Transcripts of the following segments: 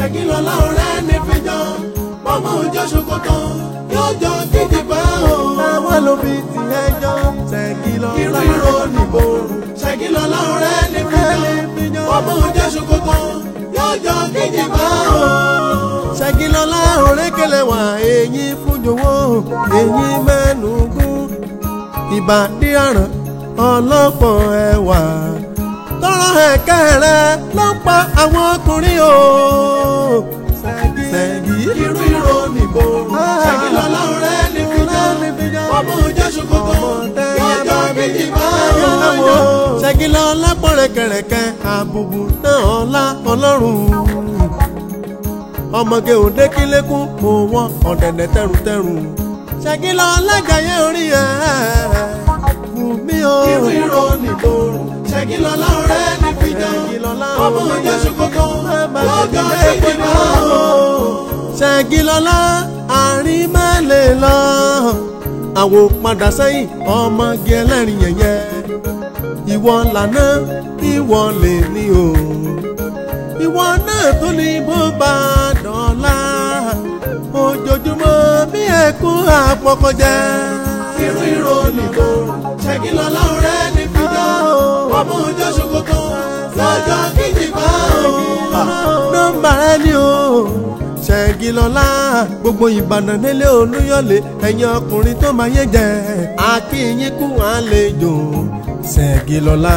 Segilola ọ̀rẹ́ ní fìjọ ọmọ òjò ṣòkòtò yóò jọ kíkì bá o. àwọn ló fi ti ẹjọ́ Segilola irú ìró nìbò Segilola ọ̀rẹ́ ní fìjọ ọmọ òjò ṣòkòtò yóò jọ kíkì bá o. Segilola ọ̀rẹ́kẹ̀lẹ̀ wà èyí fúnjowó èyí mẹ́nugún ìbàdí àràn ọlọ́pọ̀ ẹwà tọrọ ẹ̀kẹ́ rẹ̀ ló ń pa àwọn ọkùnrin o. Sẹ́gi irú ìró nìbò Segilola ọ̀rẹ́ ní fìjọ ọmọ òjò ṣòkòtò yọjọ́ méjì máa yọ. Segilola pọ̀ rẹ̀kẹ̀rẹ̀kẹ̀ àbùbù náà ọlá ọlọ́run ọmọge òde kílékún òwò ọ̀dẹ̀dẹ̀ tẹrùtẹrù Segilola jayé orí ẹ̀ fún mi o. irú ìró nìbò Segilola ọ̀rẹ́ ní fìjọ ọmọ òjò ṣòkòtò lọ́jọ́ kéjì máa o. Segilola àárín má lè lọ àwò padà sẹ́yìn ọmọge ẹlẹ́rìn yẹ̀yẹ́ ìwọ lànà ìwọ lè ní o ìwọ náà tó ní bó bá dọ̀la ojoojúmọ́ bí ẹkún àpọ̀kọjẹ́. irú ìró nìbò Segilola ọ̀rẹ́ ní fìjọ ọmọ òjò ṣòkòtò lọ́jọ́ kíjì bá o. nọ́mbà rẹ ni o Segilola gbogbo Ìbàdàn nílé Olúyọ̀lé ẹ̀yin ọkùnrin tó máa yé jẹ akínyín kú àlejò Segilola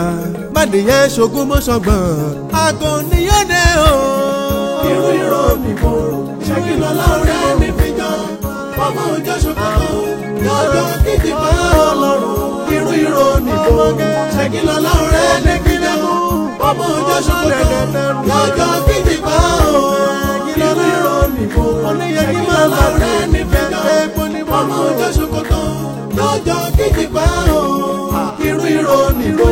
bàdìyẹ ṣogún mọ́ṣọ́gbọ̀n àgọ́ níyọ́dẹ o. irú ìró nìbò Segilola ọ̀rẹ́ ní fìjọ ọmọ òjò ṣòkòtò lọ́jọ́ kíjì bá ọlọ́run. irú ìró nìbò Segilola ọ̀rẹ́ ní fìjọ ọmọ òjò ṣòkòtò lọ́jọ́ kíjì bá o. irú ìró nìbò Segilola ọ̀rẹ́ ní fìjọ ọmọ òjò ṣòkòtò lọ́jọ́ kíjì bá o. irú ìró nìbò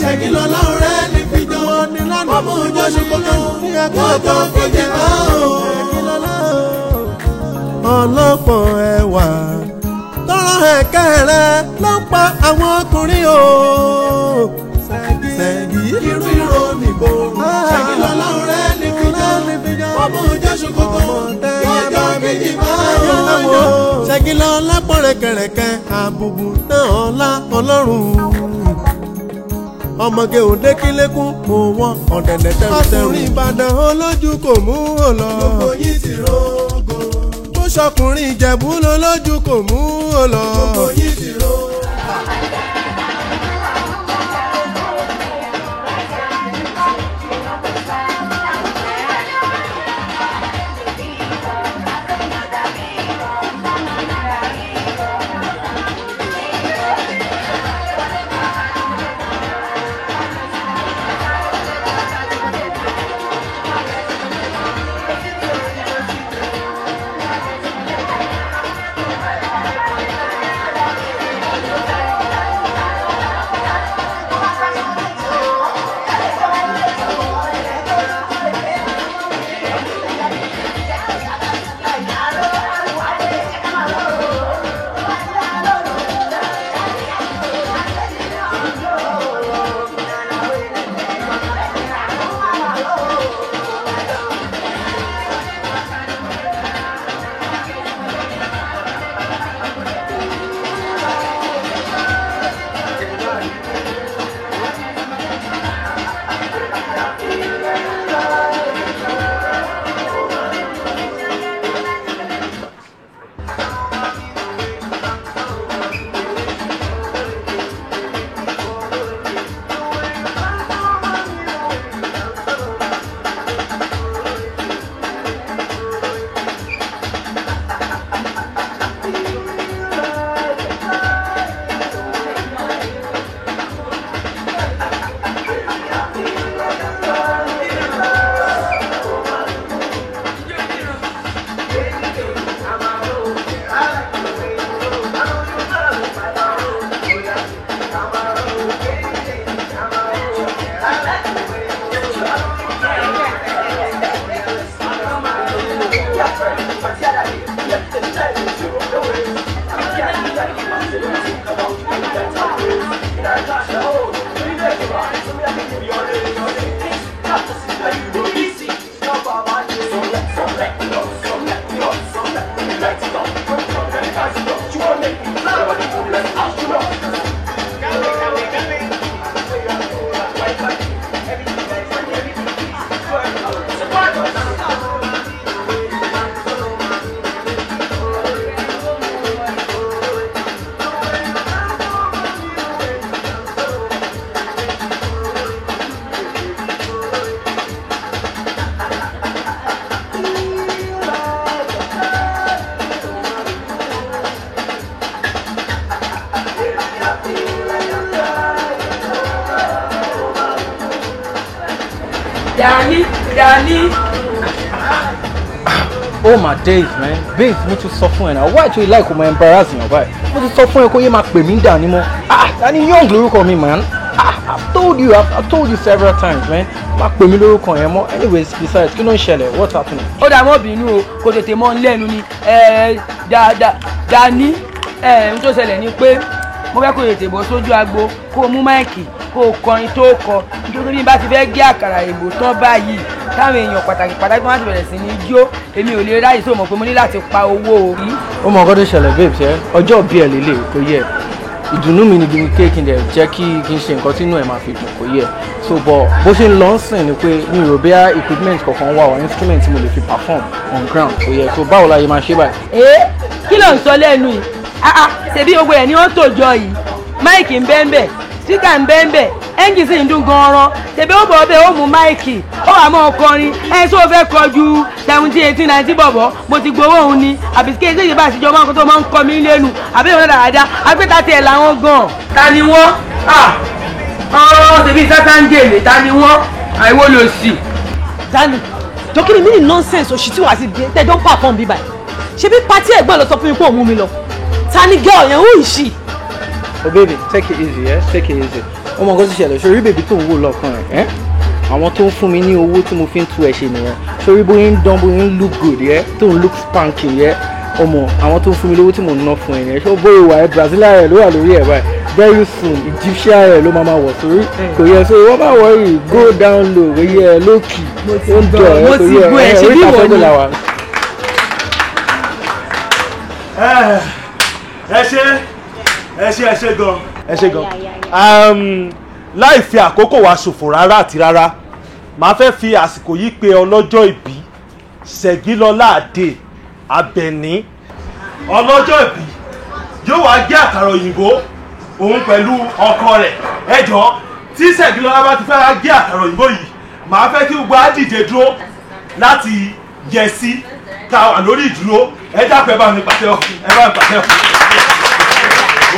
Segilola ọ̀rẹ́ ní fìjọ ọmọ òjò ṣòkòtò lọ́jọ́ kíjì bá o. ọlọ́pọ̀ ẹwà tọrọ ẹ̀kẹ́ rẹ̀ ló ń pa àwọn ọkùnrin o. Sẹ́gi irú ìró nìbò Segilola ọ̀rẹ́ ní fìjọ ọmọ òjò ṣòkòtò lọ́jọ́ méjì máa yọ. Segilola pọ̀ rẹ̀kẹ̀rẹ̀kẹ̀ àbùbù náà ọlá ọlọ́run ọmọge òde kílékún òwò ọ̀dẹ̀dẹ̀ tẹrùtẹrù. ọkùnrin Ìbàdàn olójú kò mú ò lọ. gbogbo yìí ti rógo. ó ṣọkùnrin Ìjẹ̀bú lolójú kò mú ò lọ. gbogbo yìí ti rógo. Danny. Oh my days, man. Babes, mo ti sọ fún ẹ náà. Why do you like my embarrassing your wife? Mo ti sọ fún ẹ kó yé máa pè mí Danny mọ́. Danny Young lórúkọ mi, man. I've told you several times, man. Má pè mí lórúkọ yẹn mọ́. Anyways, besides, kí ló ń ṣẹlẹ̀? What's happening? Ó dà mọ́ bínú o, kò tètè mọ́ lẹ́nu ni. Danny, n tó ṣẹlẹ̀ ni pé mo fẹ́ kó tètè bọ́ sójú agbo, kó mú máìkì, kó kọrin tó kọ. Nítorí bí n bá ti fẹ́ gé àkàrà ìbò tán báyìí, táwọn èèyàn pàtàkì máa ti bẹ̀rẹ̀ sí ní jó, èmi ò lè ráyè sóò mọ̀ pé mo ní láti pa owó orí. Ó mọ nǹkan tó ṣẹlẹ̀ babes ẹ ọjọ́ bí ẹ lélẹ̀ kò yẹ ìdùnnú mi ni bí kéèkì dẹ̀ jẹ́ kí n ṣe nǹkan tí inú ẹ̀ máa fi dùn kò yẹ so bọ̀ bó ṣe ń lọ sìn ni pé mi ò rò bí equipment kankan wà or instrument tí mo lè fi perform on ground kò yẹ so báwo la yẹ máa ṣe báyìí. Kí ló ń sọ lẹ́nu yìí ṣebí gbogbo ẹ̀ ni wọ́n tòjọ yìí máìkì ń bẹ́ẹ̀ síkà ń bẹ́ẹ̀ ẹ́ńjì sì ń dún gan-an ṣebí ó bọ̀ bẹ́ẹ̀ ó mú máìkì ó wà mọ́ ọkọrin tó fẹ́ kọjú 17, 18, 19 bọ̀bọ̀ mo ti gbowó òun ni àbí kí ẹ̀ṣẹ̀ ìbá àṣìjọ máa ń kó tó máa ń kọ́ mi lẹ́nu àbí ìwọ̀n dáadáa agbẹ́ta tiẹ̀ làwọn gan. Ta ni wọ́n? Ṣebí sátánjèlè ta ni wọ́n? Àìwọ́ lò sí. Danny jọkìrì mi ní nonsense òṣì tí wàá ti di tẹ́jọ́ ń pàfọ́n bíbá ẹ̀ ṣebí pátí ẹ̀gbọ́n lọ sọ fún mi pé òun mú mi lọ ta ni girl yẹn who is she? Oh baby, take it easy, take it easy. Oh my God, ṣẹlẹ̀ ṣorí bèbí tó ń wò lọ́kàn ẹ̀ àwọn tó ń fún mi ní owó tí mo fi ń tú ẹ̀ ṣe nìyẹn ṣorí bóyá ń dán bóyá ń look good tó ń look spanking ọmọ àwọn tó ń fún mi lówó tí mo ń ná fún ẹ̀ nìyẹn ṣó bóyá wà ẹ́ Brazilian rẹ̀ ló wà lórí ẹ̀ báyìí very soon Egyptian rẹ̀ ló máa wọ̀ sórí kò yẹ so wọ́n máa wọ̀rí go down low kò yẹ lókì ó ń dọ̀ ẹ̀ kò yẹ ẹ̀ orí kàfẹ́ gbọ́dọ̀ wà. ẹ ṣe gan láì fi àkókò wa ṣòfò rárá àti rárá màá fẹ́ fi àsìkò yìí pe ọlọ́jọ́ ìbí Ṣègilọ́lá Adé Abẹ́ní ọlọ́jọ́ ìbí yóò wá gé àkàrà òyìnbó òun pẹ̀lú ọkọ rẹ̀ ẹ jọ̀ọ́ tí Ṣègilọ́lá bá ti fẹ́ wá gé àkàrà òyìnbó yìí màá fẹ́ kí gbogbo á dìde dúró láti yẹ sí ká wà lórí ìdúró ẹ dápẹ́ bá mi pàtẹ́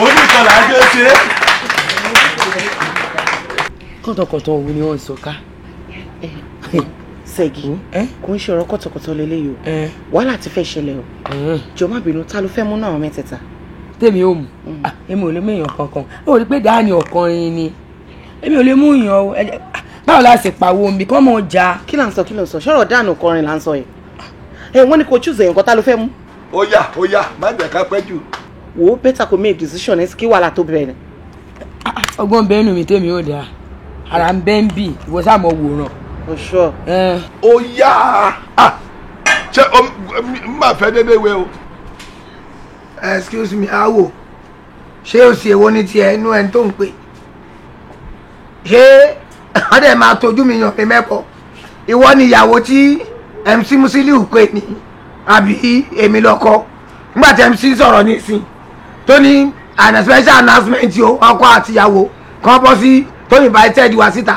òun nìkan là ń gbé ṣe é. Kọ̀tọ̀kọ̀tọ̀ wo ni wọ́n sọ ká? Ṣẹ́gi kò ń ṣe ọ̀rọ̀ kọ̀tọ̀kọ̀tọ̀ lélẹ́yìí o wàhálà ti fẹ́ ṣẹlẹ̀ o jọ̀ọ́ má bínú ta ló fẹ́ mú náà mẹ́tẹ̀ẹ̀ta. Tèmi ò mú èmi ò lè mú èèyàn kankan ó rí pé Dání ọkùnrin ni èmi ò lè mú èèyàn o báwo la ṣe pàwọ́ omi kọ́ mọ̀ ọjà. Kí là ń sọ ṣọ́rọ̀ Dání ọkùnrin là ń sọ yìí wọ́n ní kò choose èèyàn kan ta ló fẹ́ mú. Ó yá má jẹ́ ká pẹ́ jù. Wo better kò make decision ẹ kí wàhálà tó bẹ̀rẹ̀. Ọgbọ́n bẹ́ẹ̀ nù mí tèmi ò dáa ara ń bẹ́ ń bì ìwọ sáà mọ̀ wòran. For sure. Ó yá ṣé n máa fẹ́ dédé wé o. Excuse me awo ṣé o sì èwo ní tiẹ̀ inú ẹni tó ń pè ṣé ọdẹ máa tójú mi yàn mí mẹ́kọ̀ọ́ ìwọ ni ìyàwó tí MC Musiliu pè ní àbí èmi lọ́kọ nígbà tí MC sọ̀rọ̀ nísìn tó ní an special announcement o ọkọ àtìyàwó kan bọ́ sí tó invited wá síta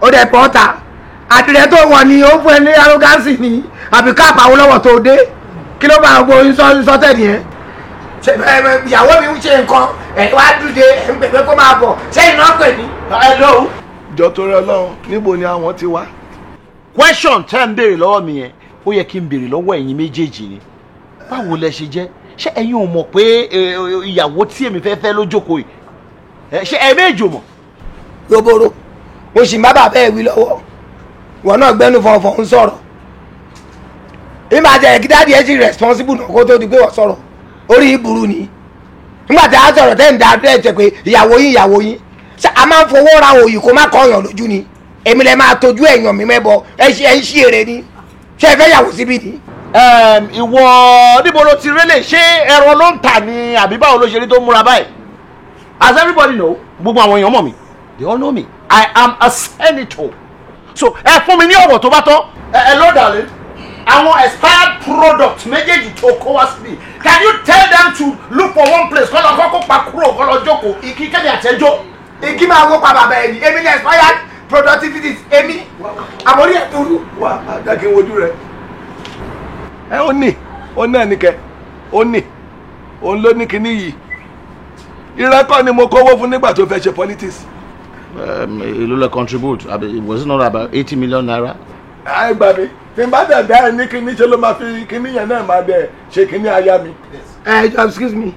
ó dẹ̀ pọ́ta àdìrẹ́ tó wọ̀ ni ó fún ẹ ní arrogance ni àbí káàpù àwọn lọ́wọ́ tó dé kí ló máa gbọ́ sọ́tẹ̀ nìyẹn ìyàwó mi ń ṣe nǹkan ẹ̀ wá dúdé ẹ̀ ń pèpè kó máa bọ̀ sẹ́yìn náà pè ní. hello. Jọ torí Ọlọ́run níbo ni àwọn ti wá. question tẹ́ ń béèrè lọ́wọ́ mi yẹn ó yẹ kí n béèrè lọ́wọ́ ẹ̀yin méjèèjì ni báwo lẹ ṣe jẹ́ ṣé ẹ̀yin ò mọ̀ pé ìyàwó tí èmi fẹ́ ló jókòó yìí ṣé ẹ méjì ò mọ̀. roboro mo sì má bàbá ẹ wí lọ́wọ́ wọn náà gbẹ́nu fọ̀nfọ̀n ń sọ̀rọ̀ ìmọ̀ àjẹ́ ìkídáàdì ẹ̀ sì responsible náà kó tó di pé wọ́n sọ̀rọ̀ orí ìburú ni nígbà tí a sọ̀rọ̀ tẹ́ ń da ẹ̀ jẹ́ pé ìyàwó yín ṣé a máa ń fowó ra òyì kó má kọ́ ọ̀yàn lójú ni èmi lè máa tọ́jú èèyàn mi mẹ́bọ ẹ ń ṣí èrè ni ṣé ẹ fẹ́ yàwó síbí ni. ìwọ níbo ló ti rélé ṣé ẹran ló ń tà ní àbí báwo ló ṣe rí tó múra báyìí as everybody know gbogbo àwọn èèyàn mọ̀ mi they all know me I am a senator so ẹ fún mi ní ọ̀wọ̀ tó bá tọ́ ẹ ló dàlẹ́ àwọn expired product méjèèjì tó kó wá síbi can you tell them to look for one place kọ́ lọ kọ́kọ́ pa kúrò kọ́ lọ jókòó ìkí kẹ́mi àtẹ́jọ́. igi máa wó pa bàbá ẹ̀ ní èmi ní expired productivity èmi àmọ́rí ẹ̀ tó rú. wá àdàkẹ́ wojú rẹ ẹ ó ní ó náà nìkẹ́ ó ní òun ló ní kinní yìí ìrẹ́kọ́ ni mo kówó fún nígbà tó fẹ́ ṣe politics. Èló lẹ contribute was it not about 80 million naira. Ai gbà mí. Tí n bá dẹ̀ dá ẹ ní kíní ṣe ló máa fi kíní yẹn náà máa dẹ̀ ṣe kíní aya mi. Excuse me.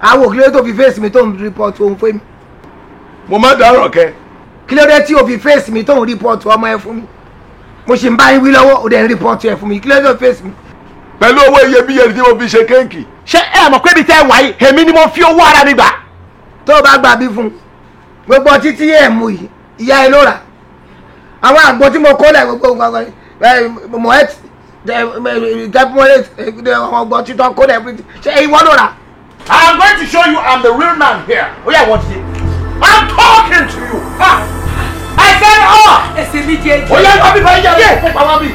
Àwọn òkèlè tó fi face mi tó ń report ohun fún mi. Mo má dáràn kẹ. Kí ló dé tí o fi face mi tó ń report ọmọ ẹ fún mi? Mo ṣì ń bá yín wí lọ́wọ́ o dẹ̀ ń report ẹ fún mi. Kí ló dé tó face mi? Pẹ̀lú owó iyebíye tí mo fi ṣe kéèkì. Ṣé ẹ mọ̀ pé ibi tẹ́ wà yìí èmi ni mo fi owó ara mi gbà? Tó o bá gbà bí fún gbogbo títí ẹ̀ mú yìí ìyá ẹ ló rà. Àwọn àgbo tí mo kó lẹ̀ gbogbo nǹkan mọ̀ ẹ́ tẹ́pọ̀lẹ́ ọgbọ́n títọ́ kó lẹ̀ ṣe ìwọ ló rà. I'm going to show you I'm the real man here. Oh yeah, what is it? I'm talking to you. I said ẹsẹ̀ mi jẹ́ oh yeah, Bobby, Bobby.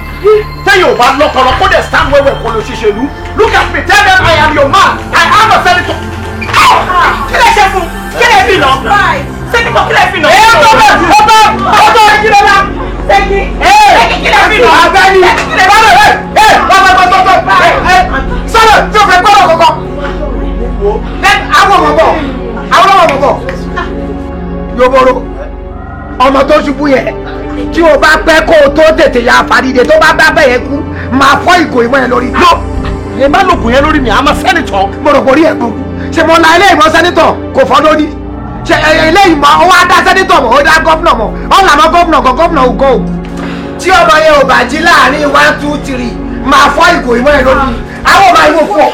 Tell you about look on the stand where we're going to look at me, tell them I am your man. I am a senator. Kill a chef, kill a vino. Senator, kill a vino. Segilola. Kill a vino. Yoboro ọmọ tó ṣubú yẹn tí o bá pẹ́ kó o tó tètè ya fàdídé tó bá bá bẹ́ẹ̀ kú máa fọ́ ìgò ìmọ̀ yẹn lórí. No, ẹ má lògùn yẹn lórí mi, I'm a senator. Mo rò pé orí ẹ̀ gbọ́ ṣe mo la ilé ìmọ̀ sẹ́nitọ̀ kò fọ́ lórí ṣe ilé ìmọ̀ ó wá dá sẹ́nitọ̀ mọ̀ ó dá gọ́fúnà mọ̀ ó là mọ́ gọ́fúnà kan gọ́fúnà ò gọ́ o. Tí ọmọ yẹn ò bá jí láàrin 1 2 3 máa fọ́ ìgò ìmọ̀ yẹn lórí àwọn ọmọ ìwò fún ọ.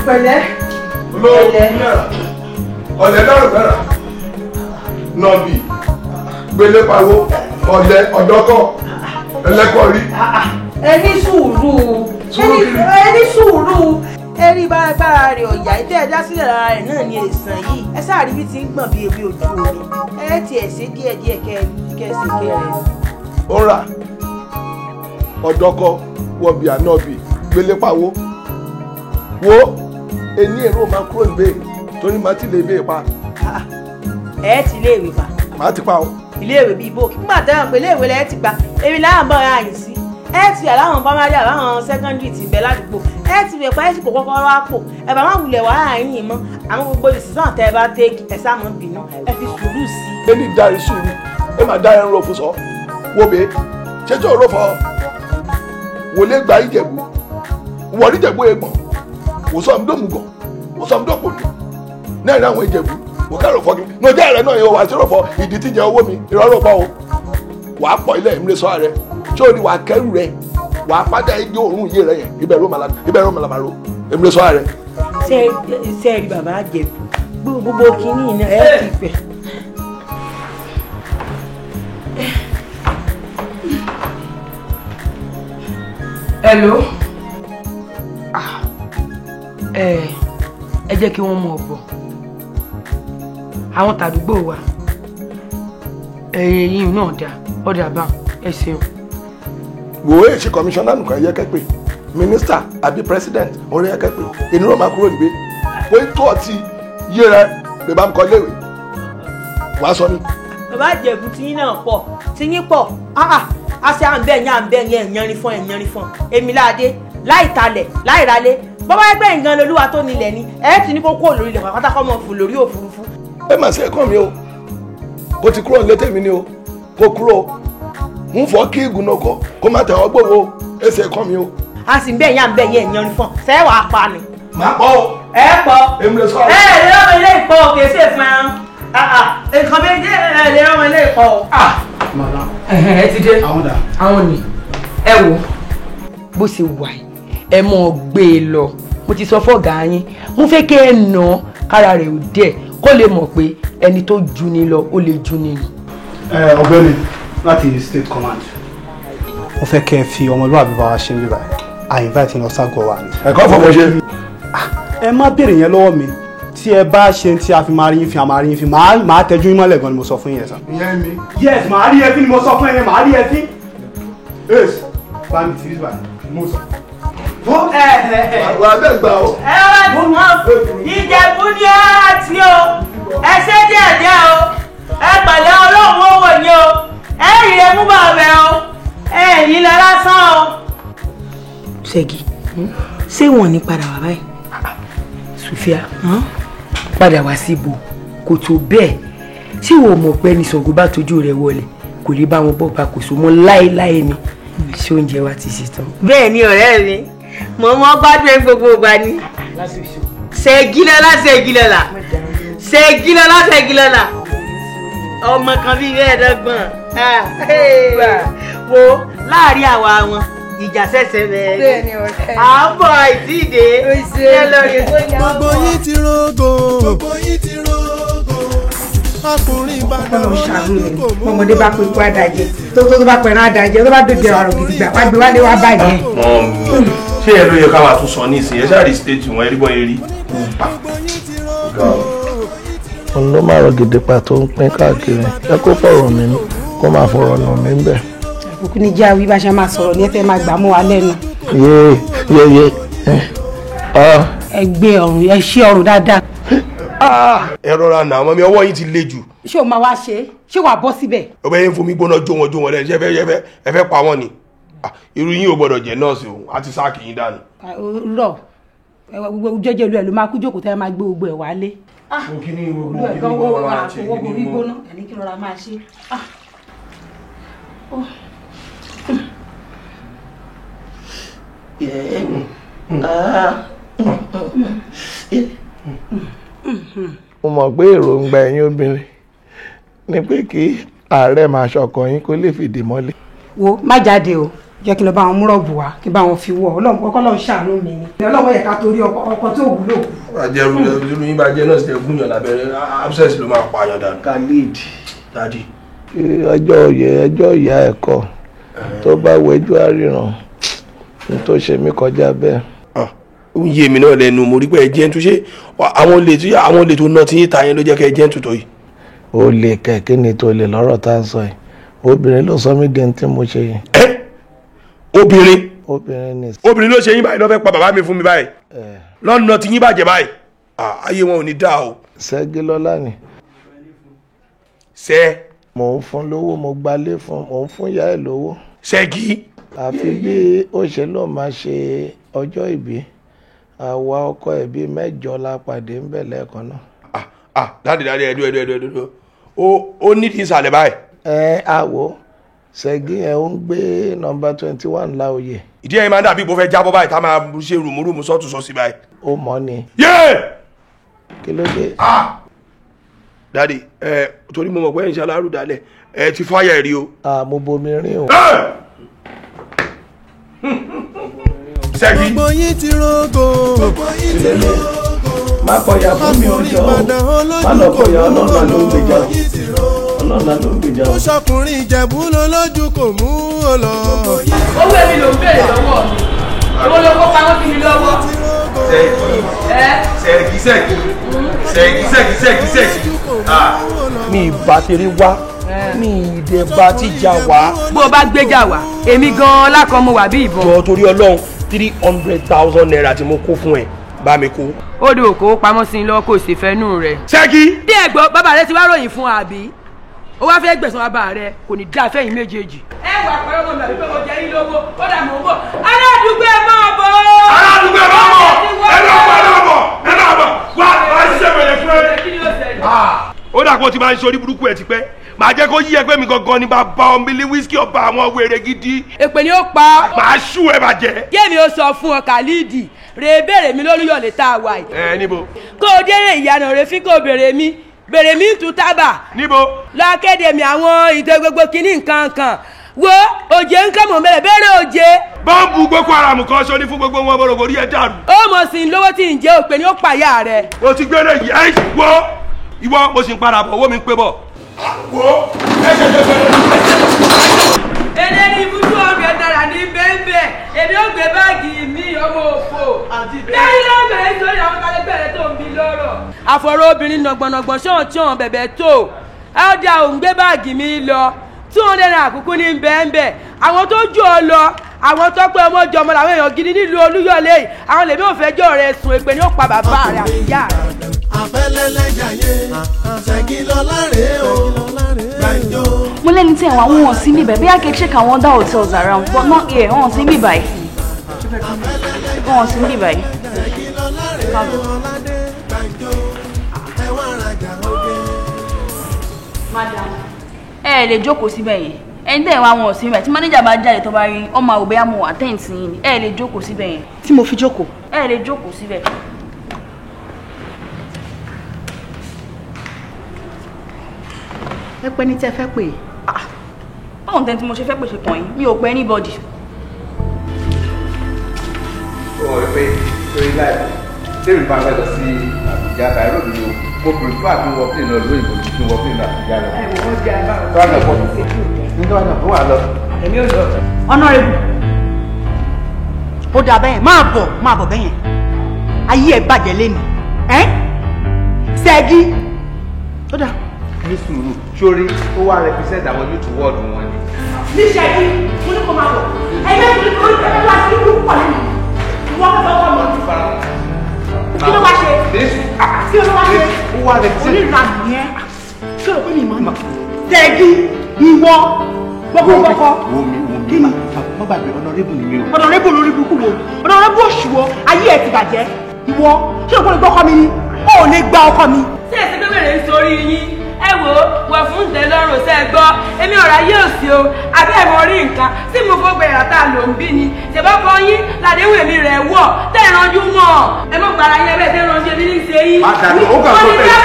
pẹ̀lẹ́. ọ̀lẹ́ lọ́rùn fẹ́ràn nọ̀bì gbélé pawó ọ̀lẹ́ ọ̀dọ́kọ̀ ẹlẹ́kọ̀ọ́ rí. ẹni sùúrù ẹni sùúrù ẹni bára rẹ̀ ọ̀yà ìtẹ́ ẹ̀dá sílẹ̀ lára rẹ̀ náà ni èsàn yìí ẹ sáàrí bí ti ń gbọ̀n bí ewé ojú omi ẹ ti ẹ̀ ṣe díẹ̀díẹ̀ kẹ́ẹ̀sì kẹrẹ̀. ó rà ọ̀dọ́kọ̀ wọ̀bì ànọ́bì gbélé pawó wo ení èrò máa kúrò níbẹ̀ torí máa ti lè bẹ́ẹ̀ pa. ẹ ti iléèwé pa. máa ti pa o. iléèwé bíi bò kí nígbà tẹ́wọ̀n pé iléèwé lẹ́ẹ̀ ti pa èmi láwọn bọ̀ ra àyìn sí ẹ ti àláwọn primary àláwọn secondary ti bẹ̀ ládùúgbò ẹ ti bẹ̀ pa ẹ sì kò kọ́kọ́ wá pò ẹ bá wọn wulẹ̀ wá àyìn mọ́ àwọn gbogbo ìsìsàn tẹ́ ẹ bá tẹ́ẹ̀kì ẹ sáà mọ́ bínú ẹ fi sùúrù sí i. ẹni dárí sùúrù ẹ máa dá ẹran rọ̀fù sọ wo bẹ́ẹ̀ ṣẹ́jọ́ rọ̀fọ̀ wòlé gba ìjẹ̀bú wọ̀rí ìjẹ̀bú egbọ̀n wòsàmdómùgọ̀ wòsàmdópòlù náà ní àwọn ìjẹ̀bú wòkàrọ̀ fọ́gi ní ọjọ́ rẹ̀ náà yóò wá sí rọ̀fọ̀ ìdí tíjẹ owó mi ìrọ̀rùn pa o wàá pọ̀ ilé ìmúlẹ̀ sọ́ rẹ̀ tí ó ní wàá kẹ́rù rẹ̀ wàá pàdé igi òórùn yé rẹ̀ yẹn ibẹ̀rún màlàmàrò ìmúlẹ̀ sọ́ rẹ̀. ṣé ẹ rí bàbá àjẹbù gbogbo kínní náà ẹ ti fẹ́. hello ẹ jẹ́ kí wọ́n mú ọ̀bọ̀ àwọn tàdúgbò wa ẹ̀yìn náà dá ọ̀dà bá ẹ ṣeun. wò ó èsì kọmíṣánná nìkan yẹ kẹ́pẹ́ mínísítà àbí pírẹsidẹ̀ntì orí yẹ kẹ́pẹ́ inú rẹ̀ máa kúrò níbẹ̀ pé tó ọtí yé rẹ lè bá ń kọ léwe wàá sọ ni. bàbá ìjẹ̀bù tiyín náà pọ̀ tiyín pọ̀ àṣẹ àǹbẹ̀yìn ẹ̀yànrin fún èmi láàdé láì talẹ̀ láì ralé bọ́bá ẹgbẹ́ nǹkan lolúwa tó nílẹ̀ ni ẹ ti ní kó kó lórí ilẹ̀ pátákọ́ mọ̀ fún lórí òfurufú. ẹ mà sí ẹ̀kọ́ mi o kó ti kúrò létè mi ni o kó kúrò ń fọ́ kí ìgùnà kọ kó má tẹ̀wọ́ gbòòwò ẹsẹ̀ ẹ̀kọ́ mi o. a sì ń bẹ̀yìn àǹbẹ̀yìn ẹ̀yànrin fún sẹ́wà apá ni. màá pọ̀ o. ẹ pọ̀ èmi lè sọ ọ́. ẹ lè rán ilé ìpọ̀ òkè sí èfún ẹran nǹkan méjì ẹ lè rán ilé ìpọ̀ o. màmá ẹ ti dé àwọn dà. àwọn ni ẹ wo bó ṣe wà yìí ẹ mọ̀ gbé e lọ mo ti sọ fọ́gà yín mo fẹ́ kẹ́ ẹ nà kára rẹ̀ ò dẹ̀ kó lè mọ̀ pé ẹni tó ju ni lọ ó lè ju ni nù. ọ̀gbẹ́ni láti state command mo fẹ́ kẹ́ ẹ fi ọmọlúwàbí bá wa ṣe ń bíbá I invite yín lọ ságọ́ wa ni. ẹ̀kọ́ fọwọ́ ṣe. ẹ má béèrè yẹn lọ́wọ́ mi tí ẹ bá ṣe tí a fi máa rí yín fi àmà rí yín fi máa tẹjú yín mọ́lẹ̀ gan ni mo sọ fún yín sàn. ìyẹn mi. yes màá rí ẹ fi ni mo sọ fún yín màá rí ẹ fi. ace bá mi tì í bá mo sọ. wà á bẹ̀ gbà o. ẹ wá ní wọn ìjẹ̀bú ní ọ́ àti o ẹ ṣe díẹ̀díẹ̀ o. pẹ̀lẹ́ ọlọ́run ó wò ní o ẹ̀yìn rẹ̀ mú bàbẹ̀ o ẹ̀yìn lọ lásán o. Ṣẹ́gi ṣé wọ́n ní padà wá báyìí? Sofia padà wá sí ibo kò tó bẹ́ẹ̀ tí wọ́n mọ̀ pé ní Ṣàngó bá tójú rẹ̀ wọlé kò lè bá wọn bọ́ bá kò so mọ́ láéláé ni ṣé oúnjẹ wa ti ṣe tán. Bẹ́ẹ̀ ni ọ̀rẹ́ mi mo mọ́ gbádùn gbogbo ìgbà ni Ṣẹ́gilọ́lá Ṣẹ́gilọ́lá Ṣẹ́gilọ́lá Ṣẹ́gilọ́lá ọmọ kan bíi mẹ́ẹ̀ẹ́dọ́gbọ̀n wo láàrin àwa wọn ìjà ṣẹ̀ṣẹ̀ bẹ́ẹ̀ ni à ń bọ̀ ìdíje ẹ lórí gbogbo yín ti rógò gbogbo yín ti rógò ọkùnrin Ìbàdàn olójú kò mú ọmọdé bá pé ikú àdàjẹ tó bá pẹ̀rọ àdàjẹ tó bá dòde ọ̀rọ̀ gidigba wá gbé wálé wá bàjẹ́. ṣé ẹ ló yẹ ká máa tún sọ ní ìsìn ẹ ṣáà rí stage wọn ẹrí bọ́ eré. òun ló máa rọ gidigba tó ń pín káàkiri ẹ kó fọ̀rọ̀ mi nù kó máa fọ̀rọ̀ nù mí bẹ́ẹ̀. àkókò ní jáwé bá ṣe máa sọ̀rọ̀ ní ẹ fẹ́ máa gbà mọ́ wa lẹ́nu. yé ẹgbẹ́ ọ̀run ẹ ṣí ọ̀run dáadáa. ẹ rọra nà ọmọ mi ọwọ́ yín ti le jù. ṣé o máa wá ṣe ṣé wàá bọ́ síbẹ̀. ọbẹ̀ yẹn fún mi gbóná jó wọn lẹ́yìn ṣe ẹ fẹ́ pa wọ́n ni irú yín ò gbọ́dọ̀ jẹ́ nọ́ọ̀sì o àti sáàkì yín dànù. rọ gbogbo jẹjẹ olú ẹ ló máa kú jókòó tẹ ẹ máa gbé gbogbo ẹ wálé. mo mọ̀ pé èròǹgbà ẹ̀yin obìnrin ni pé kí ààrẹ máa ṣọkọ yín kó lè fìdí mọ́lẹ̀. wo má jáde o jẹ́ kí n lọ bá wọn múrọ̀bù wá kí n bá wọn fi wọ̀ ọlọ́run kọ́kọ́ lọ́ọ́ ṣàánú mi ni ọlọ́run yẹ ká torí ọkọ tó wúlò. àjẹrù irú yín bá jẹ náà sì tẹ gúnyàn lábẹ́rẹ́ abscess ló máa pààyàn dànù. khalid dadi. ẹjọ́ ìyá ẹ̀kọ́ tó bá wẹjọ́ àríran ní tó ṣe mí kọjá bẹ́ẹ̀. ó ń yé mi náà lẹ́nu mo rí pé ẹ jẹ́ ń túṣe àwọn olè tó ná ti yín ta yẹn ló jẹ́ kẹ́ ẹ jẹ́ ń tutọ́ yìí. ó lè kẹ̀kẹ́ ni tó lè lọ́rọ̀ tá a sọ yìí obìnrin ló sọ mí dẹ́n tí mo ṣe yìí. obìnrin ló ṣe yín báyìí ló fẹ́ pa bàbá mi fún mi báyìí lọ́nà tí yín bàjẹ́ báyìí ayé wọn ò ní dáa o. Ṣẹ́gilọ́lá ni. mò ń fún lówó mo gbalé fún mò ń fún ìyá ẹ̀ lówó. Ṣẹ́gi. àfi bí ó ṣe lọ́ọ́ máa ṣe ọjọ́ ìbí àwa ọkọ ẹ̀ bíi 8 la pàdé ń bẹ̀ lẹ́ẹ̀kan náà. dáàdì ẹ̀dùn ó nídìí ìsàlẹ̀ báyìí. àwọ̀ Ṣẹ́gi ẹ̀ ń gbé nọ́mbà 21 Láòyè. ìdí ẹ̀yin máa ń dàbí ìbò fẹ́ jábọ́ báyìí tá a máa ṣe rùmùrùmù sọ́tún sọ́sí báyìí. ó mọ̀ ni. kí ló dé. dáàdì torí mo mọ̀ pé ẹ̀yin ṣe alárùdálẹ̀ ẹ ti fáyà rí o. mo bomi rin o. Ṣẹ́gi. gbogbo yín ti rógò gbogbo yín ti rógò má kọyà fún mi ọjọ́ má lọ kọyà ọlọ́run ló ń gbèjà ọlọ́run ló ń gbèjà. ó ṣọkùnrin Ìjẹ̀bú lójú kò mú ọ lọ. owó èmi ló ń béèrè lọ́wọ́ mi owó ló kó pamọ́ sí mi lọ́wọ́. Ṣẹ́gi. mi ìbá tèrè wá mi ìdẹ̀bà ti jà wá. bó o bá gbéjà wá èmi gan-an lákan mo wà bí ìbọn. jọ torí Ọlọ́run 300,000 naira tí mo kó fún ẹ bá mi kó. ó dò kó pamọ́ sí i lọ́wọ́ kò sì fẹ́nu rẹ̀. Ṣẹ́gi. bí ẹ̀gbọ́n bàbá rẹ ti wá ròyìn fún àbí ó wá fẹ́ gbẹ̀sán bàbá rẹ kò ní dá fẹ́yìn méjèèjì. ẹ wà pẹ̀lú ọmọ mi àbí pé mo jẹ yín lówó ó dà mọ́ bọ̀ aládùúgbò ẹ máa bọ̀. aládùúgbò ẹ máa bọ̀ ẹ máa bọ̀ wá ṣiṣẹ́ pẹ̀lẹ́ fún ẹ. ó dà kó o ti máa ń ṣe orí burúkú ẹ ti pẹ́ màá jẹ́ kó yí ẹgbẹ́ mi gangan ní bàbá ọmọbìnrin wíṣkì ọba àwọn wèrè gidi. èpè ni ó pa. màá ṣú ẹ bàjẹ́. kémi ó sọ fún ọ khalidi rè béèrè mi lólúyọ̀lé tá a wà yìí. níbo. kó o dérè ìyànà rẹ fi kó o béèrè mi ń tu tábà. níbo. lọ kéde mi àwọn ìtò gbogbo kínní nǹkan kan wo òjé ń kọ́ mọ̀ mẹ́rẹ̀ bẹ́ẹ̀rẹ̀ òjé. bọ́ǹbù Boko Haram kan ṣo ní fún gbogbo wọn bọ̀rọ̀ borí ẹ dàrú. ó mọ̀ sí lówó tí ń jẹ́ òpè ní ó pàyà rẹ̀. o ti gbére yìí ẹ wọ ìwọ mo sì ń padà bọ̀ owó mi ń pé bọ̀. wo ẹ ṣẹ̀ṣẹ̀ bẹ̀rẹ̀. eléyìí ibùdó ọ̀gbẹ́ dára ní bẹ́ẹ̀bẹ́ èmi ò gbé báàgì mi ọmọ òfò. lẹ́yìn náà bẹ̀rẹ̀ sórí àwọn kálẹ́gbẹ̀rẹ̀ tó ń bí lọ́rọ̀. àfọ̀rọ̀ obìnrin nàgbọ̀nàgbọ̀n ṣọ̀ọ̀ṣọ̀ọ̀ bẹ̀bẹ̀ tó ẹ dá òun gbé báàgì mi lọ 200 naira àkókò ní bẹ́ẹ̀bẹ́ àwọn tó jù ọ lọ àwọn tó pé ọmọ jọmọ làwọn èèyàn gidi nílùú Olúyọ̀lé àwọn lèmi ò fẹjọ́ rẹ̀ sùn èpè ní ó pa bàbá rẹ̀ àti ìyá rẹ̀. afẹ́lẹ́lẹ́jàyé Ṣẹ̀gilọ́lá rèé o gbàǹjo. Mo lẹ́ni tí ẹ̀wọ̀n àwọn sí mi bẹ̀ bí I can check àwọn other hotels around but not here wọ́n sí mi báyìí. Wọ́n sí mi báyìí. Madam. Ẹ lè jókòó síbẹ̀ yẹn. Ẹni tẹ́ ẹ̀wọ̀n àwọn sí mi bẹ̀ tí manager bá jáde tó bá rí ọmọ àwòbẹ́ àmọ́ attend sí yín ni. Ẹ lè jókòó síbẹ̀ yẹn. Tí mo fi jókòó. Ẹ lè jókòó síbẹ̀. Ẹ pẹ́ ní tẹ́ fẹ́ pè é. Báwo tẹ́ tí mo ṣe fẹ́ pèsè kàn yín mi ò pẹ́ anybody. Ó rẹ pé torí láì tẹ́rì bá fẹ́ lọ sí Àbújá tàìrò mi o mo prefer kí n wọ plane lọ lóyìnbó ju kí n wọ plane lọ Àbújá lọ. Wọ́n jẹ́ àbá tó wà lọ́pọ̀ nígbà náà tó wà lọ. èmi ò lọ. Honorable ó dà bẹ́ẹ̀ máa bọ̀ bẹ́yẹn ayé ẹ̀ bàjẹ́ lẹ́nu Ṣẹ́gi ó dà. Ní sùúrù sórí ó wá represent àwọn youth world wọn ni. Ní Ṣẹ́gi mo ní kó máa bọ̀ ẹgbẹ́ mi kò ní kẹ́kẹ́ wá sí ìlú pọ̀ lẹ́nu ìwọ́n kẹ́kẹ́ ọkọ mi. Kí ló wá ṣe? Kí ló wá ṣe? Ó wá represent. Onílànà yẹn kí ló pé mi máa ń mọ̀. Ṣẹ́gi ìwọ gbọ́kọ̀gbọ́kọ̀. Wo mi Kí ni? Má gbàgbé honorable ni mi o. Honorable lórí burúkú wo? Honorable òṣùwọ̀ ayé ẹ̀ ti bàjẹ́. Ìwọ ṣé o kò lè gbọ́kọ mi ni? O ò lè gba ọkọ mi. Ṣé èsì pé bèrè ń sórí yín? Ẹ wò ó wọ̀ fún ìtẹ́lọ́rùn ṣe é gbọ́ èmi ọ̀rá yóò sí o àbí ẹ̀mọ́ rí nǹkan tí mo fọ́ gbẹ̀rẹ̀ àtà ló ń bí ni ṣèbọ́kọ yín làdéhùn èmi rẹ̀ wọ̀ tẹ́ ẹ̀ ranjú mọ́ ẹ mọ̀ gbàrà yẹn bẹ́ẹ̀ tẹ́ ẹ̀ ranjú èmi ní ṣe yín. Àtàlù ó kàn tó bẹ́ẹ̀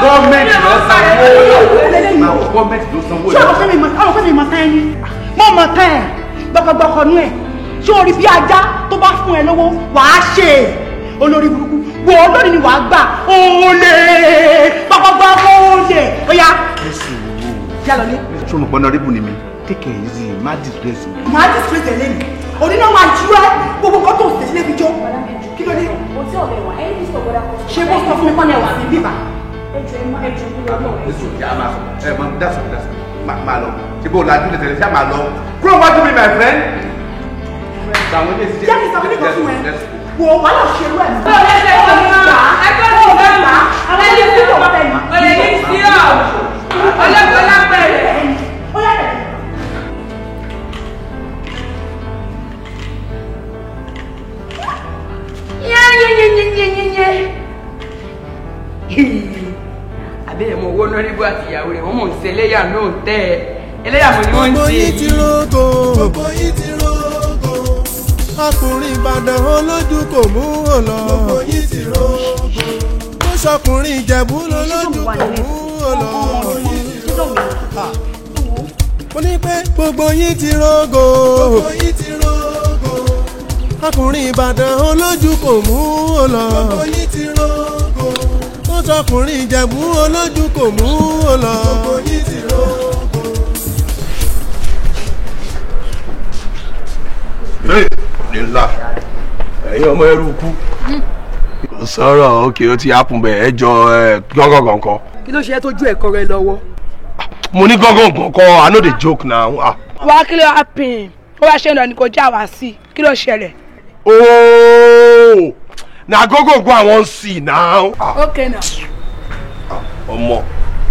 gọ́ọ̀mẹ̀ntì ló sanwó gọ́ọ̀mẹ̀ntì ló sanwó. Ṣé ọ̀rọ̀ fẹ́ mi mọ̀ tán ẹni? Mo mọ̀ tán ẹ̀ gbọ́kọ̀gbọ́kọ̀ nú ẹ̀. Ṣé o rí bí ajá tó bá fún ẹ lówó wàá ṣe olórí burúkú wo lónìí ni wàá gbà olè gbọ́kọ̀gbọ́kọ̀ olè ó yá. Yálọ̀lé. Ṣé o mọ̀ pé honorable ni mi? Take it easy, má disgrace mi. Màá disgrace ẹ̀ lẹ́nu. Òní náà máa jú ẹ́ gbogbo nǹkan tó ń tẹ̀sílẹ̀ fi jó. Kí ló dé? Ṣé wọ́n sọ fún mi kọ́ni ẹ̀wà sí bíbà? Máa lọ. Ṣé bó o lajú lè tẹ̀lé ṣá máa lọ? Kúrò wájú mi, my friend. Jẹ́ kí n sọ fún mi kan fún ẹ. Wò wá lọ ṣe irú ẹ̀ mọ́. Ó lè ṣe ìṣòro ẹgbẹ́ tó bá gbà àwọn ẹni tí kò bá bẹ̀ mí. ó lè ní sí ọ̀ ọlọ́gbọ́n lápẹ̀rẹ̀. Ó yá bẹ̀rẹ̀. Àbẹ̀rẹ̀ mọ̀ owó náà níbo àti ìyàwó rẹ̀ wọ́n mọ̀ ń ṣe ẹlẹ́yà náà tẹ́ ẹ ẹlẹ́yà mọ̀ ni wọ́n ń ṣe. Gbogbo yín ti rógò gbogbo yín ti rógò ọkùnrin Ìbàdàn olójú kò mú ò lọ gbogbo yín ti rógò ó ṣọkùnrin Ìjẹ̀bú lolójú kò mú ò lọ. Mo ní pé gbogbo yín ti rógò gbogbo yín ti rógò ọkùnrin Ìbàdàn olójú kò mú ò lọ gbogbo yín ti rógò ó ṣọkùnrin Ìjẹ̀bú olójú kò mú ò lọ gbogbo yín ti rógò. Nílá ẹ̀yin ọmọ ẹrú kú kò sọ̀rọ̀ òkè ó ti hápùn bẹ́ẹ̀ ẹ jọ gángan kan. Kí ló ṣe é tójú ẹ̀kọ́ rẹ lọ́wọ́? Mo ní gángan kan I no dey joke now. Wá kí ló happen? Ó wá ṣe ń lọ ní kò já wá sí kí ló ṣẹlẹ̀? Ooo na gángan I wan see now. Okay now. Ọmọ.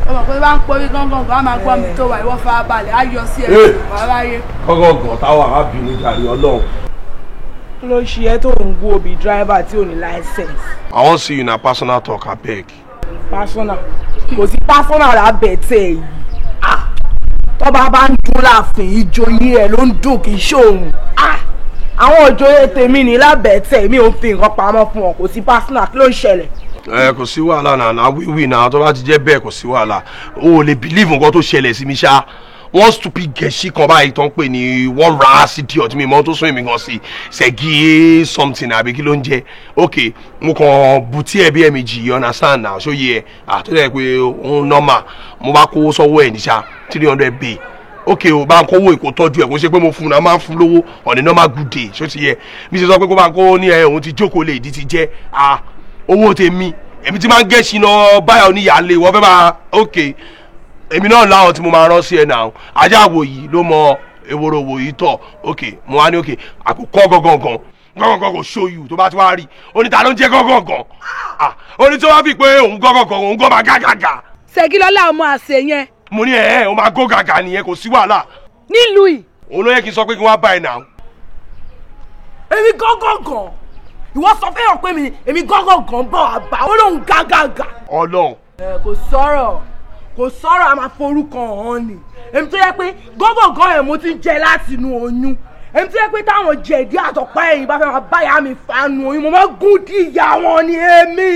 Ọmọ pé bá ń porí gángan bá máa gbọ́ mi tó wà ìwọ fara balẹ̀ á yọ sí ẹ̀ wà láyé. Gángan táwọn arábìnrin jàre Ọlọ́run. Kí ló ṣe é tó ń gbó obì driver tí ò ní license? I wan see you na personal talk abeg. Personal kò sí personal lábẹ́ tẹ̀ yìí. Tọ́ba bá ń dún láàfin ìjòyè ẹ̀ ló ń dùn kì í ṣòun. Àwọn òjòyè tèmi ní lábẹ́ tẹ̀ mi ò fi nǹkan pamọ́ fún wọn kò sí personal kí ló ń ṣẹlẹ̀? Kò sí wàhálà náà wíwí náà tó bá ti jẹ́ bẹ́ẹ̀ kò sí wàhálà o ò lè believe nǹkan tó ṣẹlẹ̀ sí mi ṣá one stupid gẹ̀ẹ́sì kan báyìí tó ń pè ní one ras idiot mi mọ́ tó sún èmi gan sí Ṣẹ́gi something àbí kí ló ń jẹ́ ok mo kàn bùtí ẹ̀ bí ẹ̀mejì you understand now ṣó yẹ tó dẹ̀ pé òun normal mo bá kówó sọ́wọ́ ẹ̀ níṣà 300 bay ok o bá ń kówó èkó tọ́jú ẹ̀ kó ṣe pé mo fún un náà máa ń fún lówó on a normal good day ṣó ti yẹ bí ṣe sọ pé kó bá ń kó ní òun ti jókòó lè ìdí ti jẹ́ owó tèmi èmi ti máa ń gẹ̀ẹ́sì náà báyọ̀ níyàlé wọ́n fẹ́ máa ok èmi náà láwọn tí mo máa rán sí ẹ náà ajá àwò yìí ló mọ ewúro wò yìí tọ̀ ok mo wá ní ok àkókò gangan gángan kò show you tó bá ti wá rí oníta ló ń jẹ́ gángan oní tó wá fi pé òun gángan òun gán máa gàgàgà. Ṣègilọ́lá ọmọ àṣẹ yẹn. mo ní ó máa gó gàgà nìyẹn kò sí wàhálà. nílùú yìí. òun ló yẹ kí n sọ pé kí wọ́n bá ẹ nà. èmi gángan ìwọ sọ fẹ́ràn pé èmi gángan bọ̀ àbá ó lóun gàgàgà. Ọlọ́run. kò sọ̀rọ̀ a máa forúkọ hàn ni èmi tó yẹ pé gángan ẹ̀ mo ti ń jẹ láti inú oyún èmi tó yẹ pé táwọn jẹ̀dí àtọ̀pá ẹ̀yìn bá fẹ́ máa báyà mi fanu oyún mo máa gún di ìyá wọn ni èmi.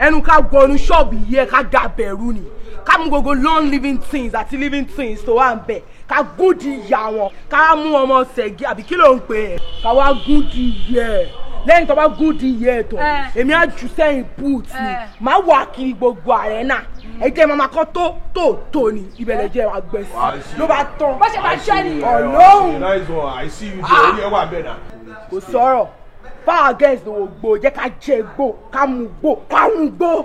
ẹnu ká gbọnu ṣọ́ọ̀bù yìí ẹ ká dà bẹ̀rù ni ká mú gbogbo non-living things àti living things tó wà ń bẹ̀ ká gún di ìyá wọn ká mú ọmọ ṣẹ̀gí àbí kí ló ń pè é ká wá gún di ìyẹ́ lẹ́yìn tó bá gún di ìyẹ́ tó èmi á jù sẹ́yìn boot ni má wà kiri gbogbo arena ẹjẹ mama kan tó ni ibẹ̀lẹ̀ jẹ́ agbẹ̀sí ló bá tán bó ṣe máa ṣẹ́ ni Ọlọ́run kò sọ̀rọ̀ power against the gbò jẹ́ ká jẹ gbò ká mú gbò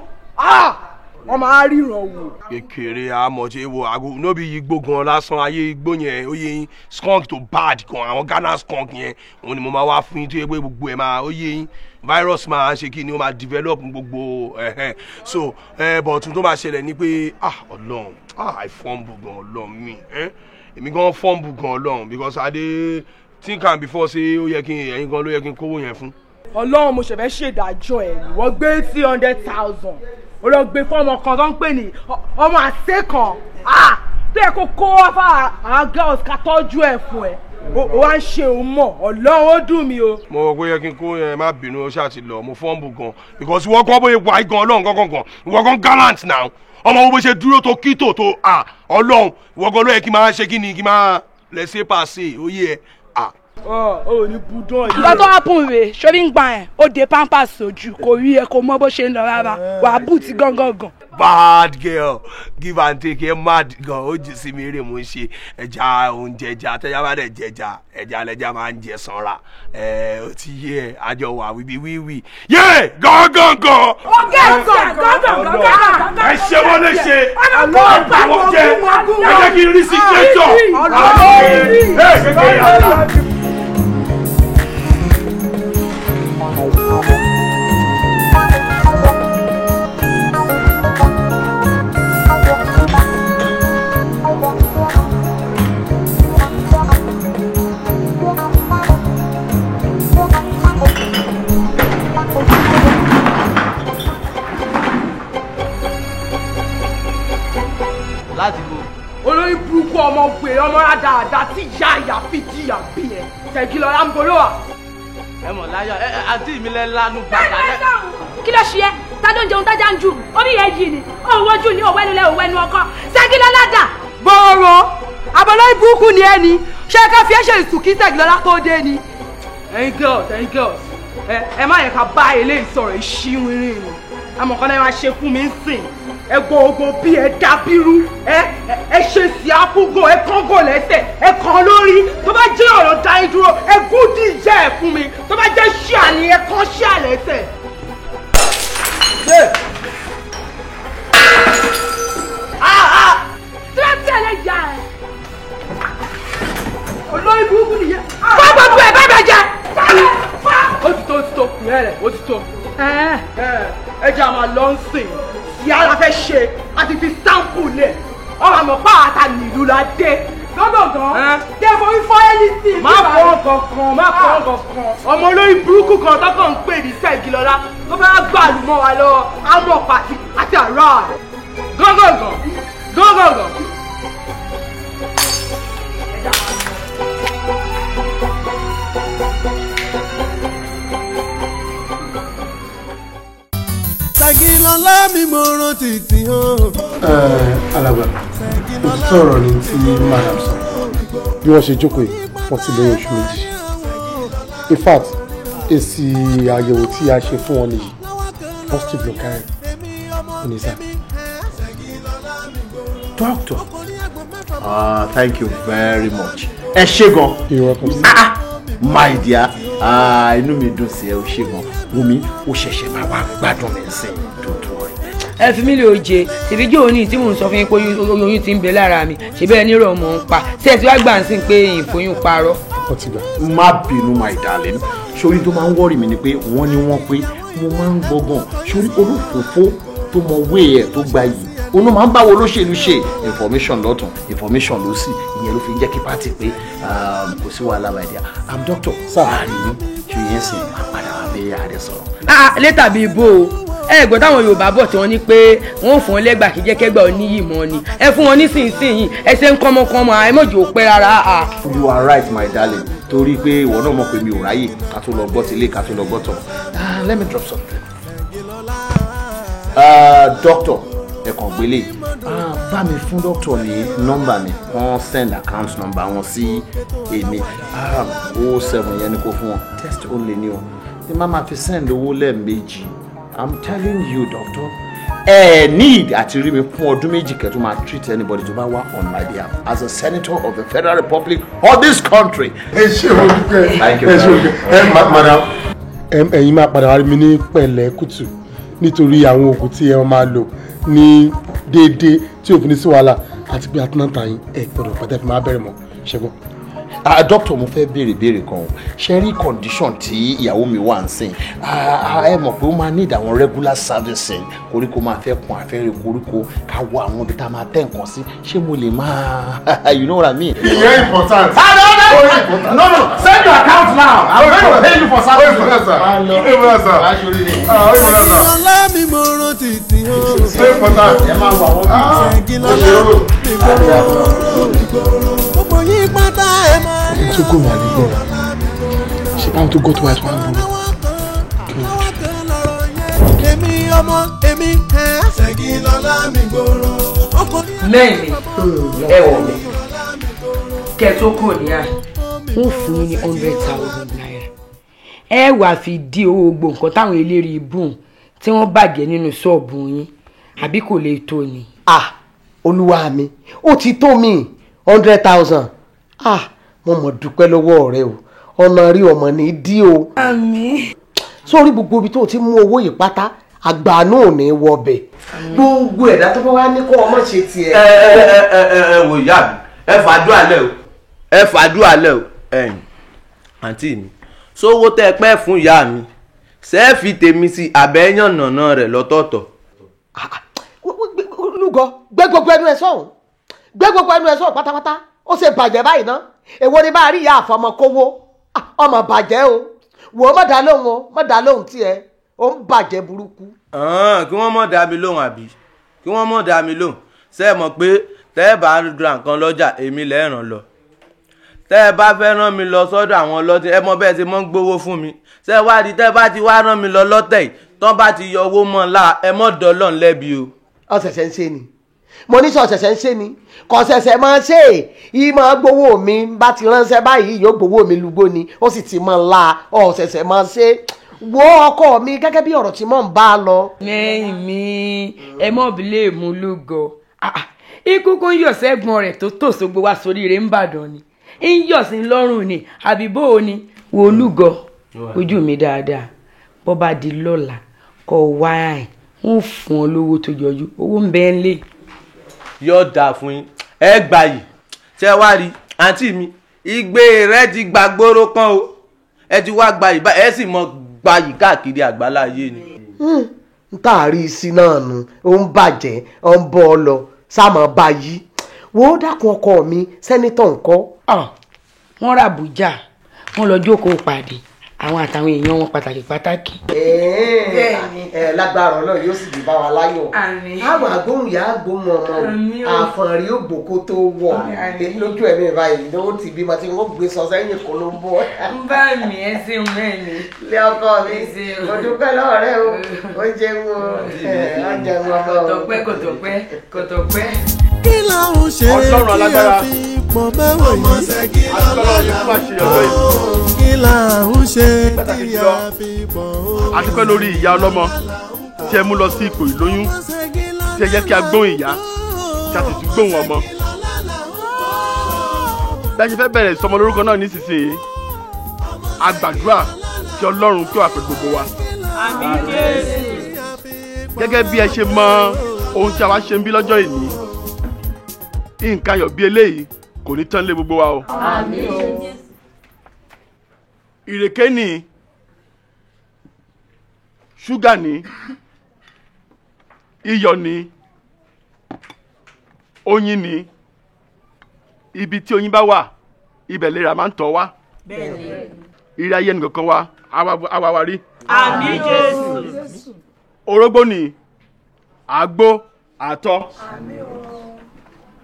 wọ́n máa ríran wò. kékeré amọ̀jẹ̀ wo àgbo nóbi igbó gan lásán ayé igbó yẹn ó yẹ yín skunk tó bad gan àwọn Ghana skunk yẹn òun ni mo máa wá fún yín tó yẹ pé gbogbo ẹ̀ máa ó yẹ yín virus máa ṣe kí ni ó máa develop gbogbo so bọ̀tún tó máa ṣẹlẹ̀ ni pé Ọlọ́run I fumble gan Ọlọ́run mi èmi gan fumble gan Ọlọ́run because I dey think am before say ó yẹ kí ẹ̀yin gan ló yẹ kí n kówó yẹn fún. Ọlọ́run mo ṣẹ̀fẹ̀ ṣèdájọ́ ẹ̀ ni wọ́n gbé 300,000 ó lọ gbé fọ́ọ̀mù kan tó ń pè ní ọmọ àṣẹ kan tó yẹ kó kó wá fún àwọn girls ká tọ́jú ẹ̀ fún ẹ ó wá ń ṣe òun mọ̀ Ọlọ́run ó dùn mí o. mo rò pé yẹ kí n kó yẹn má bínú ó ṣáà ti lọ mo fọ́ọ̀mù gan because ìwọ kan bóyá wà gan Ọlọ́run gangan ìwọ kan gallant now ọmọ wo bó ṣe dúró tó kí tó Ọlọ́run ìwọ gan ló yẹ kí n máa ṣe kí ni kí n máa laissez passer ó yẹ ó ní budán yìí. lọ́tọ́ àpùn rè ṣorí ń gbà ẹ̀ ó de pampers sójú kò rí ẹ kò mọ bó ṣe ń lọ rárá wà á bù tí gángan. bad girl give and take ẹ mad gan ó jù sí mi rè mo ń ṣe ẹja oúnjẹ ẹja tẹjá bá dẹ jẹja ẹja lẹja máa ń jẹ sanra ó ti yẹ àjọ wà wíwí yé gángan. ó gẹ̀ẹ́sọ̀ gángan. ẹ ṣe wọ́n lè ṣe àwọn jẹ ẹ jẹ́ kí n rí sí kẹjọ. kékeré yàrá. láti bo. olórí burúkú ọmọ gbé ọmọ dáadáa tí ìyá ìyá fi jìyà bí ẹ Ṣègilọ́lá ń bolo wa. ẹ mọ̀ láyọ̀ àǹtí mi lẹ́ lánú bàtà. kí ló ṣe é ta ló ń jẹun tájà ń jù orí yẹn jì ní òun ojú ní òwẹ́nu lẹ́ òwẹ́nu ọkọ Ṣègilọ́lá dà. bọ́ọ̀rọ̀ àbọ̀lọ́ ìbúkú ni ẹ ní ṣé ká fi ẹ̀ṣẹ̀ ìsùn kí Ṣègilọ́lá tó dé ni. ẹ̀yin girls ẹ má yẹ ká bá eléyìí sọ̀rọ̀ ìṣíwìnrin ni amọ̀kan náà máa ṣe fún mi ń sìn ẹ gbogbo bí ẹ dábírú ẹ ṣe sí àpúgò ẹ kọ́ngò lẹ́sẹ̀ ẹ kàn lórí tó bá jẹ́ ọ̀rọ̀ dáyé dúró ẹ gúdì ìyá ẹ fún mi tó bá jẹ́ ṣíà ni ẹ kàn ṣíà lẹ́sẹ̀. tí wọ́n tẹ̀lé ìyá ẹ̀. olórí burúkú nìyẹn. fọ́ gbogbo ẹ̀ bẹ́ẹ̀ bẹ́ẹ̀ jẹ́. ó ti tó kùnrin rẹ̀ ó ti tó. ẹ jẹ́ àmà lọ́nsìn ìyá la fẹ́ ṣe àti fi sáǹpù lẹ̀ ọ̀rọ̀ àmọ̀ pààtà nílùú la dé lọ́gọ̀gàn dé forí fọ́ ẹni sí i. má fọ́ kankan ọmọ olórí burúkú kan tó kàn ń pè ní Ṣègilọ́lá tó fẹ́ gbàlù mọ́ wa lọ́wọ́ àmọ̀ pàtì àti àrà gángan. Ṣègilọ́lá mi mo rántí tí o. alàgbà òtítọ́ ọ̀rọ̀ ni tí madam sọ bí wọ́n ṣe jókòó yìí wọ́n ti lóyún oṣù méjì in fact èsì àyẹ̀wò tí a ṣe fún wọn nìyí positive ló kárí oníṣà. Doctor, thank you very much. Ẹ ṣé gan. You're welcome. My dear, inú mi dùn sí ẹ, ó ṣé gan. Wùmí, ó ṣẹ̀ṣẹ̀ máa wá gbádùn mi sí dòdò rẹ̀. ẹ fi mí lè oje ṣèbí jẹ́ òní tí mò ń sọ fún yín pé oyún ti ń bẹ lára mi ṣèbí ẹni rọ̀ mọ́ ń pa ṣé ẹ ti wá gbà ń sìn pé ìfòyún parọ́. má bínú my darling sórí tó máa ń wọ́rì mi ni pé wọ́n ní wọ́n pé mo máa ń gbọ́gàn sórí olófòófó tó mọ wé ẹ̀ tó gba yìí òun máa ń báwo olóṣèlú ṣe information lọ́tún information lósì ìyẹn ló fi ń jẹ́ kí pátì pé kò sí wàhálà my dear I'm doctor àárín ṣe yẹn sìn àpàdà wà bẹ́ẹ̀ àdẹ sọ̀rọ̀. létà bíi bó o ẹ̀gbọ́n táwọn Yorùbá bọ̀ tí wọ́n ní pé wọ́n fún ọ lẹ́gbàá kí jẹ́ kẹ́gbà oníyì mọ́ ni ẹ fún wọn nísinsìnyí ẹ ṣe ń kọ́mọkọ́mọ ẹ mọ̀jì ò pẹ́ rárá. You are right my darling torí pé ìwọ náà mọ̀ pé mi ò ráyè ká tó lọ gbọ́ tilé ká tó lọ gbọ́ tọ̀. Let me drop something. Doctor ẹ kàn gbélé bá mi fún doctor ní nọ́mbà mi wọ́n send account number wọn sí èmi 07 yẹn ni kò fún wọn test ó lè ní o ní má máa fi send owó lẹ́ẹ̀mejì. I'm telling you, doctor. Need àti rí mi fún ọdún méjì kẹ́ tó máa treat anybody tó bá wá on my behalf as a senator of the Federal Republic of this country. Thank you. Madam. Ẹ̀yin máa padà wá rí mi ní pẹ̀lẹ́ kùtù nítorí àwọn oògùn tí ẹ máa lò ní déédéé tí òfin ní sí wàhálà àti pé àtúntà yín ẹ gbọ́dọ̀ pàtẹ́ fi máa bẹ̀rẹ̀ mọ́ ṣẹ́gun. Doctor mo fẹ́ béèrè kan o ṣe rí condition tí ìyàwó mi wà ń sìn ẹ mọ̀ pé ó máa need àwọn regular servicing koríko máa fẹ́ kun àfẹ́rẹ́ koríko ká wọ àwọn ibi tá a máa tẹ̀ nǹkan sí ṣé mo lè máa you know what I mean. Very important. No, send your account now. I'm going to pay you for service. Ṣègilọ́lá mi mo rántí tí ó Very important. ẹ máa wọ àwọn Ṣègilọ́lá gbogbo yín pátá ẹ máa. ẹni tó gómìnà àdìgbò ṣe báwọn tó gòtò àìsàn àgbò èmi ọmọ èmi Ṣègilọ́lá mi gbòòrò. lẹ́yìn ẹ wọ̀ mí kẹ́ tó kò ní à wọ́n fún yín ní 100,000 naira ẹ wàá fi dí owó gbogbo nǹkan táwọn eléré ibùn tí wọ́n bàjẹ́ nínú ṣọ́ọ̀bù yín àbí kò lè tó ni. olúwa mi ó ti tó mi 100,000 mo mọ̀ dúpẹ́ lọ́wọ́ rẹ o ọ̀nà rí ọmọ ní dí o. àmín. sórí gbogbo ibi tó ti mú owó yìí pátá àgbà náà ò ní wọbẹ̀ gbogbo ẹ̀dá tó bá wá ní kó ọmọ ṣe tiẹ̀. ẹ wò ìyá mi ẹ fàdúrà lẹ o ẹ fàdúrà lẹ o àǹtí mi sówó tẹ pẹ́ fún ìyá mi sẹ́ẹ̀fì tèmi sí àbẹ́yàn nànà rẹ̀ lọ́tọ̀ọ̀tọ̀. olùgọ gbé gbogbo ẹnu ẹ sọ̀hún gbé gbogbo ẹnu ẹ sọ̀hún pátápátá ó ṣe bàjẹ́ báyìí ná èwo ni bá a rí ìyá àfọmọkówó ọmọ bàjẹ́ o wò ó má dá lóhùn o má dá lóhùn tiẹ̀ ó ń bàjẹ́ burúkú. kí wọ́n mọ̀ dá mi lóhùn àbí kí wọ́n mọ̀ dá mi lóhùn ṣé ẹ mọ̀ pé tẹ́ ẹ bá ra nǹkan lọ́jà èmi lẹ́ ràn lọ tẹ́ ẹ bá fẹ́ rán mi lọ sọ́dọ̀ àwọn ọlọ́tí ẹ mọ̀ bẹ́ẹ̀ ṣe mọ́ ń gbowó fún mi ṣé ẹ wá di tẹ́ ẹ bá ti wá rán mi lọ lọ́tẹ̀ yìí tán bá ti yọ owó mọ́ ńlá ẹ mọ̀ dọ́lọ́n lẹ́bi o. ọ̀sẹ̀sẹ̀ ń ṣe ni mo ní sọ ọ̀sẹ̀sẹ̀ ń ṣe ni kò ṣẹ̀ṣẹ̀ máa ṣe yìí máa gbowó mi bá ti ránṣẹ́ báyìí yóò gbowó mi lúgbó ni ó sì ti máa la ọ̀sẹ̀sẹ̀ máa ṣe wo ọkọ mi gẹ́gẹ́ bí ọ̀rọ̀ tí mò ń bá a lọ. lẹ́yìn mi ẹ mọ̀ bí lè mú lúgọ ikú kún yọ̀ sẹ́gun rẹ̀ tó tòṣogbo wá sórí rẹ̀ ń bàdàn ni ń yọ̀ sí lọ́rùn ni àbí bó o ni wo lúgọ ojú mi dáadáa bó bá di lọ́la kọ́ wá ẹ̀ ń fún ọ lówó tó jọjú owó ń bẹ ń lé. yóò dáa fún yín ẹ gbà yìí ṣé wá rí àǹtí mi igbe rẹ ti gbàgbóró kan o ẹ ti wá gbà yìí bá ẹ sì mọ gbà yìí káàkiri àgbáláyé ni. n táàrí sí náà nu ó ń bàjẹ́ ó ń bọ́ ọ lọ sáàmọ́ báyìí wo dákun ọkọ mi sẹ́nitọ̀ ńkọ́. wọ́n rà Àbújá wọ́n lọ jókòó pàdé àwọn àtàwọn èèyàn wọn pàtàkì. lágbára Ọlọ́run yóò sì bí bá wa láyọ̀. àwọn agbóhùn yà á gbóhùn ọmọ àfọ̀nrí ògbókó tó wọ̀ lójú ẹ̀mí báyìí ló ti bí ma ti wọ́n gbé sọ sẹ́yìn kó ló ń bọ̀. ń bá mi ẹ ṣeun mẹ́ni. ilé ọkọ mi o dúpẹ́ lọ́wọ́ rẹ o ó jẹun o ó jẹun ọmọ o. kò tó pẹ́. kí làwọn ṣe kí a fi pọ̀ mẹ́wọ̀ yìí Ṣègilọ́lá kí làwọn ṣe kí a fi pọ̀ o. a dúpẹ́ lórí ìyá ọlọ́mọ tí ẹ mú lọ sí ipò ìlóyún tí ẹ jẹ́ kí a gbóhùn ìyá tí a sì tún gbóhùn ọmọ. bí a ṣe fẹ́ bẹ̀rẹ̀ ìsọmọ lórúkọ náà nísinsìnyí a gbàdúrà kí Ọlọ́run kí ó wà pẹ̀lú gbogbo wa. àmín Jésù. gẹ́gẹ́ bí ẹ ṣe mọ ohun tí a wá ṣe ń bí lọ́jọ́ ìní nǹkan ayọ̀ bí eléyìí kò ní tán lé gbogbo wa o. àmín. ìrèké ni, ṣúgà ni, iyọ̀ ni, oyin ni. Ibi tí oyin bá wà, ibẹ̀ lera máa ń tọ́ wá. Ire ayé nìkan wa, àwa wa rí. Àmín Jésù. Orógbó ni, àgbo, àtọ̀.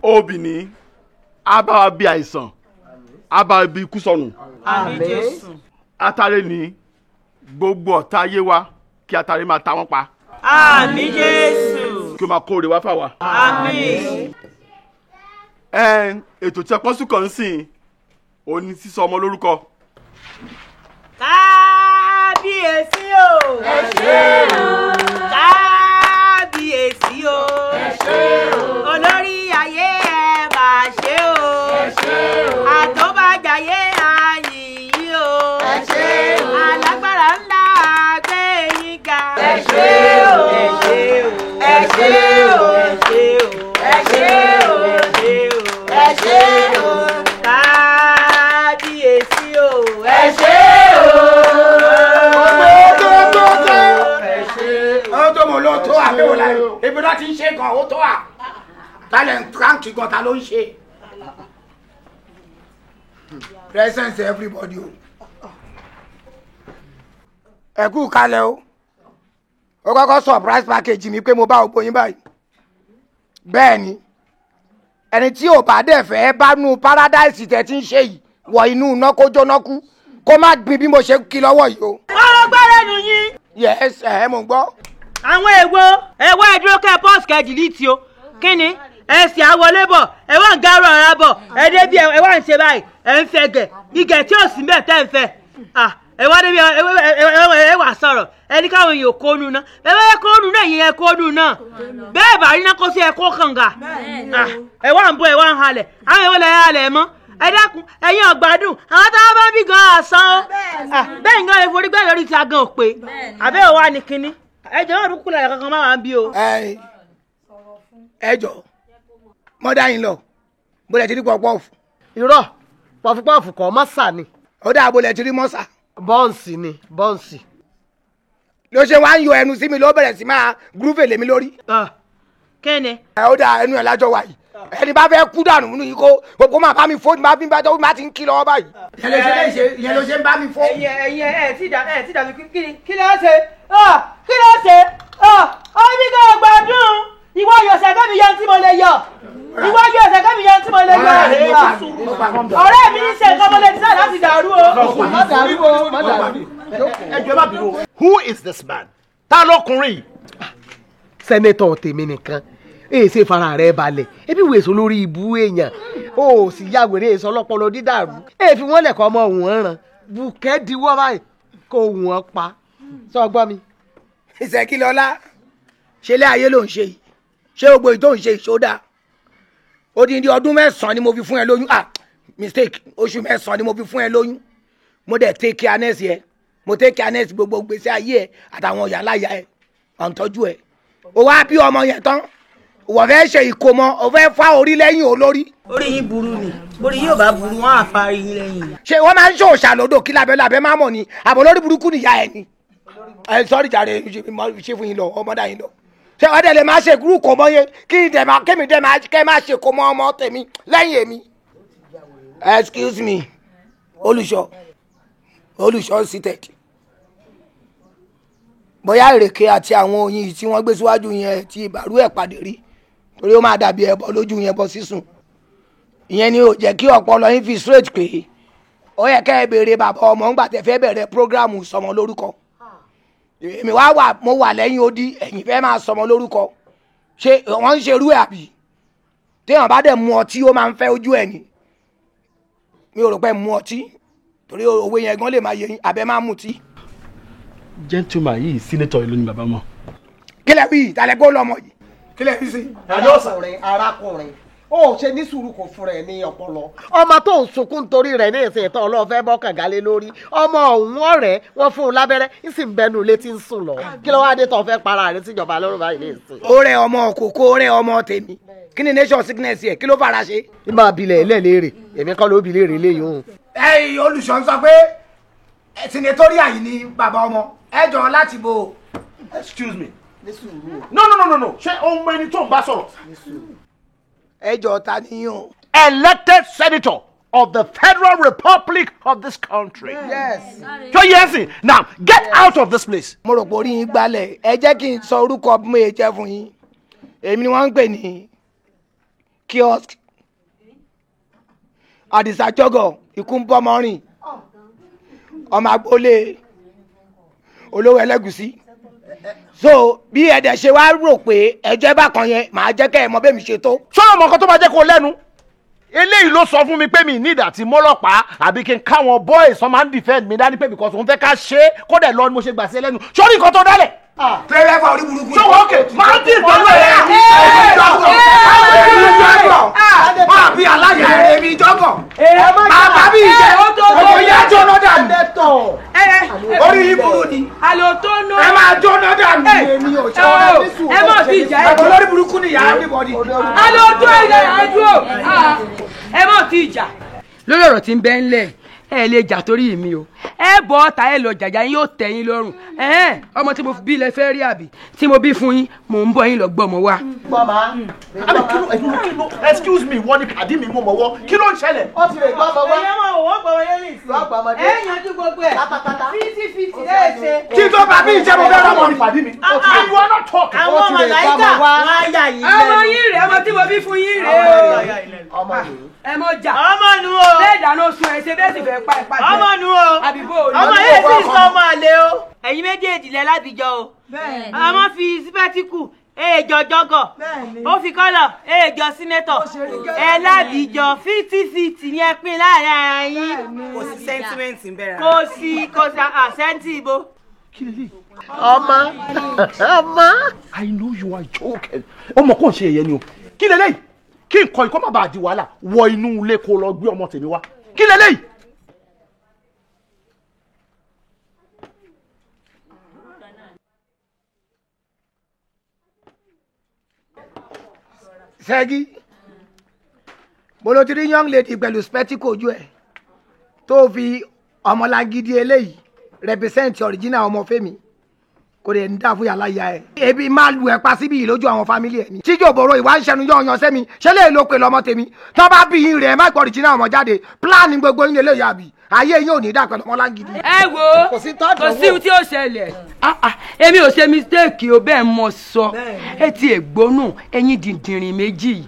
Obì ni, á bá wa bí àìsàn, á bá wa bí ikú sọnù. Àmín Jésù. Atare ni, gbogbo ọ̀tá ayé wa kí atare máa ta wọ́n pa. Àmín Jésù. Kí o máa kóore wá fáwa. Àmín. Ètò tí ẹpọ́n sùn kàn ń sìn ó ní sísọ ọmọ lórúkọ. Kábíyèsí o. Ẹ ṣé o. Kábíyèsí o. Ẹ ṣé o. Olórí ayé ẹ máa ṣe o. Ẹ ṣé o. Àtọ́bàjáyé àyìnyí o. Ẹ ṣé o. Alágbára ńlá gbé yín ga. Ẹ ṣé o. Ẹ ṣé o. Ẹ ṣé o. Ẹ ṣé o. Ẹ ṣé o. Kábíyèsí o. Ẹ ṣé o. Ó tó mọ̀ ló tó àbẹ̀wò láyé ibi náà ti ń ṣe gan ó tó à talent rank gan ta ló ń ṣe presence everybody o ẹ kú kalẹ̀ o ó kọ́kọ́ surprise package mi pé mo bá ògbó yín báyìí bẹ́ẹ̀ ni ẹni tí ò bá dẹ̀ fẹ́ bá nu paradise tẹ̀ ti ń ṣe yìí wọ inú iná kó jóná kú kó má gbin bí mo ṣe kí lọ́wọ́ yìí o. ọ̀rọ̀ gbọ́dọ̀ nù yín. yes mo gbọ́. àwọn èwo ẹ̀dúró kẹ́ pọ́s kẹ́dìlítì o kí ni ẹ̀sìn àwọlé bọ̀ ẹ̀ wá ń gáró ọ̀rá bọ̀ ẹ̀ débi ẹ̀ wá ń ṣe báyìí ẹ̀ ń fẹ́ gẹ̀ igẹ̀ tí ò sí mẹ́ẹ̀ tẹ́ ń fẹ́ ẹ̀ wá débi ẹ̀ wá sọ̀rọ̀ ẹni káwọn èèyàn kónú náà bẹ́ẹ̀ kónú náà yẹn kónú náà bẹ́ẹ̀ bá rí náà kó sí ẹ̀ kó kànga ẹ̀ wá ń bọ̀ ẹ̀ wá ń halẹ̀ àwọn èèwọ̀ lẹ̀ halẹ̀ mọ́ ẹ dákun ẹ̀yin ọ̀gbádùn àwọn táwọn bá bí gan àsán ó bẹ́ẹ̀ gan eforí gbẹ́ lórí ti agan òpè àbẹ́ òwa ni kínní ẹjọ́ náà dúkú lẹ̀ kankan máa wà ń bí o. ẹjọ́ mọ́dá yín lọ bólẹ̀ ti rí pọ̀pọ́ọ̀fù. irọ́ pọ̀fupọ́ọ̀fù kọ́ mọ́sà ni. ó dáa bólẹ̀ ti rí mọ́sà. bọ́ǹsì ni bọ́ǹsì. ló ṣe wá ń yọ ẹnu sí mi ló bẹ̀rẹ̀ sí máa gúrúfè lèmi lórí. kẹ́ni. ó dáa ẹnu ẹ̀ lájọ wà yìí ẹni bá fẹ́ kú dànù nínú yìí kó máa bá mi fó máa bí bá tó máa ti ń kí lọ́wọ́ báyìí. ìyẹn ló ṣe ń bá mi fó. ẹ̀yin ẹ̀ tí dàbí kí ló ṣe kí ló ṣe ọbí kan gbádùn ìwọ yọ̀ọ̀sẹ̀ kẹ́mi yẹn tí mo lè yọ ìwọ yọ̀ọ̀sẹ̀ kẹ́mi yẹn tí mo lè yọ ọ̀rẹ́ mi ní ṣe nǹkan mo lè ti náà láti dàrú o. má dàrú o má dàrú. ẹjọ́ bá bìrù who is this man? ta lọkùnrin? sẹ́nẹ́tọ̀ tèmi nìkan èsè fara rẹ̀ balẹ̀ ebi wèso lórí ibú èèyàn ó sì yá wèrè èso ọlọ́pọlọ dídàrú èèfin wọn lẹ̀kọ́ ọmọ òun ràn bùkẹ́ diwọ́ báyìí kó wọ́n pa sọ gbọ́ mi. Ṣègilọ́lá ṣe lé ayé ló ń ṣe yìí ṣé gbogbo èyí tó ń ṣe ìṣódà odindi ọdún 9 ni mo fi fún ẹ lóyún mistake oṣù 9 ni mo fi fún ẹ lóyún mo dẹ̀ take careness yẹ mo take careness gbogbo gbèsè ayé ẹ àtàwọn ọ̀yà láyà ẹ ọ̀ǹtọ́jú ẹ o wá bí ọmọ yẹn tán wọ́n fẹ́ ṣe ìkómọ o fẹ́ fá orí lẹ́yìn olórí. orí yín burú ni orí yóò bá burú wọn á fa yín lẹ́yìn. ṣé wọ́n máa ń ṣòṣà lódò kí labẹ́ máa mọ̀ ni àbọ̀ lórí burúkú nìyá ẹ ni. sọ́ọ́rì jàre ṣe fún yín lọ ọmọdé yín lọ. ṣé wọ́n dẹ̀ lè máa ṣe gúrú kò mọ yẹn kí kémi dẹ̀ kẹ́ máa ṣe kò mọ ọmọ tèmi lẹ́yìn èmi. excuse me olùṣọ́ seated. bóyá ìrèké àti àwọn oyin tí wọ́n gbé síwájú yẹn ti ìbàrú ẹ̀ pàdé rí torí ó máa dàbí ẹbọ lójú yẹn bọ sísùn ìyẹn ni ò jẹ́ kí ọpọlọ yín fi straight pé ó yẹ kẹ́ ẹ béèrè bàbá ọmọ ńgbà tẹ́ fẹ́ bẹ̀rẹ̀ prógráàmù sọmọ lórúkọ èmi mo wà lẹ́yìn odi ẹ̀yin fẹ́ máa sọmọ lórúkọ ṣé wọ́n ń ṣerú ẹ̀ àbí téèyàn bá dẹ̀ mu ọtí ó máa ń fẹ́ ojú ẹ̀ ni mi ò rò pé mu ọtí torí òwe yẹn gan lè máa yẹ yín abẹ́ máa mutí. gentleman yìí sínétọ̀ ìlú ni bàbá mọ̀. kílẹ̀ wí ìtàlẹ́gbọ́ lọ́mọ yìí kílẹ̀ fi sí. arákùnrin ó ṣe ní sùúrù kò fún rẹ ní ọpọlọ ọmọ tó ń sunkún nítorí rẹ ní ìsìn ìtàn ọlọ́ọ̀fẹ́ bọ́kàngálé lórí ọmọ òun ọ̀rẹ́ wọn fún un lábẹ́rẹ́ ìsìn bẹnu létí ń sùn lọ kí ló wá dé tó fẹ́ para rẹ síjọba lọ́rùn báyìí ní ìsìn. ó rẹ ọmọ kòkó ó rẹ ọmọ tèmi kí ni nation sickness yẹ kí ló fara ṣe. ní máa bilẹ̀ ẹlẹ́lẹ́rẹ̀ èmi kọ́ ló bi léèrè léyìí òun. olùṣọ́ sọ pé senatorial yìí ni bàbá ọmọ ẹ jọ láti bo. Excuse me. No. Ṣé ohun ẹni tó ń bá sọ̀rọ̀? Ẹ jọ ta níyàn. Elected senator of the Federal Republic of this country. Yes. So yes, now get out of this place. Mo rò pé orí yín gbalẹ̀ ẹ jẹ́ kí n sọ orúkọ bí mo yẹ jẹ́ fún yín èmi ni wọ́n ń pè ní kiosk Àdìsá jọ́gọ̀ ikú ń bọ́ mọ́rin ọmọ agboolé olówó ẹlẹ́gùsí so bí ẹ̀dẹ̀ ṣe wá rò pé ẹjọ́ bákan yẹn màá jẹ́ kẹ́ ẹ mọ bẹ́ẹ̀ mi ṣe tó. sọ́nà ọmọ kan tó máa jẹ́ kó lẹ́nu eléyìí ló sọ fún mi pé mi ní ìdàtí mọ́lọ́pàá àbí kí n káwọn boys wọ́n máa ń defend mi dání pé because òun fẹ́ ká ṣe é kó dẹ̀ lọ ni mo ṣe gbà sí ẹ lẹ́nu sórí nǹkan tó dálẹ̀. tẹ́lẹ̀ fà orí burúkú. sọ wọ́n kè máa ń dín pẹ̀lú ẹ̀. máa bí aláya ẹ̀rẹ́ mi jọ́gọ̀. bàbá mi jẹ́ ọmọ ìyá jóná dànù. orí ibùdó ni. àlọ́ tó ná. ẹ máa jóná dànù. èmi ò ṣe wọ́n ní sùn. ẹ mọ̀ sí ìjà ẹ̀. àbọ̀ lórí burúkú ni ìyá everybody. àlọ́ tó ilẹ̀ àdúró. ẹ mọ̀ sí ìjà. lórí ọ̀rọ̀ tí ń bẹ ńlẹ̀ ẹ lè jà torí mi o ẹ bọ́ ọ̀tá ẹ lọ jàjà yín yóò tẹ́ yín lọ́rùn ọmọ tí mo bí lẹ fẹ́ rí àbí tí mo bí fún yín mò ń bọ̀ yín lọ gbọ́ ọmọ wa. Excuse me wọ́n ní pàdé mi mú mọ́wọ́ kí ló ń ṣẹlẹ̀. ó ti lè gbọ́ ọmọ wá. ẹ̀yẹ́ mọ̀ wọ́n gbọ́ wọlé ní ìsìn ẹ̀ yanjú gbogbo ẹ̀ fíìtì lẹ́ẹ̀ṣẹ̀. kí tó bá bí ìjẹ́ mo fẹ́ rọ́mọ ní pàdé mi. and you are not talking. àwọn ọmọ làyíká wọn á yà yín lẹ́nu. ọmọ yín rèé ọmọ tí mo bí fún yín rèé o. ẹ mọ jà ọmọ nu o bẹ́ẹ̀ dáná sun ẹ ṣe bẹ́ẹ̀ sì fẹ́ pa ìpàdé ọmọ nu o àbíbó o ọmọ yẹn sì sọ ọmọ àlè o ẹ̀yin méjèèjì lẹ lábìjọ o ọmọ fi sípẹ́tíkù èèjọ jọgọ ó fi kọ́lọ̀ èèjọ sínétọ̀ ẹ lábìjọ 50-50 ní ẹ pín láàrin ara yín kò sí sẹ́ńtímẹ́ǹtì ń bẹ̀rẹ̀ kò sí àṣẹ́ntì ibo. ọmọ I know you are joking ọmọ kò ń ṣe ẹ̀yẹ ni o kí lélẹ́yìí kí nǹkan ikọ́ má bàa di wàhálà wọ inú ilé kó lọ gbé ọmọ tèmi wá kí lélẹ́yìí. Ṣẹ́gi mo ló ti rí young lady pẹ̀lú spectacle ojú ẹ̀ tó fi ọmọlágídí eléyìí represent original ọmọ fẹ́mi kò lè ń dà fún yàrá ìyá ẹ̀. ebi máa lu ẹ̀ pa síbí yìí lójú àwọn fámílì ẹ̀ ni. tíjọ́ bòrò ìwà ń ṣẹnu yọ̀ọ̀yàn sẹ́mi ṣé lè lo pè lọ́mọ tèmi tó bá bí yín rẹ̀ ẹ̀ má gbọ́ original ọmọ jáde plan gbogbo yín lè yàbí ayé yín ò ní dà pẹ̀lú ọmọlágídí. ẹ wo kò sí ohun tí ó ṣẹlẹ̀ èmi ò ṣe mistake o bẹ́ẹ̀ mọ sọ ẹ ti ègbónú ẹyin dìndìnrín méjì yìí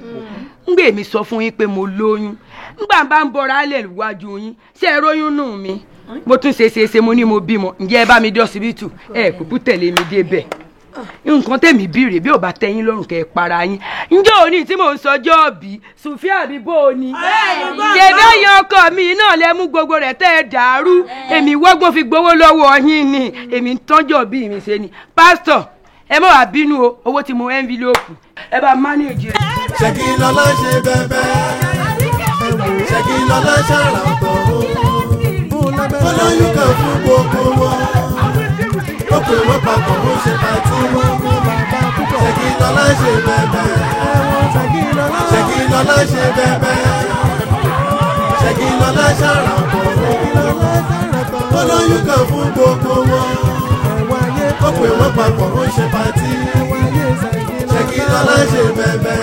ń gbé mi sọ fún yín pé mo lóyún ngbà bá ń bọra lẹ̀ wájú yín ṣé ẹ róyún nù mí mo tún ṣe mo ní mo bímọ ǹjẹ́ ẹ bá mi dé ọsibítù ẹ kúkú tẹ̀lé mi débẹ̀ nǹkan tẹ̀mí bìrì bí ò bá tẹ́yìn lọ́rùn kẹ́ ẹ para yín ǹjẹ́ òní tí mò ń sọjọ́ bí Sùfíà bí bó o ní. ṣèbí ẹ̀yìn ọkọ mi náà lẹ mú gbogbo rẹ̀ tẹ́ ẹ dàrú èmi wọ́gbọ́n fi gbowó lọ́wọ́ yín ni èmi ń tọ́jọ́ bí mi ṣe ni pásítọ̀ ẹ má wàá bínú o owó tí mo envelope ẹ bá manage. Ṣègilọlá ṣe bẹ́bẹ́ Ṣègilọlá ṣàrà ọ̀tọ̀ olóyún kan fún gbogbo wọn ó pè wọ́n papọ̀ ó ṣe pàtí Ṣègilọlá ṣe bẹ́bẹ́ Ṣègilọlá ṣe bẹ́bẹ́ Ṣègilọlá ṣàrà ọ̀tọ̀ olóyún kan fún gbogbo wọn ó pè wọ́n papọ̀ ó ṣe pàtí Ṣègilọlá ṣe bẹ́bẹ́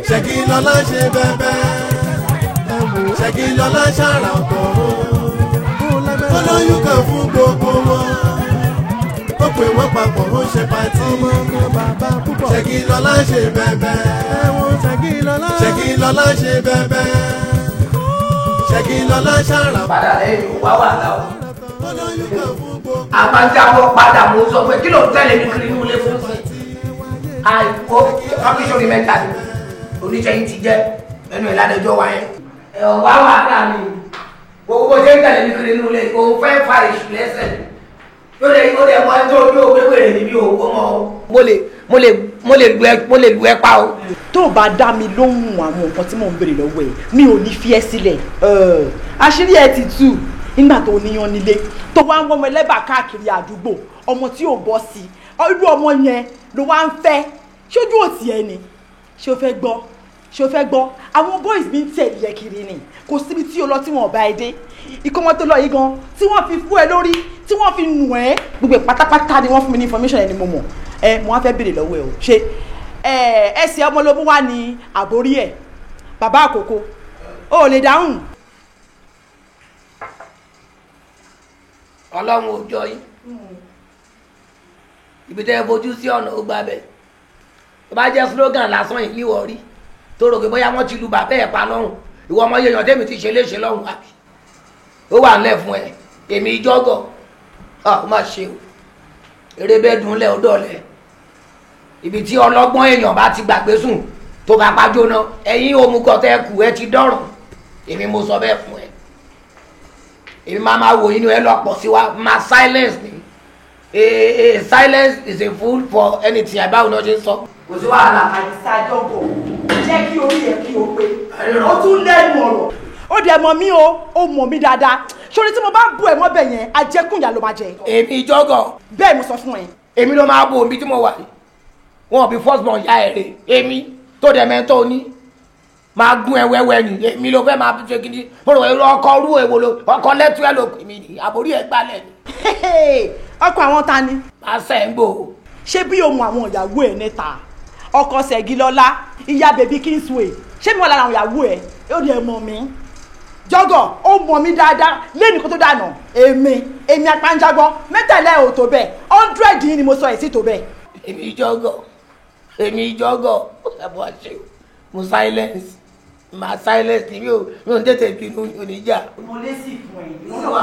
Ṣègilọlá ṣe bẹ́bẹ́ Ṣègilọlá ṣàrà ọ̀tọ̀ olóyún kan fún gbogbo wọn ó pè wọ́n papọ̀ ó ṣe pàtí Ṣègilọlá ṣe bẹ́bẹ́ Ṣègilọlá ṣe bẹ́bẹ́ Ṣègilọlá ṣàrà. padà lẹ́yìn wá wà láwọ. àbájábọ̀ padà mo sọ pé kí ló ń tẹ̀lé mi kiri inú ilé fún mi. àìkó ọ́fíìsì mẹ́ta ni oníṣẹ́ yìí ti jẹ́ ẹnu ìlànàjọ́ wa yẹn. wá wà láà mi gbogbo ṣe ń tẹ̀lé mi kiri inú ilé kò fẹ́ fa ìṣù lẹ́sẹ̀ ó lè mọ ẹjọ́ ojú òwe wèrè níbi òwò mọ́. mo lè lu ẹ pa o. tó o bá dá mi lóhùn àwọn nǹkan tí mò ń béèrè lọ́wọ́ ẹ̀ mi ò ní fi ẹ́ sílẹ̀. àṣírí ẹ ti tú nígbà tó níyan nílé tó wá ń wọ́n ọmọ ẹlẹ́bà káàkiri àdúgbò ọmọ tí ò bọ́ sí irú ọmọ yẹn ló wá ń fẹ́ ṣojú òtí ẹ ni ṣé o fẹ́ gbọ́ ṣé o fẹ́ gbọ́ àwọn boys mi ń tẹ̀lé ẹ kiri ni kò síbi tí o lọ tí wọn ò bá ẹ dé ìkọ́mọ tó lọ yìí gan tí wọ́n fi fún ẹ lórí tí wọ́n fi nù ẹ́ gbogbo pátápátá ni wọ́n fún mi ní information ẹni mo mọ̀ mo wá fẹ́ béèrè lọ́wọ́ ẹ o ṣé ẹsẹ̀ ọmọlógún wà ní àbórí ẹ̀ bàbá àkókò o lè dáhùn. ọlọ́run ò jọ yín ibi tẹ́ ẹ fojú sí ọ̀nà ó gbà bẹ́ẹ̀ tó bá jẹ́ slogan lásán yìí níwọ̀ rí tó rò pé bóyá wọ́n ti lu bàbá ẹ̀ pa lọ́rùn ìwọ ọmọ yẹn tẹ́mi ti ṣe léṣe lọ́rùn àbí ó wà ńlẹ̀ fún ẹ èmi ìjọ́gọ̀ ó má ṣe o eré bẹ́ẹ̀ dùn lẹ̀ ó dọ̀lẹ̀ ibi tí ọlọ́gbọ́n èèyàn bá ti gbàgbé sùn tó bá pa jóná ẹ̀yin òmùgọ̀ tẹ́ kù ẹ ti dọ̀rùn èmi mo sọ bẹ́ẹ̀ fún ẹ èmi máa wò yín ni ẹ lọ pọ̀ sí wa máa silence ni silence is a fool for anything àbáwọn náà ṣe ń sọ. kò sí wàhálà àdìsá jọ̀bọ̀ jẹ́ kí orí ẹ̀ kí o pé ó tún lẹ́nu ọ̀rọ̀ ó dẹ̀ mọ̀ mí ó mọ̀ mí dáadáa sórí tí mo bá bú ẹ̀ mọ́bẹ̀ yẹn ajẹ́kùnyà ló máa jẹ. èmi ìjọ́gọ̀. bẹ́ẹ̀ mo sọ fún ẹ. èmi ló máa bò mí tí mo wà yìí wọn bí first born ya ẹ̀rẹ̀ èmi tó dẹ̀ mẹ́tọ́ ní máa gún ẹ wẹ́wẹ́ ni èmi ló fẹ́ máa fi ṣe kí ọkọ̀ rú èwo lo ọkọ̀ lẹ́tú ẹ̀ ló pè mí ni àbórí ẹ̀ gbálẹ̀ ni. ọkọ̀ àwọn ta ni. máa sẹ́ ń gbò. ṣé bí o mọ àwọn ìyàwó ẹ̀ níta ọkọ Ṣẹ̀gilọ́lá ìyá bèbí Kingsway ṣé mi wà lára àwọn ìyàwó ẹ̀ ó dẹ̀ mọ̀ mí jọ́gọ̀ ó mọ̀ mí dáadáa lẹ́nu kó tó dànù èmi apánjágbọ́ mẹ́tẹ̀lẹ́ ò tó bẹ́ẹ̀ 100 yìí ni mo sọ ẹ̀ sí tó bẹ́ẹ̀. èmi ìjọ́gọ̀ ẹ̀bùn àṣẹ mo silence ma silence ni mi ò tètè bínú oníjà. mo lé sí fún ẹ ìwọ náà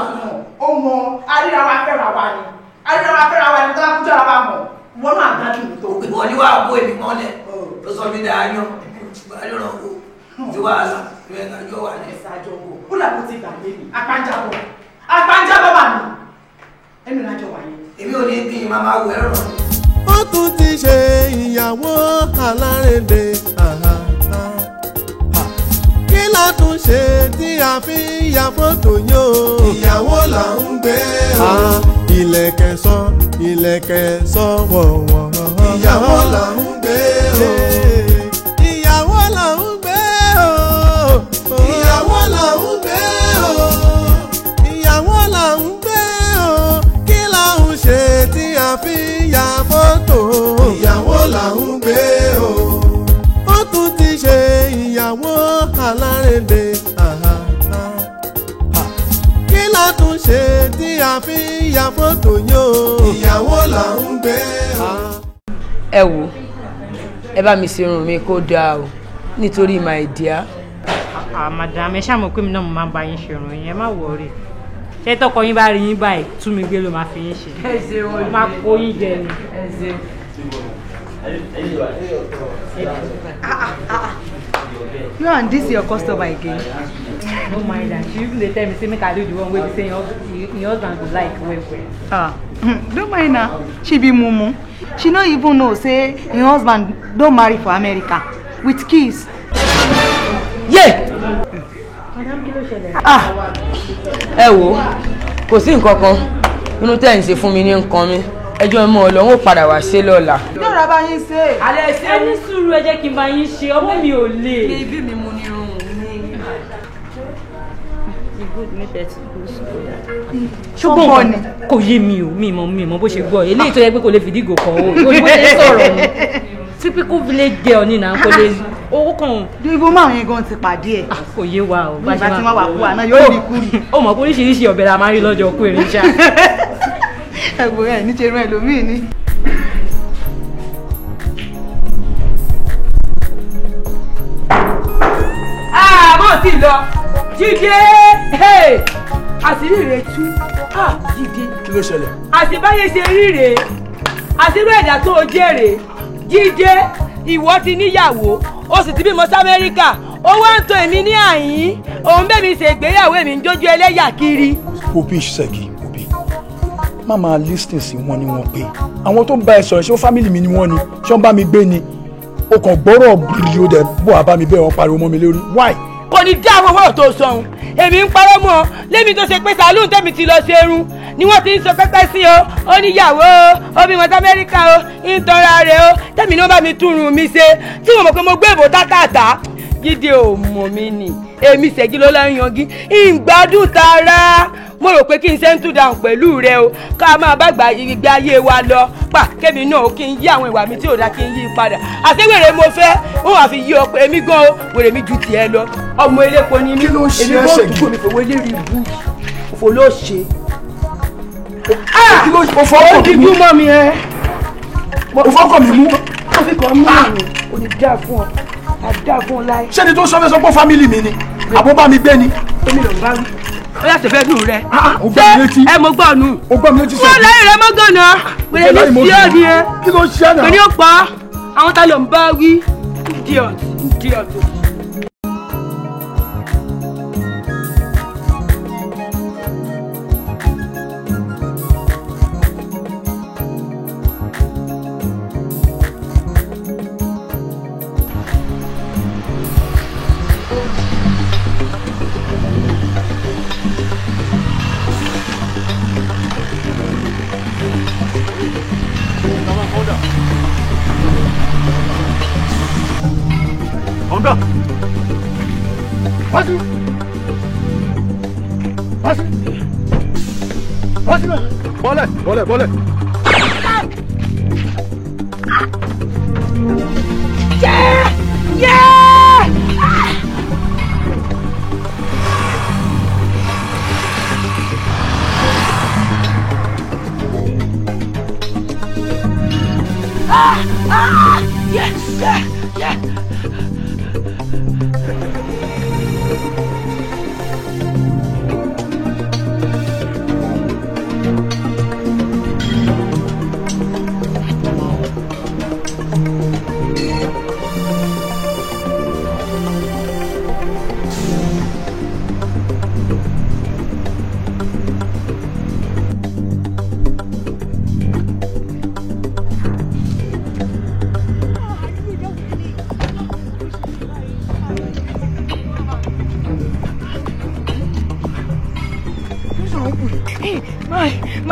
ó mọ aríra wa fẹ́ra wa ni tó bá kújọ́ wa mọ̀ ìwọ náà dájú mi tó. ìwọ ni wàá bó èmi mọ́lẹ̀ tó sọ mí dáa yán ìgbàlérò kó tí wàhálà ìwé ìdájọ́ wà ní. ìsájọ́ wo ó làbó ti gbàgbé mi apánjábọ̀ bà mí ẹnu ìdájọ́ wà yẹn. èmi ò ní kí n máa wọ ẹ̀rọ. ó tún ti ṣe ìyàwó alárédè kí la tún ṣe tí a fi ń ya fọ́tò yóò. ìyàwó là ń gbé o. ìlẹ̀kẹ̀ sọ wọ̀wọ̀. ìyàwó là ń gbé o. ìyàwó là ń gbé o. ìyàwó là ń gbé o. ìyàwó là ń gbé o. kí la ń ṣe tí a fi ń ya fọ́tò. ìyàwó là ń gbé o. ó tún ti ṣe ìyàwó alárédè kí la tún ṣe tí a fi ń ya fọ́tò yóò. ìyàwó là ń gbé. ẹ wo ẹ bá mi ṣerun mi kó dáa o nítorí my dear. madam ẹ ṣàmọ̀ pé mi náà mo máa ń bá yín ṣerun yẹn má wọrí ṣé tọkọ yín bá rí yín báyìí tú mi gbé ló máa fi yín ṣe. ẹ ṣe wọn máa kó yín jẹ ni. ẹ ṣe. You and this your customer again. No mind that. She even dey tell me say make I do the one wey be say your husband go like well. Don't mind her. She be mumu. She no even know say her husband don marry for America with kids. Yeah. Madam kí ló ṣẹlẹ̀? Ẹ wò kò sí nǹkan kan nínú tẹ́ ń ṣe fún mi ní nǹkan mi ẹjọ́ mọ́ Ọlọ́run ó padà wá ṣe lọ́la. Yọ̀rọ̀ bá yín ṣe. Alẹ́ ṣe ní sùúrù ẹ jẹ́ kí n bá yín ṣe ọmọ mi ò lè. Ibi mi mo ní irun mi. Ṣùgbọ́n ni kò yé mi ò mi mọ̀ bó ṣe gbọ́ eléyìí tó yẹ pé kò lè fìdí gò kan o bó ṣe sọ̀rọ̀ ni typical village girl ni na kò lè owó kan. Ibo máa yẹn gan ti pàdé ẹ̀. Kò yé wa o. Bá ti máa wà kú àná yóò rí kúrì. Ó mọ̀ pé oríṣiríṣi ọ̀bẹ la máa ń rí lọ́jọ́ kú èrè ṣá. Ẹ̀gbọ́n ẹ̀ níṣẹ́ rẹ̀ lómìn ni. Bó ti lọ Jídé àṣírí rẹ̀ tú Jídé. Kí ló ṣẹlẹ̀? Àṣìbáyé ṣe rí rèé àṣírí ẹ̀dá tó jèrè Jídé ìwọ ti níyàwó ó sì ti bímọ sí Amẹ́ríkà ó wá ń tọ́ èmi ní àyín òun bẹ́ẹ̀ mi ṣe ìgbéyàwó èmi ń jójú ẹlẹ́yà kiri. Obi Ṣẹ́gi Obi má máa lísìn sí wọn ni wọ́n pé àwọn tó ń bá ẹ sọ̀rọ̀ ṣé ó fámìlì mi ni wọ́n ni ṣé wọ́n bá mi gbé ni o kàn gbọ́rọ̀ bìrì o dẹ̀ bọ́ àbá mi bẹ́ẹ̀ wọ́n pariwo mọ́ mi lórí why. Kò ní dá àwọn ọ̀rọ̀ tó sọ̀hún èmi ń parọ́ mọ́ ọ lémi tó ṣe pé sàlùn tẹ̀mí ti lọ ṣerun ni wọ́n ti ń sọ pẹ́pẹ́ sí o ó níyàwó o ó bí wọn sí Amẹ́ríkà o ń tọ́ra rẹ̀ o tẹ̀mí ni wọ́n bá mi túrun mi ṣe tí mo mọ̀ pé mo gbé ìbò tátàtà Jídé ò mọ̀ mí ni èmi Ṣègilólá yangi ìgbádùn tara mo rò pé kí n settle down pẹ̀lú rẹ o ká máa bá ìgbé ayé wa lọ pa kémi náà kí n yí àwọn ìwà mi tí ò dá kí n yí padà àtẹ̀wèrè mo fẹ́ ó wàá fi yí ọ pé èmi gan o wèrè mi ju tiẹ̀ lọ ọmọ elépo ni mí èmi gan dùkú mi fòwé lérí ibú òfò ló ṣe. kí ló fọwọ́ kọ̀ mí mú mi ẹ. o fọwọ́ mi mú. ó fi kàn mú mi ò ní dáa fún ọ dáa fún ọ láì. ṣé ni tó sọ fẹ́ sọ pé fámìlì mi ni àbó bá mi gbé ni. èmi ló ń bá wí ó yà tẹ̀fẹ́ nù rẹ. o gbọ́ mi létí. ẹ mo gbọ́ nù. o gbọ́ mi létí sẹ́yìn. wọ́n láyé rẹ mọ́ gànà. wèrè ní sí ọ ni ẹ. kí ló ṣe náà. kò ní ó pa àwọn tá ló ń bá wí. idiot. Bọ́lẹ̀.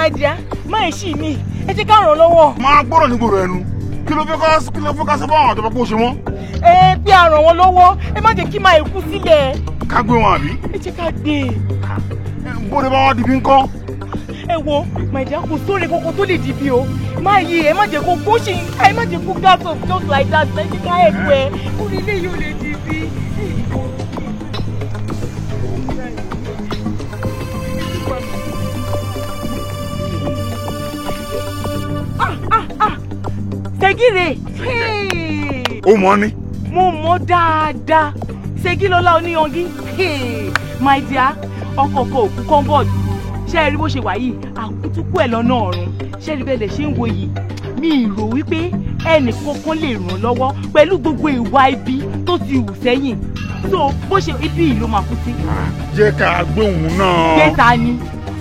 My dear, má ṣì mí. Ẹ jẹ́ ká ràn lọ́wọ́. Máa gbọ́rọ̀ ní gbòòrò ẹnu. Kí ló fẹ́ ká sọ fún àwọn àjọpọ̀ kó ṣe wọ́n? Bí a ràn wọ́n lọ́wọ́, ẹ má jẹ́ kí máa kú sílẹ̀. Ká gbé wọn àbí? Ẹ jẹ́ ká gbé. Bóde bá wá di bí ńkọ́? Ẹ wo, my dear, kò sóore kankan tó lè di bí o. Má yí ẹ má jẹ́ kó kó ṣe ẹ má jẹ́ kó gas off just like that. Ẹ jẹ́ ká ẹ̀kú ẹ. Orí ilé yóò lè di bí. Ṣègìrè. Ó mọ̀ ni. Mo mọ̀ dáadáa. Ṣègilólá oníyangi. My dear, ọkọ̀ọ̀kọ̀ òkú comfort. Ṣé ẹ rí bó ṣe wà yìí? Àkútúkú ẹ̀ lọ́nà ọ̀run. Ṣé ẹ rí bẹ́ẹ̀ lè ṣe ń wo yìí? Mi rò wípé ẹnì kankan lè ràn lọ́wọ́ pẹ̀lú gbogbo ìwà ibi tó ti hù sẹ́yìn. So bó ṣe ibi yìí ló máa kú sí. Jẹ́ ká gbé òun náà. Gbé ta ni?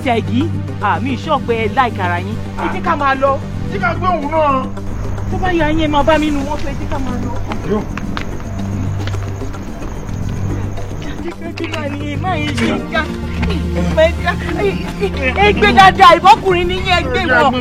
Ṣẹ̀gí? Àmì ìṣọ̀pẹ ẹ láìkara yín. Ẹ jẹ́ ká máa lọ. Jẹ́ ká gbé òun náà. Tó bá yà yín ẹ máa bá mi nu wọ́n pé jí ká máa lọ. Ẹgbẹ́ dáadáa ìbọ́kùnrin ní yẹn ẹgbẹ́ wọn.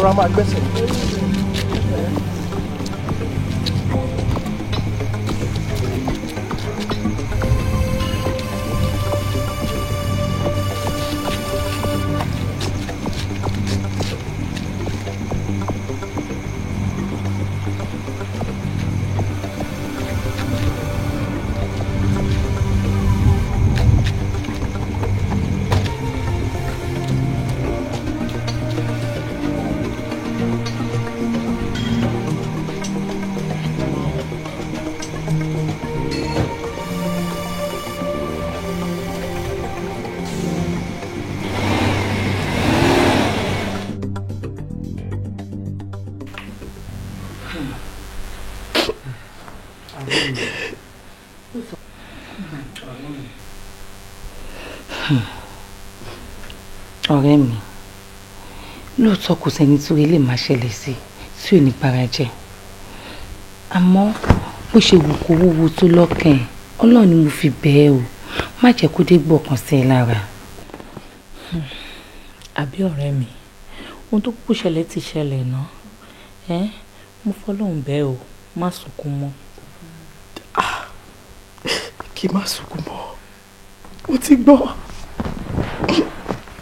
Ẹ̀rọ máa gbẹ́sẹ̀. ọ̀rẹ́ mi lóòótọ́ kò sẹ́ni tí orí lè máa ṣẹlẹ̀ sí tí ò ní bara jẹ́ àmọ́ bó ṣe wù kó wúwo tó lọ́kàn ẹ̀ Ọlọ́run ni mo fi bẹ̀ ẹ́ o má jẹ́ kó dé gbọ̀kan sí ẹ lára. àbí ọ̀rẹ́ mi ohun tó kúkú ṣẹlẹ̀ ti ṣẹlẹ̀ náà mo fọlọ́run bẹ́ẹ̀ o má sunkún mọ́. kí má sunkún mọ́ mo ti gbọ́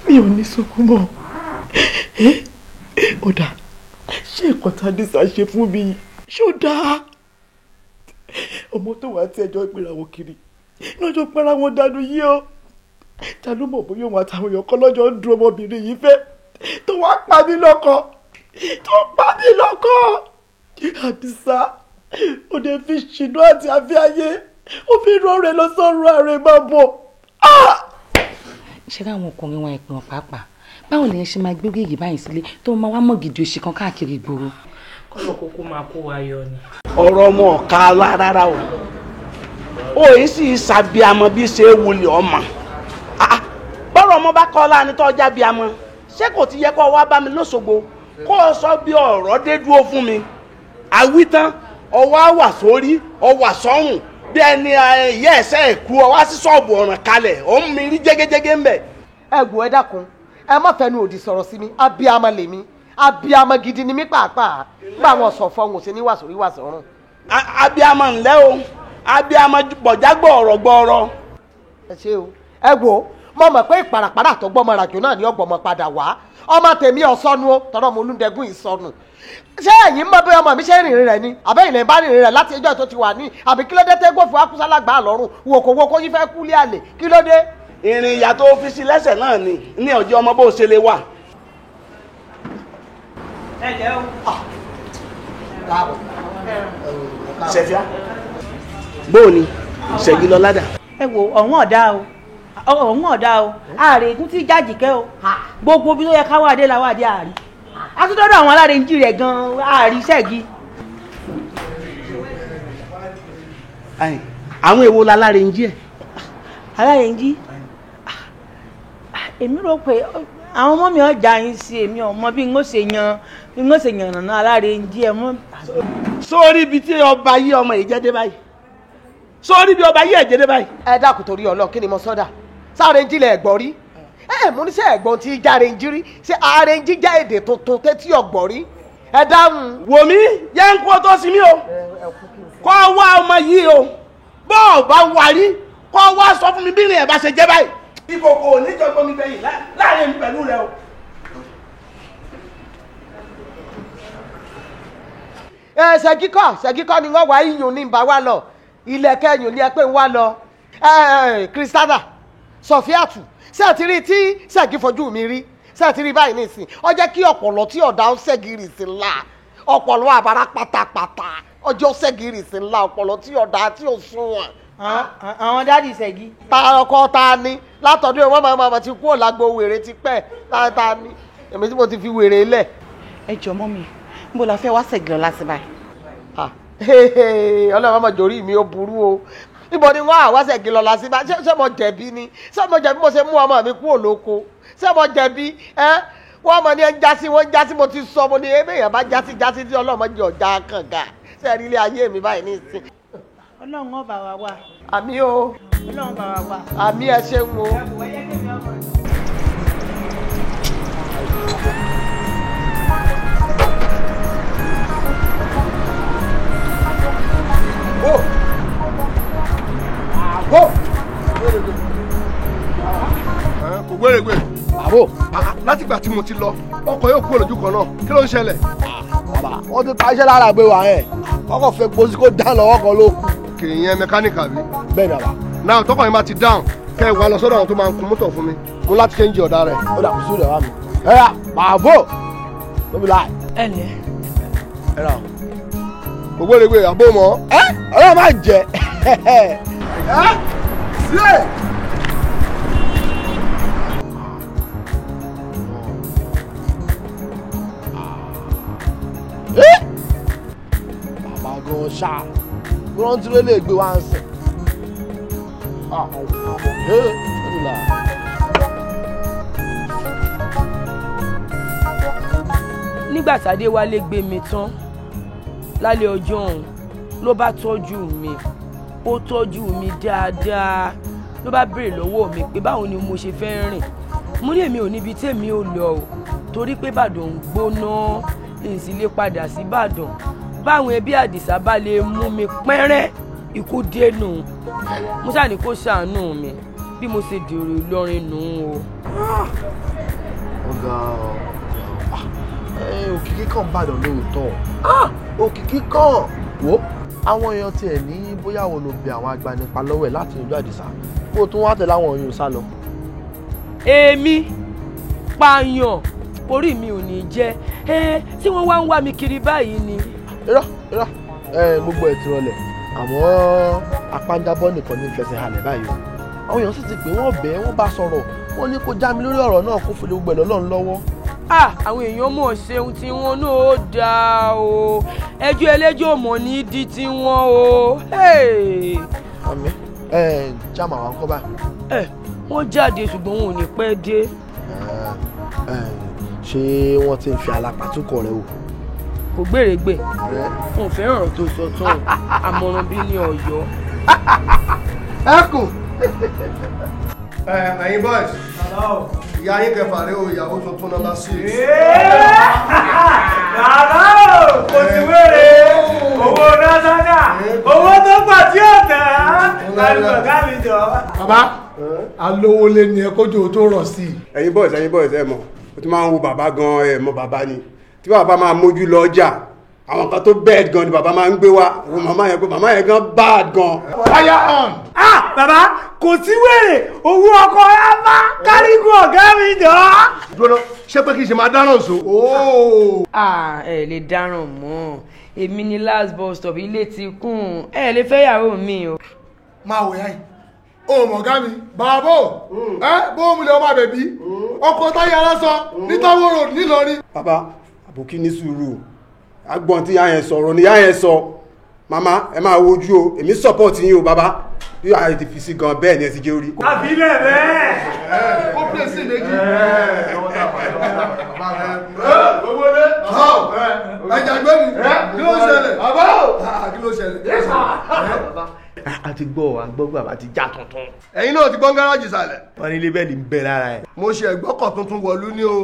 mi ò ní sunkún mọ́ ó dáa ṣé nǹkan tá a ní sá ṣe fún mi ṣó dáa ọmọ tó wà á tí ẹjọ́ ìpínlẹ̀ àwọn kiri lọ́jọ́ pẹ́ra wọn dànù yìí o ta ló mọ̀ bóyá òun àtàwọn èèyàn kan lọ́jọ́ ń dun ọmọbìnrin yìí fẹ́ tó wá pa mí lọ́kọ àbísà ó dé fi ṣìnà àti àfi ayé ó fi rán rẹ lọ sọ́run ààrẹ máa bọ̀. ṣé káwọn ọkùnrin wọn ìpín pàápàá báwo lèyẹn ṣe máa gbé gègé báyìí sílé tó máa wá mọ̀ gidi òṣì kan káàkiri ìgboro. kọ́lọ̀ kókó máa kó wa yọ ni. ọ̀rọ̀ ọmọ ọ̀ka rárá o ó yìí sì ṣàbíamọ bí ṣe é wulẹ̀ ọmọ bọ́rọ̀ ọmọ bá kọ́ láàánú tó ọjà bíamọ ṣé kò ti yẹ kó wá bá mi lóṣogbo kó o sọ bí ọ̀rọ̀ dé dúró fún mi àwítán ọwọ́ àwà sórí ọwà sọ́rùn bí ẹni ìyá ẹ̀sẹ̀ ẹ̀kú ọwọ́ sí ṣọ́ọ̀bù ọ̀ràn kalẹ̀ ó ń mi rí jégéjégé ń bẹ̀. ẹ gbọ́ ẹ dákun ẹ má fẹnu òdì sọ̀rọ̀ sí mi abiyamọ lèmi abiyamọ gidi ni mí pàápàá nígbà wọn sọ fọhùn sí ní wàsórí wàsọrùn. abiyamọ ńlẹ́ o abiyamọ bọ̀jágbọ̀ ọ̀rọ̀ gbọ́ọ̀rọ̀. ẹ ṣe o ẹ wo mo mọ̀ pé ìparapara tó gbọ́mọ ràjò náà ni ọgbọ̀mọ padà wá ọmọ tèmi ọ̀sọ́nu o tọ́rọ mo olúndẹ̀gùn ìsọnù ṣé ẹ̀yin mọ̀ bí ọmọ mi ṣe rìnrìn rẹ̀ ni àbẹ́yìn lè bá rìnrìn rẹ̀ láti ẹjọ́ tó ti wà ní àbí kí ló dé tẹ́gbọ́ fún akúsálàgbà lọ́rùn wòkòwòkò yín fẹ́ kúlé àlè kí ló dé. ìrìn ìyá tó fi sí lẹ́sẹ̀ náà ni ní ọjọ́ ọmọ bó ṣe lè wà. ẹ jẹ́ o. ṣẹfíà bóò ni Ṣẹ̀gilọlá dà. ẹ wo ọ̀hún ọ̀dà o ààrẹ tún ti jájìkẹ́ o gbogbo bí tó yẹ káwọ́ adé làwọ́ adé ààrí àtúntọ́dọ̀ àwọn alárinjì rẹ̀ gan-an ààrí Ṣẹ́gi. àwọn èwo la alárinjì ẹ̀. alárinjì èmi rò pé àwọn ọmọ mi ọjà yín sí èmi ọmọ bí n ó ṣe yan nàná alárinjì ẹ̀ mọ́. sórí ibi tí ọba yí ọmọ yìí jẹ́ dé báyìí sórí ibi ọba yí ẹ̀ jẹ́ dé báyìí. ẹ dákun torí Ọlọ́run kí ni mo sọ́dà sáré ń jílẹ̀ ẹ̀gbọ́n rí mo ní sẹ́ ẹ̀gbọ́n tí járe ń jírí ṣé ààrẹ ń jíjá èdè tuntun tẹ́tí ọ̀gbọ́n rí ẹ dáhùn. wò mí yẹ ń kó tó sí mi o kọ́ wá ọmọ yìí o bọ́ọ̀ bá wà rí kọ́ wá sọ fún mi bí ìrìn ẹ̀ bá ṣe jẹ́ báyìí. ìkòkò oníjọgbọ́n mi gbẹ̀yìn láàrin mi pẹ̀lú rẹ o. ṣẹ́gíkọ́ ni wọ́n wá iyùn ní ìbá wa lọ ilẹ̀kẹ́ iyùn ni ẹ pé ń wá lọ Kristana Sọfíàtù ṣé ẹ ti rí tí Ṣẹ́gi fojú mi rí ṣé ẹ ti rí báyìí nísìn ọ jẹ́ kí ọ̀pọ̀lọ́ tí ọ̀dà ń ṣẹ́gìrì sí ńlá ọ̀pọ̀lọ́ àbára pátápátá ọjọ́ ṣẹ́gìrì sí ńlá ọ̀pọ̀lọ́ tí ọ̀dà tí ò sunwọ̀n. àwọn dádì Ṣẹ́gi. ta ọkọ ta ni látọ̀dún ìwọ́n máa ti kú ọ̀làgbò wèrè ti pẹ́ ta ni èmi tí mo ti fi wèrè lẹ̀. ẹ jọ mọ́ mi níbo la fẹ́ wá Ṣẹ̀gilọlá sí báyìí. ọlọ́run ọmọ jòrí mi ó burú o níbo ni wọ́n àwa Ṣẹ̀gilọlá sí bá ṣé mo jẹ̀bi ni ṣé mo jẹ̀bi mo ṣe mú ọmọ mi kú òlóko ṣé mo jẹ̀bi wọ́n mọ̀ ní ẹ̀ ń jásí wọ́n ń jásí mo ti sọ mo ní èèyàn bá jásí tí ọlọ́mọ jẹ́ ọ̀já kànga ṣé rí ilé ayé mi báyìí ní ìsìn. ọlọ́run ó bá wa wà. àmì o. ọlọ́run bá wa wà. àmì ẹ ṣeun o. kò gbèrègbè. àbò látìgbà tí mo ti lọ ọkọ̀ yóò kúrò lójú kan náà kí ló ń ṣẹlẹ̀. bàbá wọ́n ti paṣẹ́ lára àgbẹ̀ wà ẹ̀ ọkọ̀ fẹ́ gbòsí kó dáhùn lọ́wọ́ kan ló kù. kì í yẹn mẹkáníkà bí. bẹ́ẹ̀ ni bàbá. náà tọkọ yẹn bá ti dáhùn kẹ́ ẹ wá lọ sọ́dọ̀ àwọn tó máa ń kun mọ́tò fún mi mo láti ṣe ń jẹ ọ̀dà rẹ̀. ó dà kó sóòdù ẹ̀ wá mi. ẹ yà pàbó tóbi láì. ẹ lẹ. ẹ rà kò gbèrègbè àbó mọ́. ẹ ọlọ́run máa jẹ. sílẹ̀. bàbá gan ṣá wọ́n ti rélé gbé wá ń sìn. nígbà tádé wálé gbé mi tán lálẹ́ ọjọ́ ọ̀hún ló bá tọ́jú mi ó tọ́jú mi dáadáa ló bá béèrè lọ́wọ́ mi pé báwo ni mo ṣe fẹ́ rìn mo ní èmi ò níbi tèmi ò lọ o torí pé Ìbàdàn ń gbóná èsì lè padà sí Ìbàdàn báwọn ẹbí Àdìsá bá lè mú mi pẹ́rẹ́ ikú dénú mo ṣáà ní kó ṣàánú mi bí mo ṣe dèrò Ìlọrin nù o. ọ̀gá òkìkí kan bàdàn lóòótọ́ òkìkí kan wo àwọn èèyàn tiẹ̀ ní bóyá wọn ló bẹ àwọn agbanipa lọ́wọ́ ẹ̀ láti ìlú Àdìsá kó tún wá tẹ̀lé àwọn èèyàn sá lọ. èmi pààyàn orí mi ò ní jẹ́ tí wọ́n wá ń wá mi kiri báyìí ni. irọ́ gbogbo ẹ̀ ti rọlẹ̀ àmọ́ apáńdábọ́ nìkan ní fẹsẹ̀ halẹ̀ báyìí o àwọn èèyàn sì ti pè wọ́n bẹ́ẹ̀ wọ́n bá sọ̀rọ̀ wọ́n ní kó já mi lórí ọ̀rọ̀ náà kó fìlẹ̀ gbogbo ẹ̀ lọ́lọ́run lọ́wọ́. àwọn èèyàn mọ̀ ṣeun tí wọ́n náà ó dáa o ẹjọ́ ẹlẹ́jọ́ mọ̀ ní di tí wọ́n o. àmì jáàmù àwọn kọ́ báyìí. wọ́n jáde ṣùgbọ́n wọn ò ní pẹ́ dé. ṣé wọ́n ti ń fi alápàtúkọ̀ rẹ o. kò gbèrègbè mo fẹ́ràn ọ̀rọ̀ tó sọ tán àmọ̀ràn bí ní Ọ̀yọ́. ẹkùn ẹ̀yin boys ìyá yín kẹfà rẹ o ìyàwó tuntun nọ́mbà 6. rárá o kò sí wéré owó násánà owó tó pọ̀ tí ó tán lálùbọ̀ kámi jọ. bàbá alówó lé ní ẹ kójú tó rọ̀ sí i. ẹ̀yin boys ẹ mọ̀ o ti máa ń wo bàbá gan ẹ mọ̀ bàbá ni tí bàbá máa mójú lọ ọjà àwọn kan tó bad gan ni bàbá máa ń gbé wá òun màmá yẹn pé màmá yẹn gan bad gan. fire on. bàbá kò sí wèrè owó ọkọ ẹ bá kárígù ọ̀gá mi jọ. dúró ṣé pé kí n ṣe máa dáràn so. ẹ lè dáràn mọ́ èmi ni last bus stop ilé ti kún ẹ lè fẹ́ yàwó mi o. máa wò yá yìí o mọ̀gá mi bàbá bó mu lè ọmọ àbẹ̀bí ọkọ̀ táyà aláṣọ ní Táíwò road nílọrin. bàbá àbùkí ní sùúrù agbọ̀n tí yá yẹn sọ̀rọ̀ ni yá yẹn sọ màmá ẹ máa wojú o èmi support yín o bàbá bí ààrẹ ti fi sí gan bẹ́ẹ̀ ni ẹ ti jẹ́ orí. àbílẹ̀ bẹ́ẹ̀. ó pè sí méjì. gbogbo dé. ẹja gbé mi kí ló ṣẹlẹ̀. kí ló ṣẹlẹ̀. a ti gbọ́ bàbá ti já tuntun. ẹ̀yin náà ti gbọ́ gáràjì sàlẹ̀. wọ́n ní lébẹ́lì ń bẹ lára ẹ̀. mo ṣe ẹ̀gbọ́kọ̀ tuntun wọ̀lú ní o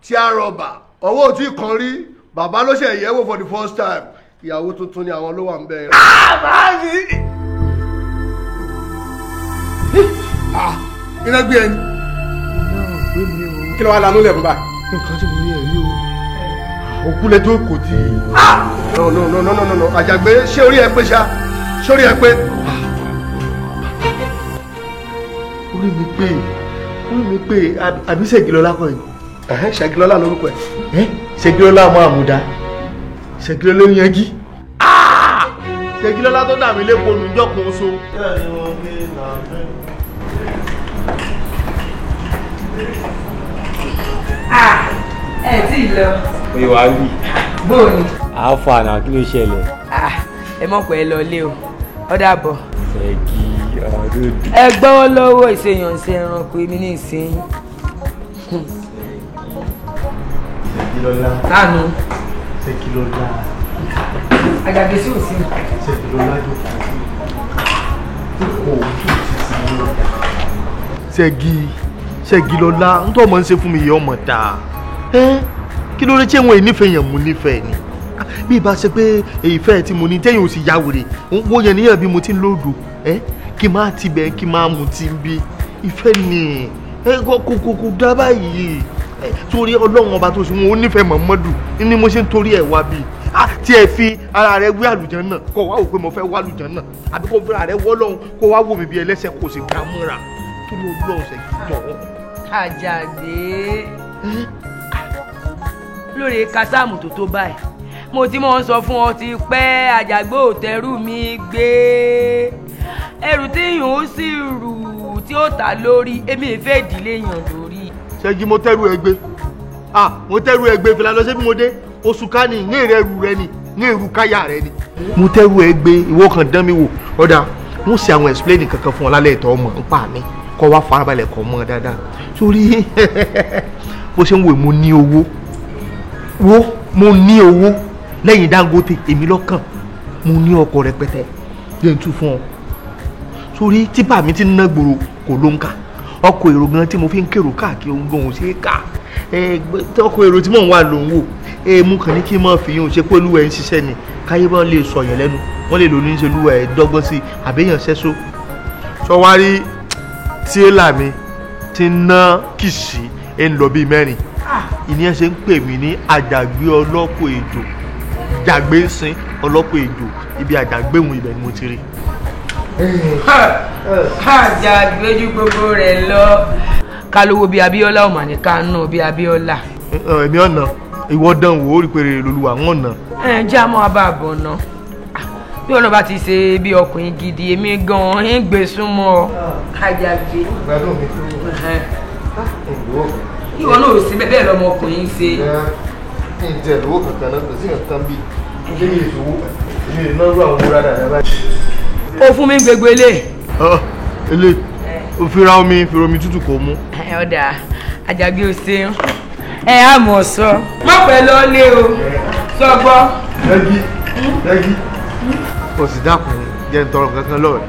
tí a rọ̀bà ọwọ́ ò tí ì kan rí bàbá ló ṣe ìyẹ̀wò for the first time ìyàwó tuntun ni àwọn ló wà ń bẹ yẹn. báyìí. iná gbé ẹni. kí ló wá lanú lẹ̀ bàbá. nǹkan tí mo rí ẹ̀ rí o òkú lẹ́jọ́ kò tí ì. no àjàgbé ṣé orí ẹ pé ṣá ṣé orí ẹ pé. orí mi pé àbí Ṣègilọ́lá kọ́ yìí. Ṣègilọ́lá lórúkọ ẹ̀. Ṣègilọ́lá ọmọ àmúdá Ṣègilọ́lá ń yanjú. Ṣègilọ́lá tó dà mí lépo mi jọ́kun so. ẹ tí ì lọ. oye wa wí. bóòni. àáfà náà kí ló ṣẹlẹ̀. ẹ mọ̀ pé ẹ lọ lé o ó dàbọ̀. ṣẹ́gi ọdún. ẹ gbọ́wọ́ lọ́wọ́ ìṣèyàn ṣe ẹranko èmi ní ìsìn. Ṣègilọ́lá. Tánu. Ṣègilọ́lá. Àgàgbé sí òsì. Ṣègilọ́lá tó kù sí. Kò tó ti sí. Ṣègilọ́lá ń tọ́ ọmọ ń ṣe fún mi yẹ ọmọ dáa. Kí ló dé tí wọn nífẹ̀ẹ́ yẹn mú nífẹ̀ẹ́ ni? Bí ìbá ṣe pé èyí fẹ́ tí mo ní tẹ́yìn ò sì ya wèrè, wọ́n yẹn níyàn bí mo ti ń lòdù. Kí n máa tibẹ̀ kí n máa mú ti ń bí. Ìfẹ́ ni kò dá báyìí. Torí Ọlọ́run ọba tó sùn wọn ò nífẹ̀ẹ́ Muhammadu ni mo ṣe ń torí ẹ̀ wá bí tí ẹ fi ara rẹ wí àlùján náà kó wá wò pé mo fẹ́ wá àlùján náà àbí kó fi ara rẹ wọ́ lọ́hùn kó wá wò mí bí ẹlẹ́sẹ̀ kò sì gbà múra kí ló lọ́hùn Ṣègilọ́. Àjàgbé lórí kásámù tó báyìí mo ti mọ̀ ń sọ fún ọ ti pẹ́ Àjàgbé ò tẹrù mi gbé ẹrù tí yòó ó sì rù tí ó ta lórí èmi ìfẹ́ ìdílé yàn lórí. Ṣẹ́gi mo tẹ́rù ẹgbẹ́ mo tẹ́rù ẹgbẹ́ fìlà lọ sí bí mo dé oṣù ká ní ìrẹ́ ẹrù rẹ ni ní èrú káyà rẹ ni. mo tẹ́rù ẹ gbé ìwọ kan dán mi wò ọ̀dà wọ́n ṣe àwọn explain kankan fún ọ lálẹ́ ìtọ́ ọmọ ń pa mi kọ́ wá farabalẹ̀ kọ́ mọ́ dáadáa sórí bó ṣe ń wò mo ní owó mo ní owó lẹ́yìn Dangote èmi lọ́kàn mo ní ọkọ̀ rẹpẹtẹ yẹn tún fún ọ sórí típà mi ti ń ná gbòòrò kò ló ń kà ọkọ̀ èrò gan tí mo fi ń kérò káàkiri ohun gan ò ṣe é kà ọkọ̀ èrò tí mò ń wà ló ń wò mú kàn ní kí n máa fi yún ṣe pé olúwa ẹ̀ ń ṣiṣẹ́ ni káyé bá lè sọ yẹn lẹ́nu wọ́n lè lò ní ṣe olúwa ẹ̀ dọ́gbọ́n sí àbẹ́yàn ṣẹ́só sọwárí tíélà mi ti ná kìsì ẹ̀ ń lọ bíi mẹ́rin ìníyẹn ṣe ń pè mí ní àjàgbé ọlọ́pọ̀ èjò jàgbé sin ọlọ́pọ̀ èjò ibi àjàgbéhùn ibẹ̀ ni mo ti rí. àjàgbé ju gbogbo rẹ̀ lọ ká lówó bíi Abíọ́lá ò mà ní ká ná bíi Abíọ́lá. èmi ọ̀nà ìwọ dán wò ó rí pèrè lolúwa wọn nà. jẹ́ àmọ́ abáàbọ̀ ná bí ọ̀nà bá ti ṣe bí ọkùnrin gidi èmi gan-an ń gbé súnmọ́ àjàgbé. ìwọ náà ò sí bẹ́ẹ̀ lọmọkùnrin ṣe. ǹjẹ́ lówó kankan náà kò sí nǹkan bí ilé ìṣòwò ilé ìnáwó àwọn owó rádà rẹ báyìí. ó fún mi gbogbo ilé. ilé ó fi ra omi tútù kò mú. ọ̀dà àjàgbé ò ṣeun á mọ̀ sọ má pẹ́ lọ lé o sọ gbọ́. rẹ́gí o sì dákun jẹ́ ń tọrọ kankan lọ́rẹ̀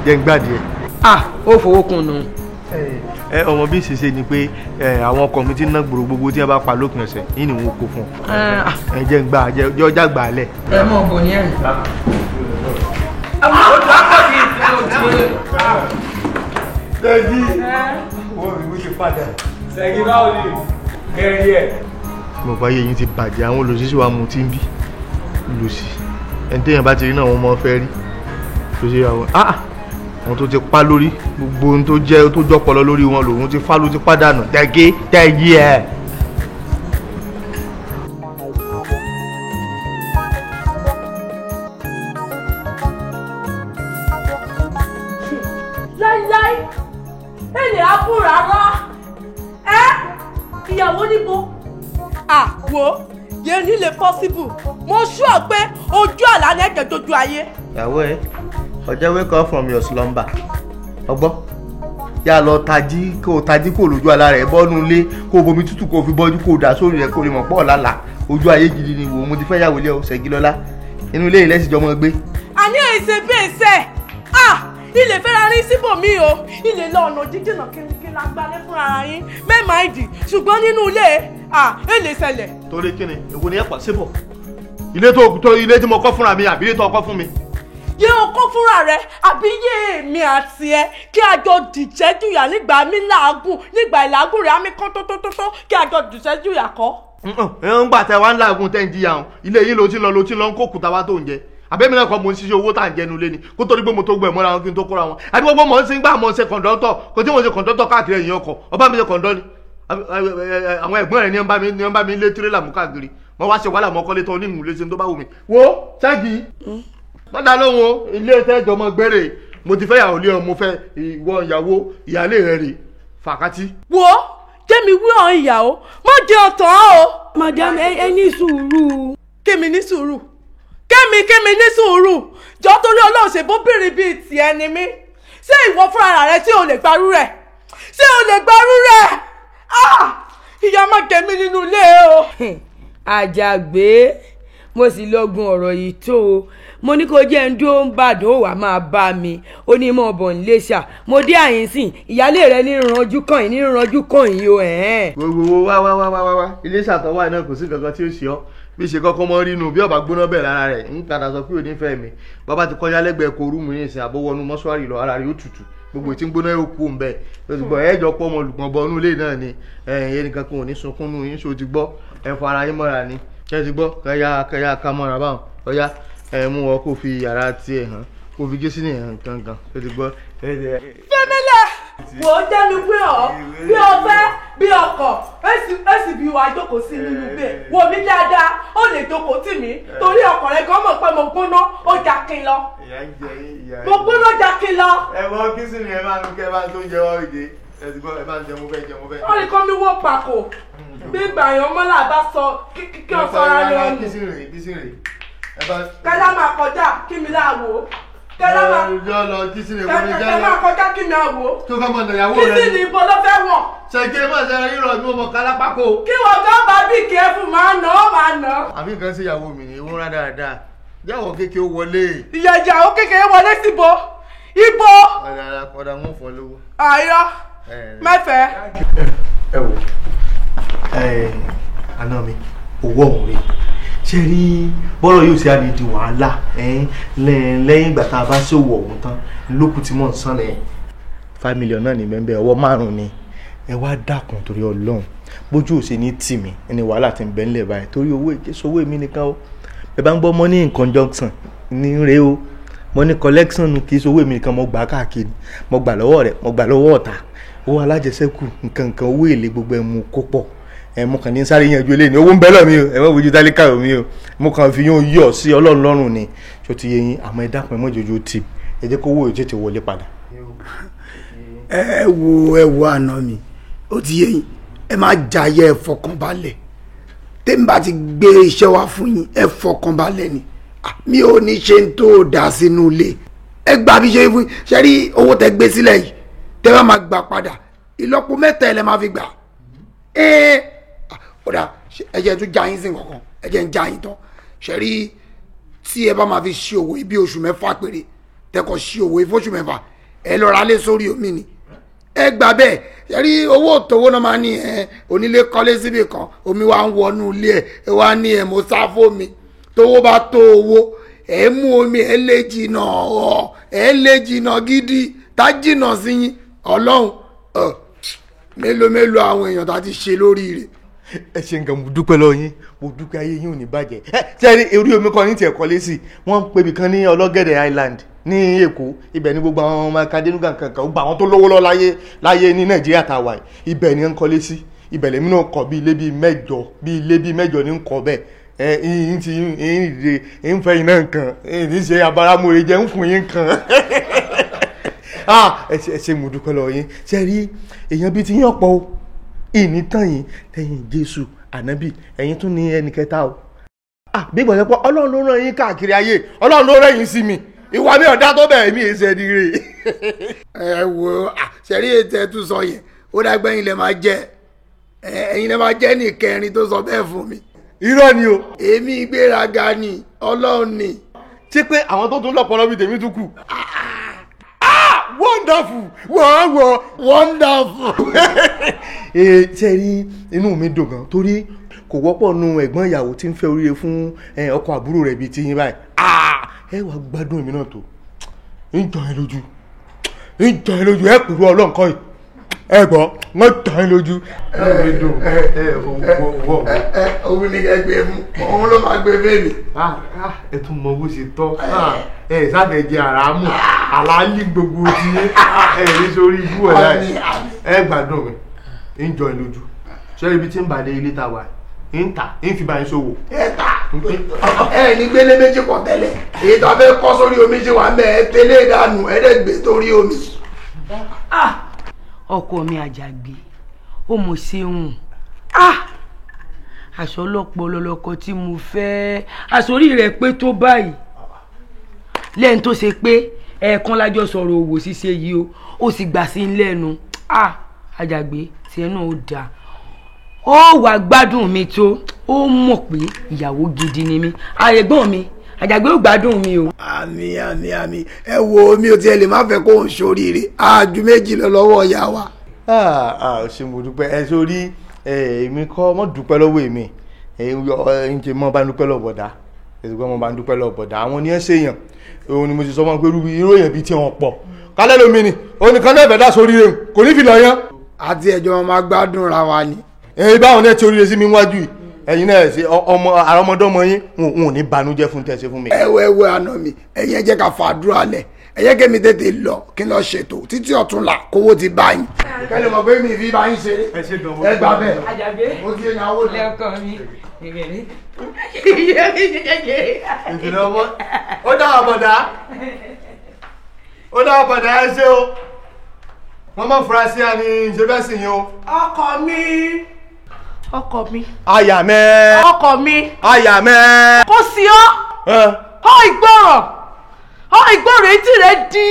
jẹ́ ń gbàdí ẹ̀. ó fowó kun nù. ọmọ bí ṣe ni pé àwọn ọkọ mi ti ná gbòòrò gbogbo tí wọn bá pa lópin ọ̀sẹ̀ yìí ni wọn kó fún ọ jẹ́ ń gbà jẹ́ ọjà gbà á lẹ̀. ẹ mọ̀ bò ní ẹ̀rìn. Ṣẹ́gi wọ́n mi wíṣẹ́ padà. Ṣẹ́gi báwo ni kẹrin ẹ̀. mo bá yẹ yín ti bàjẹ́ àwọn olùsíṣẹ́ wa mu ti ń bí lòsì ẹni téèyàn bá ti rí náà wọ́n mọ́ fẹ́ rí tó ṣe àwọn àwọn tó ti pa lórí gbogbo ohun tó jẹ́ tó jọpọlọ lórí wọn lòun ti fá ló ti pàdánù tẹ́gí ẹ̀. láíláí èlé abú rárá ìyàwó níbo. wo yẹn nílé possible mo sure pé ojú àlá ní ẹ̀jẹ̀ tójú ayé. ìyàwó ẹ ọjọ́ wake up from your slumber ọgbọ́n yà lọ tají kó lójú àlá rẹ̀ bọ́nú ilé kó bomi tútù kó fi bọ́jú kó dà sórí rẹ̀ kó lè mọ̀ pọ̀ lálà ojú ayé gidi ni wò mo ti fẹ́ yàwó lé ọ Ṣẹ̀gilọ́lá inú ilé ìlẹ́sìjọ́ mọ́ gbé. àní èsè bẹ́ẹ̀ sẹ́ ilé fẹ́ra rí síbòmí o ilé lọ ọ̀nà jíjìnà kí la gbalẹ̀ fún ara yín mẹ́ẹ̀má ìdì ṣùgbọ́n nínú ilé èlé ṣẹlẹ̀. torí kí ni èwo ni ẹ pa síbò ilé tí mo kọ́ fúnra mi àbí ilé tó kọ́ fún mi. yé o kọ́ fúnra rẹ àbí yé èmi àti ẹ kí a jọ dìjẹ́jùyà nígbà mi làágùn nígbà ìlàágùn rẹ̀ á mi kán tótótótó kí a jọ dìjẹ́jùyà kọ́. ń gbà tẹ wá ń làágùn tẹ́ ń jìyà hàn ilé yìí ló ti lọ ń kó kùtà wá tó ń jẹ àbẹ́mi náà kọ́ mo ń ṣiṣẹ́ owó tá à ń jẹnu lé ni kó torí pé mo tó gbẹ̀ mọ́ra wọn kí n tó kóra wọn àbí gbogbo mọ̀ ń sin gbà mọ̀ ń ṣe kọ̀ǹdọ́tọ̀ kò tí mo ṣe kọ̀ǹdọ́tọ̀ káàkiri ẹ̀yìn ọkọ̀ ọba mi ṣe kọ̀ǹdọ́ ni àwọn ẹ̀gbọ́n rẹ̀ ní ń bá mi lé tirẹ́là mú káàkiri wọ́n wá ṣe wàhálà mọ́kọ́lé tó onímù lé ṣe tó bá wù mí. wo Ṣẹ́gi lọ́dà lóhùn o ilé tẹ́jọ́ mọ́ gbére mo ti fẹ́ yàwó lé ọ mo fẹ́ ìwọ ìyàwó ìyálé rẹ̀ rè fàkátì. wo jẹ́mi wí ọ̀hún ìyàwó má jẹ́ ọ̀tọ̀ o. madam ẹ ní sùúrù. kémi ní sùúrù kémi ní sùúrù jọ torí Ọlọ́run ṣe bóbìnrin bíi tiẹ̀ ni mí ṣé ìwọ fúnra rẹ tí o lè gbarú rẹ ìyá má gẹ̀mí nínú ilé o. àjàgbé mo sì lọ́gun ọ̀rọ̀ yìí tó o mo ní kó jẹ́ ń dúró ń bàdàn ó wàá máa bá mi ó ní mọ̀ bọ̀ ń léṣà mo dé àyín sìn ìyálé rẹ ní ìrànjú kàn yín o. gbogbo wá ilé ṣàtọ̀wá náà kò sí kankan tí ó ṣe ọ́ bí ṣe kọ́kọ́ mọ́ rínú bí ọba gbóná bẹ̀ lára rẹ̀ ń padà sọ pé ò ní fẹ́ mi bàbá ti kọjá lẹ́gbẹ̀ẹ́ kó rúùmù ní ìsìn àbọ̀wọ́nú mọ́ṣúárì lọ ara rẹ̀ ó tutù gbogbo tí ń gbóná yóò kú òǹbẹ̀ tó ti gbọ́ ẹ̀jọ̀ pọ̀ ọmọ olùpọ̀n bọ̀ nínú ilé náà ni ẹnìkan kan ò ní sunkún nù yín ṣó ti gbọ́ ẹ fọ ara yín mọ́ra ni ṣé ti gbọ́ kẹ́yà ká mọ́ra báwọn ọ̀yá mú ọ kó fi yàrá tiẹ̀ hàn kó fi gé sínú ìhàn gangan tó ti gbọ́. fẹ́mílẹ̀ wò ó jẹ́ mi pé ọ́ bí ọfẹ́ bí ọkọ̀ èsì bí wàá jókòó sí nínú bẹ́ẹ̀ wò mí dáadáa ó lè jókòó tì mí torí ọkọ̀ rẹ̀ gan mọ̀ pé mo gbóná ó jákin lọ. mo gbóná jákin lọ. ẹ wọ kí sínú ẹ máa ń kẹ bá tó ń jẹ wọ́n ìdè ẹ ti gbọ́ ẹ bá ń jẹ mo fẹ́. wọ́n ní kọ́ mi wọ́ pàkó. bí gbàyàn mọ́là bá sọ kí ọ sọ́ra lọ́nù. kẹ́lá máa kọjá kí mi láwo. kẹ́lá máa kọjá kí mi àwo. tó fẹ́ mọ̀ ìyàwó rẹ. kí sì ní ibo ló fẹ́ wọ̀. ṣèké mọ̀ ṣe rírọ̀ ní ọmọ kálápákó. kí wọ́n tó bá bí kẹ́fù máa nà ó máa nà. àbí nǹkan sí ìyàwó mi ní ìwọ́n rá dáadáa jáwọ́ kékeré wọlé. ìyàjà ó kékeré wọlé síbo ibo. ọ̀dà wọn fọ́ lówó. àyọ mẹ́fẹ̀ẹ́. ẹ wò àná mi owó ọ̀hún rè ṣe rí bọ́rọ̀ yóò ṣe á lè di wàhálà lẹ́yìn ìgbà tá a bá ṣòwò ọ̀hún tán lókùn tí mò ń san lẹ́yìn. 5 million náà ní mẹ́ńbẹ́ ọwọ́ 5 ni ẹ wá dákun torí Ọlọ́run bójú ò ṣe ní tì mí ẹni wàhálà ti ń bẹ ńlẹ̀ báyìí torí owó ìkéṣowó èmi nìkan o ẹ bá ń gbọ́ money in conjunction ní rèé o money collection kì í ṣowó èmi nìkan mo gbà káàkiri mo gbà lọ́wọ́ rẹ̀ mo gbà lọ́wọ́ ọ̀tá owó alájẹsẹ́kù nǹkan owó èlé gbogbo ẹ̀ mú kó pọ̀ mo kàn ní sáré yanjú eléyìí owó ń bẹ lọ mi o ẹ má wojú tálíkà mi o mo kàn fi yún yọ sí Ọlọ́run lọ́rùn ni ṣó ti yé yín àmọ́ ẹ dákun ẹ mọ́ jòjò tì ẹ jẹ́ kó owó tètè wọlé padà. ẹ wo àná mi ó ti yé yín ẹ má jayé ẹ fọkànbalẹ̀ tèmi bá ti gbé iṣẹ́ wá fún yín ẹ fọkànbalẹ̀ ni mi ò ní ṣe ń tó dà sínú ilé ẹ gbà bí ṣe fún yín ṣe rí owó tẹ gbé sílẹ̀ yìí tẹ bá máa gbà padà ìlọ́po 3 ẹ lẹ máa fi gbà kódà ẹjẹ tún já yín sí kankan ẹjẹ ń já yín tán ṣe rí tí ẹ bá máa fi ṣí owó ibi oṣù 6 péré tẹkọ ṣí owó ìfóṣù 6 ẹ lọ ra lé sórí omi ni ẹ gbà bẹ́ẹ̀ ṣe rí owó òtòwó náà máa ní onílé kọ́lé síbì kan omi wa ń wọnú ilé ẹ wá ní mo sá fómi tówó bá tó owó ẹ mú omi ẹ lè jìnnà gidi tá jìnnà sí yín Ọlọ́run mélòó àwọn èèyàn tá a ti ṣe lóríire. ẹ ṣe nǹkan mo dúpẹ́ lọ́wọ́ yín mo dúpẹ́ ayé yín ò ní bàjẹ́ ṣe rí orí omi kan ní tiẹ̀ kọ́lé sí wọ́n ń pè kan ní ọlọ́gẹ̀dẹ̀ island ní Èkó ibẹ̀ ní gbogbo àwọn ọmọ akadénúgà kankan gbogbo àwọn tó lówó lọ láyé ní Nàìjíríà tá a wà ibẹ̀ ni wọ́n ń kọ́lé sí ibẹ̀ lèmi náà kọ́ bí ilé bíi mẹ́jọ ní ń kọ́ bẹ́ẹ̀ ń fẹ́ iná nǹkan ń ṣe abáramọ̀rẹ́ jẹ́ ń fún yín nǹkan ẹ ṣe mo dúpẹ́ lọ́wọ́ yín ṣe rí èèyàn bíi ti yín ọ̀pọ̀ o ìní tán yín lẹ́yìn Jésù ànábì ẹ̀yin tún ní ẹnì kẹta o bí gbọ́dọ̀ pé Ọlọ́run ló rán yín káàkiri ayé Ọlọ́run ló rán yín sí mi ìwà mi ọ̀dá tó bẹ̀rẹ̀ mi èsì ẹni rè. ẹ wo ṣẹ̀rí ètò ẹ̀tún sọ yẹn ó dàgbẹ́ ẹ̀yin lè máa jẹ́ ẹ̀yin lè máa jẹ́ ní kẹrin tó sọ bẹ́ẹ̀ fún mi. irọ́ ni o. èmi ìgbéraga ni Ọlọ́run ni. ṣé pé àwọn tó tún lọ́pọ̀lọ́ bíi tèmi tún kù. Wonderful wonderful. ṣe rí inú mi dùn gan torí kò wọ́pọ̀ nu ẹ̀gbọ́n ìyàwó tí ń fẹ́ oríire fún ọkọ àbúrò rẹ̀ bíi tiyín báyìí ẹ wàá gbádùn èmi náà tó ń jọ ẹ lójú ẹ pẹ̀lú ọlọ́nkọ́ yìí ẹ gbọ́ wọ́n jọ ẹ lójú. inú mi dùn òun ni ẹgbẹ́ mu òun ló máa gbé bẹ́ẹ̀ni. ẹ tún mọ bó ṣe tọ́ ẹ sábẹ̀ jẹ àràmù àlàálì gbogbo ti ẹ rí sórí ibú ẹ láì ẹ gbádùn mi ń jọ ẹ lójú ṣé ibi tí ń bàdé ilé ta wà ń tà ń fi báyìí ṣòwò. ẹ tà ẹ ní gbélé méjì pọ̀ tẹ́lẹ̀ èyí tó a fẹ́ kọ́ sórí omi ṣe wà ń bẹ ẹ tẹ́lẹ̀ ìdánù ẹ dẹ̀ gbé torí omi. ọkọ mi Àjàgbé ó mọ̀ ṣeun aṣọ ọlọ́pọ̀ lọ́lọ́kọ tí mo fẹ́ aṣorí rẹ̀ pé tó báyìí lẹ́yìn tó ṣe pé ẹ̀ẹ̀kan lájọ sọ̀rọ̀ òwò ṣíṣe yìí ó sì gbà sí lẹ́nu Àjàgbé tiẹ̀ náà ó dáa ó wà gbádùn mi tó ó mọ̀ pé ìyàwó gidi ni mí àrẹ̀gbọ́n mi Àjàgbé ó gbádùn mi o. àmì ẹ wo mi ò tiẹ̀ lè má fẹ́ kó ń ṣoríire àjù méjì lọ lọ́wọ́ ìyá wa. ṣe mo dúpẹ́ ẹ sórí èmi kọ́ mọ́ dúpẹ́ lọ́wọ́ èmi ǹjẹ́ mọ́ bá ń dúpẹ́ lọ́wọ́ bọ̀dá ẹ̀sùn mọ́ bá ń dúpẹ́ lọ́wọ́ bọ̀dá àwọn ní ẹ̀ ṣèyàn òun ni mo ti sọ fún wọn pé irú èèyàn bíi tí wọn pọ̀ kálẹ̀ lómi ni òun nìkan náà bẹ̀dá sórí rẹ̀ kò ní fi lọ yán. àti ẹjọ́ máa gbádùn ra wa ni. báwọn náà ti oríire sí mi wájú yìí ẹ̀yin náà ṣe ọmọ àrọ́mọdọ́mọ yín n ò ní banújẹ́ fún tẹ̀sí fún mi. ẹwẹ́ àná mi ẹ̀yin ẹ jẹ́ ká fàdúrà lẹ̀ ẹ jẹ́ kémi tètè lọ kí n lọ ṣètò títí ọ̀túnla kówó ti bá yín. kẹ́lẹ́ mọ̀ pé mi fi bá yín ṣeré ẹ gbà bẹ́ẹ̀ mo ti yẹn àwọn lẹ́kọ̀ọ́ mi ìfìlẹ̀ ọmọ ó dáwà bọ̀dá ẹ ṣe o wọ́n mọ̀ fura sí àní ìṣẹ́bẹ̀sì yín o. ọkọ mi ọkọ mi. Aya mẹ́. Ọkọ mi. Aya mẹ́. Kò sí ọ́. Ọ ìgbọràn etí rẹ̀ di.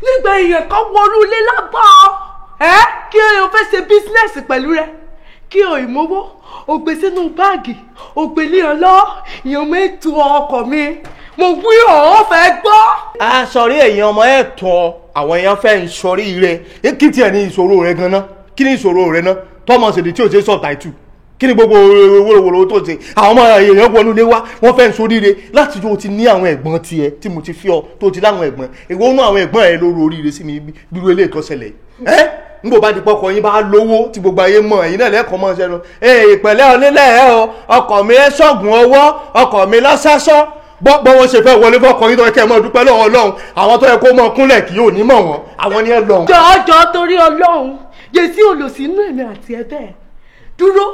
Nígbà èèyàn kan wọnú ilé lábọ́ kí o fẹ́ ṣe bísínẹ́sì pẹ̀lú rẹ̀ kí o ìmówó o gbé sínú báàgì o gbé lé ọ lọ ìyẹn mo ètò ọkọ mi mo wí ọ̀ fẹ́ gbọ́. Sọ̀rí èèyàn ọmọ ẹ̀ tọ́ àwọn èèyàn fẹ́ ń sọrí rẹ̀ kí tiẹ̀ ní ìṣòro rẹ̀ gan-an kí ni ìṣòro rẹ̀ náà tọ́mọ ṣèdí tí ò ṣe subtitle kí ni gbogbo wòlòwòlò tó ṣe àwọn ọmọ èèyàn wọnú ilé wá wọ́n fẹ́ ń soríire láti tó ti ní àwọn ẹ̀gbọ́n tiẹ̀ tí mo ti fi ọ tó ti láwọn ẹ̀gbọ́n èwo nú àwọn ẹ̀gbọ́n ẹ̀ lórí oríire sí mi bírú ilé ìtọ́sẹ̀lẹ̀ n bò bá di pọkọ yín bá lówó tí gbogbo ayé mọ̀ ẹ̀yin náà lẹ́kọ̀ọ́ mọ̀ ṣẹ́nu ìpẹ̀lẹ́ onílẹ̀ ẹ̀ o ọkọ̀ mi ẹ̀ ṣọ́gun ọwọ́ ọkọ̀ mi lọ́sàsọ́ bọ́ wọn ṣe fẹ́ wọlé fọkọ yín tó yẹ kẹ́ ẹ mọ̀ dúpẹ́ lọ́wọ́ Ọlọ́run àwọn tó yẹ kó mọ̀ kúnlẹ̀ kí ò ní mọ̀ wọ́n àwọn ni ẹ lọ́hùn. jọ̀ọ́ torí Ọlọ́run yèsí olòsì inú èmi àti ẹ bẹ́ẹ̀ dúró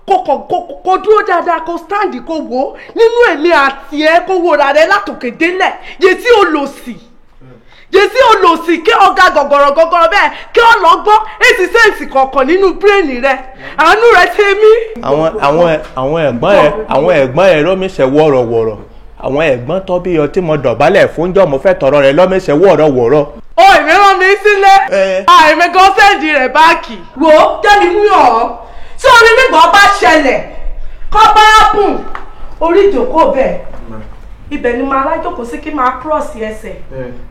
kò dúró dáadáa kò stand kò wò ó nínú èmi àti ẹ kò wò rà rẹ látòkè délẹ̀ yèsí olòsì kí ọ̀gá gọ̀gọ̀rọ̀ bẹ́ẹ̀ kí ọlọ́gbọ́n èsì sẹ́ǹsì kọ̀ọ̀kan nínú bírèènì rẹ àánú rẹ ṣe mí. àwọn ẹ̀gbọ́n ẹ̀ lọ́mísẹ̀ wọ̀rọ̀wọ̀rọ̀ àwọn ẹ̀gbọ́n tó bí ọtí mo dọ̀bálẹ̀ fúnjọ́ mo fẹ́ tọrọ rẹ̀ lọ́mísẹ̀ wọ̀rọ̀wọ̀rọ̀. o ìwé rán mi sílé àìmí gan sẹ́ǹdì rẹ̀ báàkì. wò ó jẹ́mi mú ọ̀ tí orí nígbà bá ṣẹlẹ̀ kọ́ bá bùn orí ìjókòó bẹ́ẹ̀ ibẹ̀ ni máa lájókòó sí kí máa cross ẹsẹ̀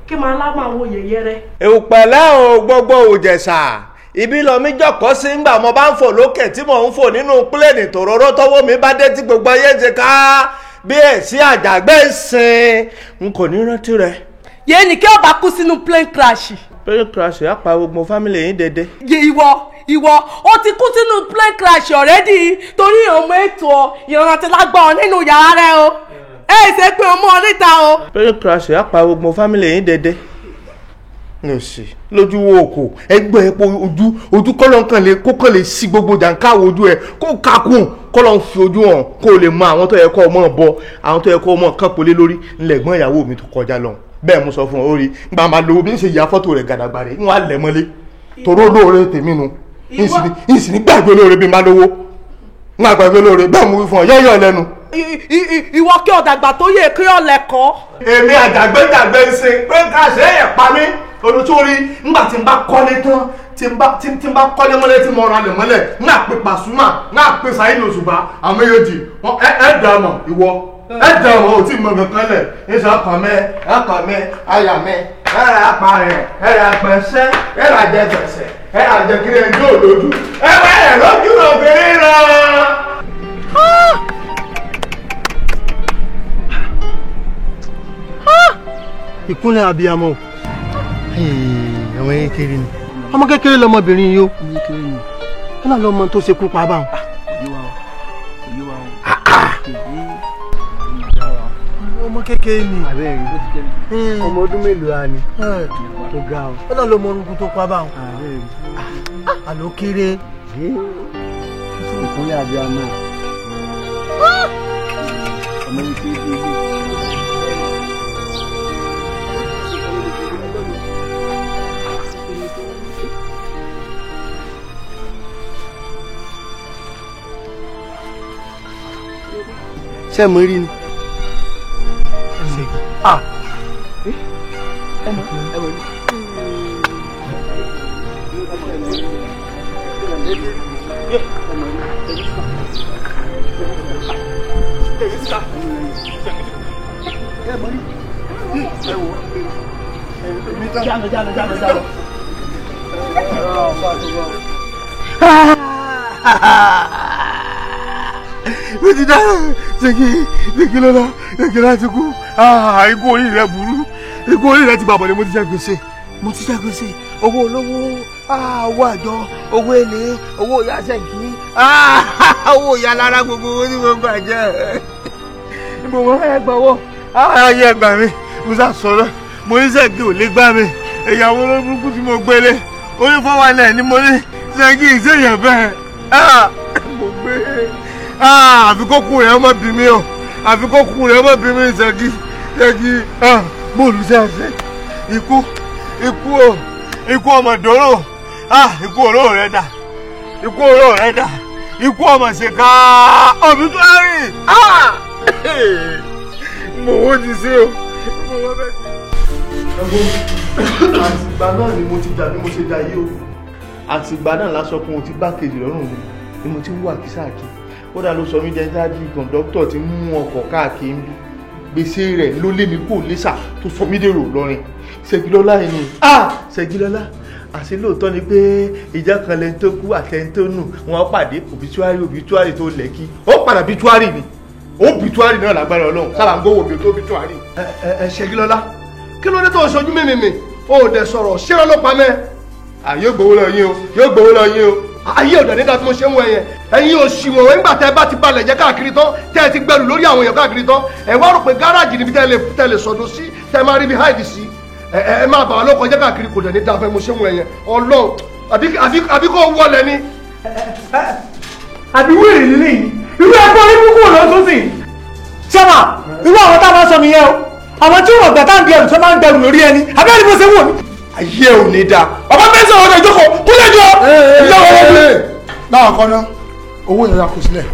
kí máa lá máa wo yẹ̀yẹ́ rẹ. ìpẹ̀lẹ́ o gbogbo òjẹ̀sà ibi lọ́mí jọ̀kọ́ sí ńgbà mo bá ń fò lókè tí mò ń fò nínú pílẹ̀nì tòróró tọ́wọ́ mi bá dé tí gbogbo ayé ṣe ká bí èsì àjàgbé ìsìn n kò ní rántí rẹ. yéé ni kí ọba kú sínú plane crash. plane crash á pa gbogbo fámìlì yín dédé. ìwọ ó ti kú sínú plane crash already torí ọmọ ètò ìrántí lágbọ́n nínú yàrá rẹ o ṣe pé ọmọ níta o. plane crash á pa gbogbo fámìlì yín dédé. nòsì lójú wo òkò ẹgbẹ́ epo ojú kọ́lọ́ kàn lè sí gbogbo jàǹká ojú ẹ kó kakùn kọ́lọ́ ń fi ojú hàn kó lè mọ àwọn tó yẹ kó ọmọ bọ àwọn tó yẹ kó ọmọ kàn pólé lórí ńlẹ̀gbọ́n ìyàwó mi tó kọjá lọ bẹ́ẹ̀ mo sọ fún ọ rí gbà máa lo bí ń ṣe ya fọ́tò rẹ̀ gàdàgbà rẹ̀ wọ́n á lẹ̀ mọ́lé toró lóore tèmi nu ìsìn ní gbàgbé lóore bí n bá lówó ń gbàgbé lóore bẹ́ẹ̀ mo wí fún ọ yọ́yọ́ lẹ́nu. ìwọ kí ọ̀dàgbà tó yẹ kí ọ lẹ́kọ̀ọ́. èmi àjàgbéjàgbé ṣe pé ká ṣe é pa mí olùtúrí ńgbà tí n bá kọ́lé tán tí n bá kọ́lé mọ́lẹ̀ tí mo ra lẹ̀ mọ́lẹ̀ ń àpè Pasuma ń àpè Saidi Òṣùpá àwọn méjèèjì wọn ẹ dà mọ̀ ìwọ ẹ dà mọ̀ ò tí mọ̀ kankan lẹ̀ ẹ sọ ọkàn mẹ́ àyà mẹ́ ẹ rà apá rẹ̀ ẹ rà pẹ̀sẹ̀ ẹ rà jẹ gbẹ̀sẹ̀ ẹ rà jẹ kiri ẹjọ́ òdojú ẹ bá ẹ lójú obìnrin rẹ̀. ìkúnlẹ̀ abiyamọ ọmọ kékeré ni ọmọ kékeré lọmọbìnrin yìí ó ẹ náà lọmọ tó ṣekú pa báwọn. ọmọ kékeré ni ọmọ ọdún mélòó á ní tó ga ọ ẹ náà lọmọ orúkú tó pa báwọn. àló kéré. ìkúnlẹ̀ abiyamọ ọmọ kékeré. ṣe mọ rí ni. mo ti dára Ṣègilọ́lá ti kú ikú orí rẹ burú ikú orí rẹ ti bàbọ̀ ni mo ti jẹ gbèsè owó olówó owó àjọ owó èlé owó ìyá Ṣẹ́gi owó ìyá lára gbogbo owó tí mo gbà jẹ ibo wọn ẹ gbọ́wọ́ ayé ẹgbà mi mo sá sọ̀rọ̀ mo ní Ṣẹ́gi ò lè gbá mi ìyàwó olóburúkú tí mo gbélé orí fọwọ́ náà ni mo ní Ṣẹ́gi ìṣèyàn bẹ́ẹ̀ mo gbé àfikókù rẹ̀ ọmọ bí mi o àfikókù rẹ̀ ọmọ bí mi Ṣẹ́gi bóòlù ṣẹ́ṣẹ́ ikú ọmọdóró ikú oró rẹ̀ dà ikú ọmọ ṣe ká obituary. mo wo ti ṣe o mo wọ́n bẹ́ẹ̀ sí. àtìgbà náà ni mo ti dà bí mo ṣe dà yìí o àtìgbà náà lásọkùn ò ti bá kejì lọ́rùn mi ni mo ti ń wà kísàkí kódà ló sọ mí dẹ́ńtàdì kọ̀ǹdọ́tọ̀ ti mú ọkọ̀ káàkiri ń bí gbèsè rẹ̀ ló lé mi kó lẹ́sà tó sọ mí dèrò lọ́rin Ṣègilọ́lá yìí ni Ṣègilọ́lá àṣé lóòótọ́ ni pé ìjà kan lẹ́ni tó kú àtẹni tó nù wọ́n pàdé obituary tó lẹ́kí ó padà obituary ni obituary náà lágbára Ọlọ́run sábà ń gbówó bí tó obituary. Ṣègilọ́lá kí ló dé tó ṣojú mímìmì ó dẹ̀ sọ̀rọ̀ ṣé ọlọ́pàá mẹ́ yóò gbowó lọ yín o yóò gbowó lọ yín o ayé ọ̀dọ̀ nígbà tí mo ṣe ń wọ ẹ̀yẹn ẹ̀yin òṣìwọ̀n wẹ̀ nígbà tẹ́ ẹ bá ti balẹ̀ jẹ́ káàkiri tán tẹ́ ẹ ti gbẹrù lórí àwọn èèyàn káàkiri tán ẹ wá rò pé gáràjì níbi tẹ́ ẹ lè sọdún sí tẹ́ ẹ máa rí bí háìdì sí ẹ máa bà wá lọ́kọ̀ jẹ́ káàkiri kò dẹ̀ ní dáfẹ́ mo ṣe ń wọ ẹ̀yẹn Ọlọ́run àbí kò wọlé ni. àbí wíìrì lílé yìí irú ẹgbẹ́ oníkúkú ló tún sìn ṣẹ́mà irú àwọn táwọn sọ nìyẹn o àwọn tí wọn gbà tá à ń di ẹrù tó máa ń dẹrù lórí ẹni abẹ́rẹ́ bó ṣe wò ní. ayé ò ní dáa ọba mẹ́sàn-án ọ̀dọ̀ ìjókòó kó lè jọ ìjọba owó náà kọ́ ná owó yẹn kò sílẹ̀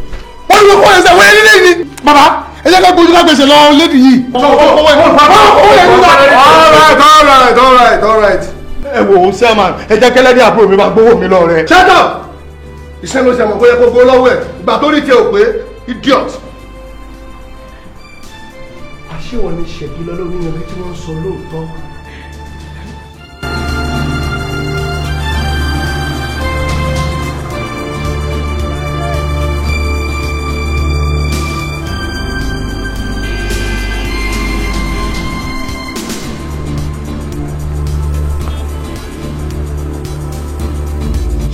wọ́n ní kó yẹn sẹ́ wọ́n yẹn nílé yìí ni bàbá ẹ jẹ́ ká gbójú ká gbèsè lọ lédi yìí. all right. ẹ wò ó sẹ́mà ẹ jẹ́ kẹ́lẹ́ ní àbúrò mi bá gbówó mi lọ rẹ. shut up iṣẹ́ ló ṣe mọ̀ kó yẹ kó gbó lọ́wọ́ ẹ̀ ìgbà tó rí tiẹ̀ ò pé idiot. àṣé wọn ní Ṣègilọ́lá oníyanjú tí wọ́n ń sọ lóòótọ́.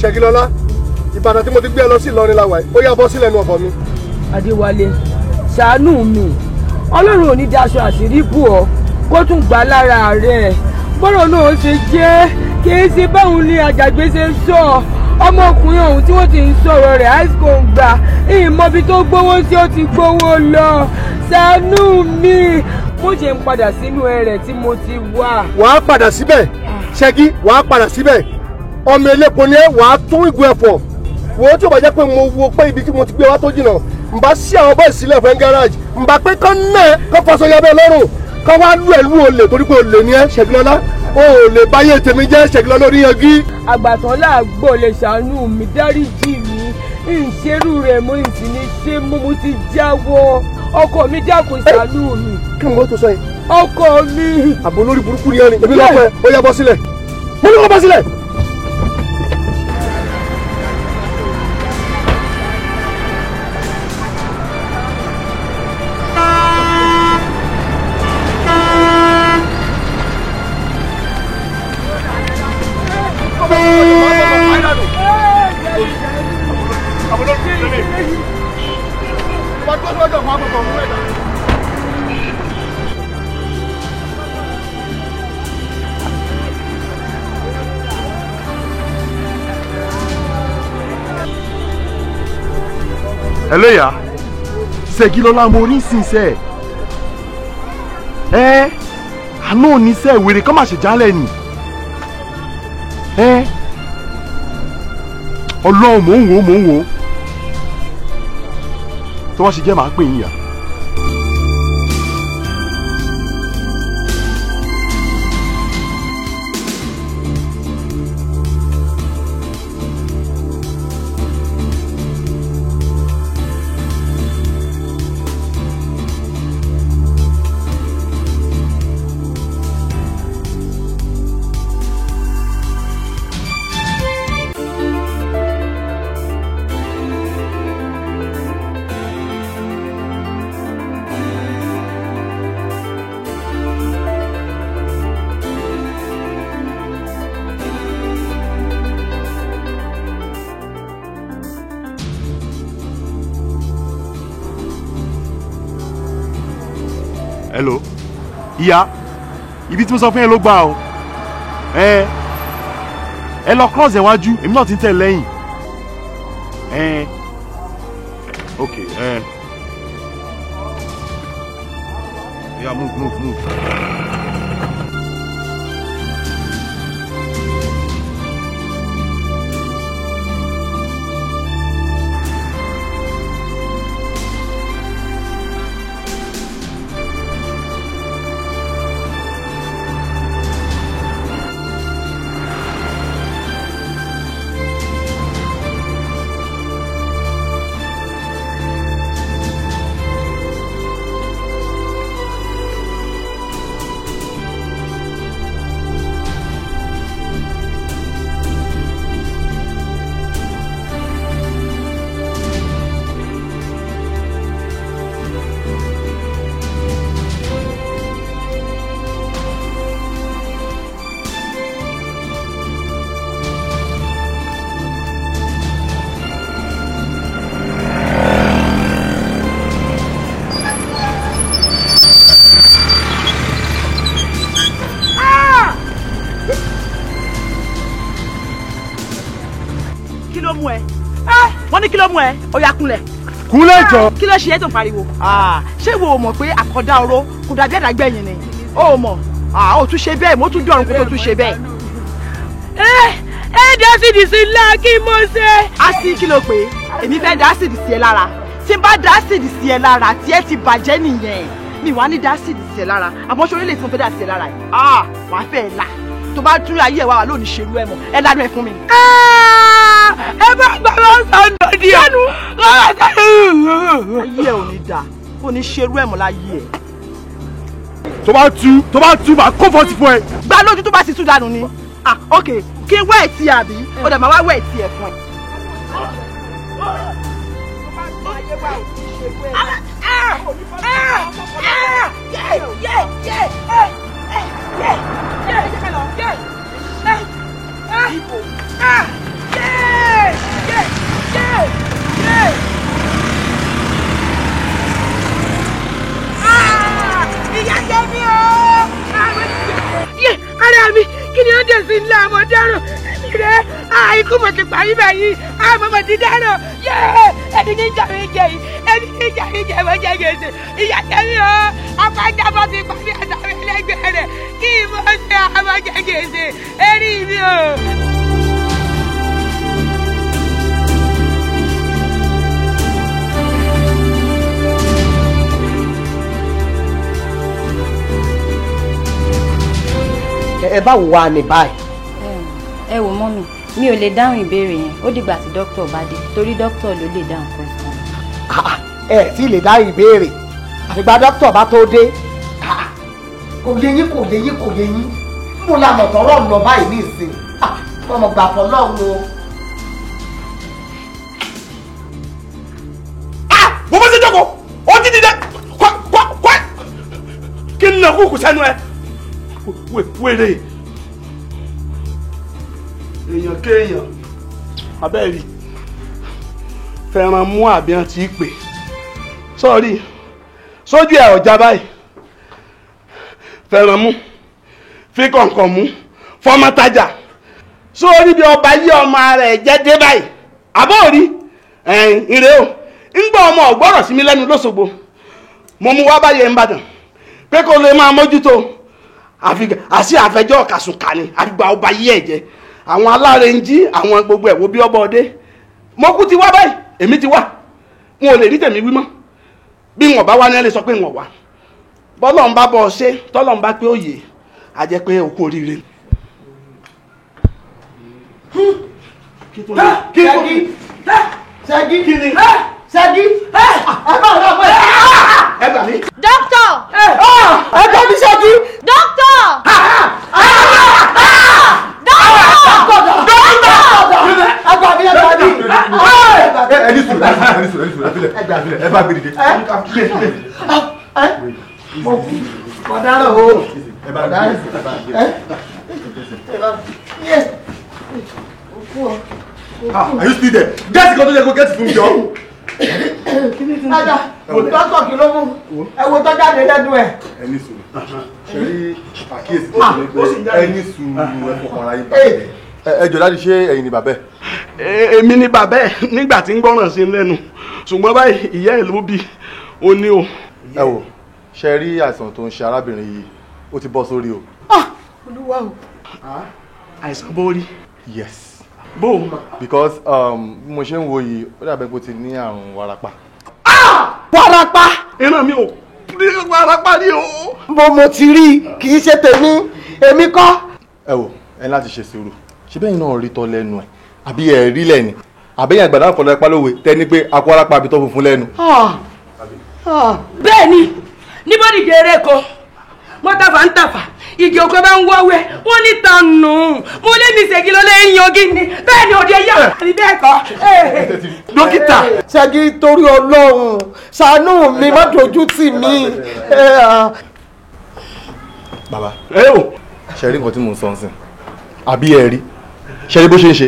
Ṣègilọ́lá Ìbàdàn tí mo ti gbé ẹ lọ sí Ìlọrin la wà yìí ó yá bọ́ sílẹ̀ nu ọ̀bọ̀ mi. Adéwálé ṣàánú mi Ọlọ́run ò ní daṣọ àṣírí bù ọ́ kó tún gbà lára rẹ̀ bọ́rọ̀ náà ṣe jẹ́ kì í ṣe báwọn ní àjàgbé ṣe ń sọ ọmọkùnrin ọ̀hún tí wọ́n ti ń sọ̀rọ̀ rẹ̀ àìsíkò ń gbà ìmọ̀bi tó gbówó sí ó ti gbówó lọ ṣàánú mi mo jẹ́ ń padà sínú ẹrẹ̀ tí mo ti wà. wàá padà síbẹ̀ Ṣẹ́gi wàá padà síbẹ̀ ọmọ elépo ni ẹ wàá tún ìgò ẹ̀fọ́ wo tí o bá jẹ́ pé mo wo pé ibi tí mo ti gbé wá tó jìnnà n bá sí àwọn bọ́ọ̀sì sílẹ̀ fún gáràjì n bá pé kán náà kán faṣọ yabẹ́ lọ́rùn kán wá lù ẹ́ lù olè torí pé olè ni ẹ Ṣègilọ́lá o ò lè báyé tèmi jẹ́ Ṣègilọ́lá orí yanjú. àgbàtàn làgbò lè ṣàánú mi dáríjì mi ìṣerú rẹ̀ mo sì ní ṣé mo ti jáwọ́ ọkọ mi dákun ṣàánú mi. kí ni mo tó sọ yìí. ọkọ mi. àbò lórí burúkú ni ẹni èmi lọ́pẹ́ ó yá bọ́ sílẹ̀ mo ní kó bọ́ sílẹ̀. ẹlẹ́yà Ṣègilọ́lá mo ní sínsẹ́ àánú oníṣẹ́ ìwèrè kọ́ máa ṣe jálẹ̀ ni Ọlọ́run mò ń wò tó wọ́n ṣe jẹ́ màá pè yín yà. Hello ìyá ibi tí mo sọ fún yẹn ló gbà o ẹ lọ cross ẹ̀ wájú èmi náà ti ń tẹ̀ lẹ́yìn ok yeah move. Kí ló mú ẹ? Wọ́n ní kí ló mú ẹ? Ó yá kúnlẹ̀. Kúnlẹ̀ jọ. Kí ló ṣe é tó ń pariwo? Ṣé ìwọ ò mọ̀ pé àkọ́dá oró kò dàbí àdágbẹ̀yìn ni? O ò mọ̀. Ó tún ṣe bẹ́ẹ̀ mo tún dọ̀rùn kó tó tún ṣe bẹ́ẹ̀. Dásìdì sí ńlá kí mo ṣe. A sì kí ló pé èmi fẹ́ dásìdì sí ẹ lára. Tí n bá dásìdì sí ẹ lára tí ẹ ti bàjẹ́ nìyẹn. Mi wá ní dásìdì sí ẹ lára. Àmọ́ ṣorí lè tí mo fẹ́ dá sí ẹ lára yìí. Wàá fẹ́ ẹ là. Tó bá tún ayé ẹ wá wà lónìí ṣerú ẹ mọ̀. Ẹ lánàá ẹ fún mi. Ẹ bá gbà wọ́n sọ̀dọ̀ di ẹnu. Ayé ẹ ò ní dáa. Ò ní ṣerú ẹ mọ̀ láyé ẹ. Tó bá tú bá kó fọ́ọ̀tì fún ẹ. Gbá lójú tó bá sì tú dànù ni. Ok, kí n wẹ̀ tí àbí? Ó dẹ̀ máa wá wẹ̀ tí ẹ̀ fún ẹ. Ìyá jẹ́ mi o! Ara mi kí ni ó dé sí ńlá ọmọ dáràn ẹni rẹ ikú mo ti parí báyìí àmọ́ mo ti dáràn ẹni ní ìjà mi jẹ yìí ẹni ní ìjà mi jẹ mo jẹ gbèsè ìyá tẹ̀mí o afájábọ̀ ti parí àtàwọn ẹlẹgbẹ́ rẹ̀ kí mo ṣe àmọ́ jẹ gbèsè ẹni mi o. Ẹ báwo wá ní báyìí. Ẹ wò mọ́mì mi ò lè dáhùn ìbéèrè yẹn ó dìgbà tí dókítà bá dé torí dókítà ló lè dáhùn question. Ẹ tí lè dá ìbéèrè àfìgbà dókítà bá tó dé. Kò yé yín kò yé yín kò yé yín mo la mọ̀ tọ́rọ̀ lọ báyìí ní ìsìn ọmọ gbà fọ́ lọ́hùn o. Mo bá ṣe jókòó ó ti dìde kwá kí n nà kúkú sẹ́nu ẹ. Wèrè èèyàn kéèyàn abẹ́rì fẹ́ràn mú àbíyàn tí í pè sọ́ọ̀rí sójú ẹ̀ ọ̀já báyìí fẹ́ràn mú fi kọ̀ǹkọ̀ mú fọ́mọ́tajà sórí bí ọba yí ọmọ rẹ̀ jẹ́ dé báyìí àbóòrí ìrè o ń gbọ́ ọmọ ọ̀gbọ́rọ̀ sí mi lẹ́nu lọ́sọ̀gbọ̀ mo mú wá báyìí ń bàdàn pé kó lè máa mójútó àti àfẹjọ́ kàsùnkà ni àgbà ọba yí ẹ̀jẹ̀ àwọn alárenjí àwọn gbogbo ẹ̀wò bí ọba ọdẹ mo kú ti wá báyìí èmi ti wá n ò lè rí tèmi wí mọ́ bí wọn bá wá ní ẹ lè sọ pé wọn wá bọ́lọ̀ ń bá bọ́ ọ ṣe tọ́lọ̀ ń bá pé òye a jẹ́ pé òkú oríire. Ṣẹ́gi kí ni Ṣẹ́gi ẹ bá ọ̀rọ̀ ọ̀pọ̀ ẹ gbà mí. Dókítà! Ẹ gbà mí Ṣẹ́gi. Dókítà! Ẹni sùn ẹ bá gbé dìde. Ọ̀daràn o. Ẹ bá gbé Are you still there? Get the control, go get it from Joe. Ada, dọ́kítọ̀ kí ló mú? Ẹ wo tó jáde lẹ́nu ẹ̀. Ẹni sùn. Ṣé rí àkíyèsí tó ṣe pé ẹni sùn ẹ fọkàn ara yín balẹ̀. Ẹ jọ̀ọ́ láti ṣe ẹ̀yin ni bàbá ẹ̀. Èmi ni bàbá ẹ̀ nígbà tí ń gbọ́ràn sí lẹ́nu ṣùgbọ́n báyìí ìyá ẹ̀ ló bí ó ní o. Ẹ wò ṣe rí àìsàn tó ń ṣe arábìnrin yìí ó ti bọ́ sórí o. Olúwa o. Àìsàn bórí. Yes. Bó. Because bí mo ṣe ń wo yìí ó dàbẹ̀ pé ó ti ní àrùn wárápá. Wárápá. Ìran mi ò ní wárápá ní o. Mo ti rí kì í ṣe tèmi èmi kọ́. Ẹ wò ẹ láti ṣe sùúrù ṣé bẹ́ẹ̀ náà rí tọ́ lẹ́nu ẹ̀ àbí ẹ̀ rí lẹ́ni àbẹ́yìn àgbàdo àpọ̀lọ́ ẹ̀pá lówe tẹ́ni pé akọ wárápá àbí tó funfun lẹ́nu. Bẹ́ẹ̀ ni níbo ni gèrè ko mo tàfà ń tàfà igi òkú bá ń wọ́wẹ́ wọ́n ní tànù mo lé mi Ṣègilólá ẹ̀yìn ogi ni bẹ́ẹ̀ ni òde yá àbí bẹ́ẹ̀ kọ́. Dókítà. Ṣẹ́gi torí Ọlọ́run ṣàánú mi má dojú tì mí. Bàbá ṣe rí nǹkan tí mò ń sọ ń sìn àbí ẹ rí ṣe rí bó ṣe ń ṣe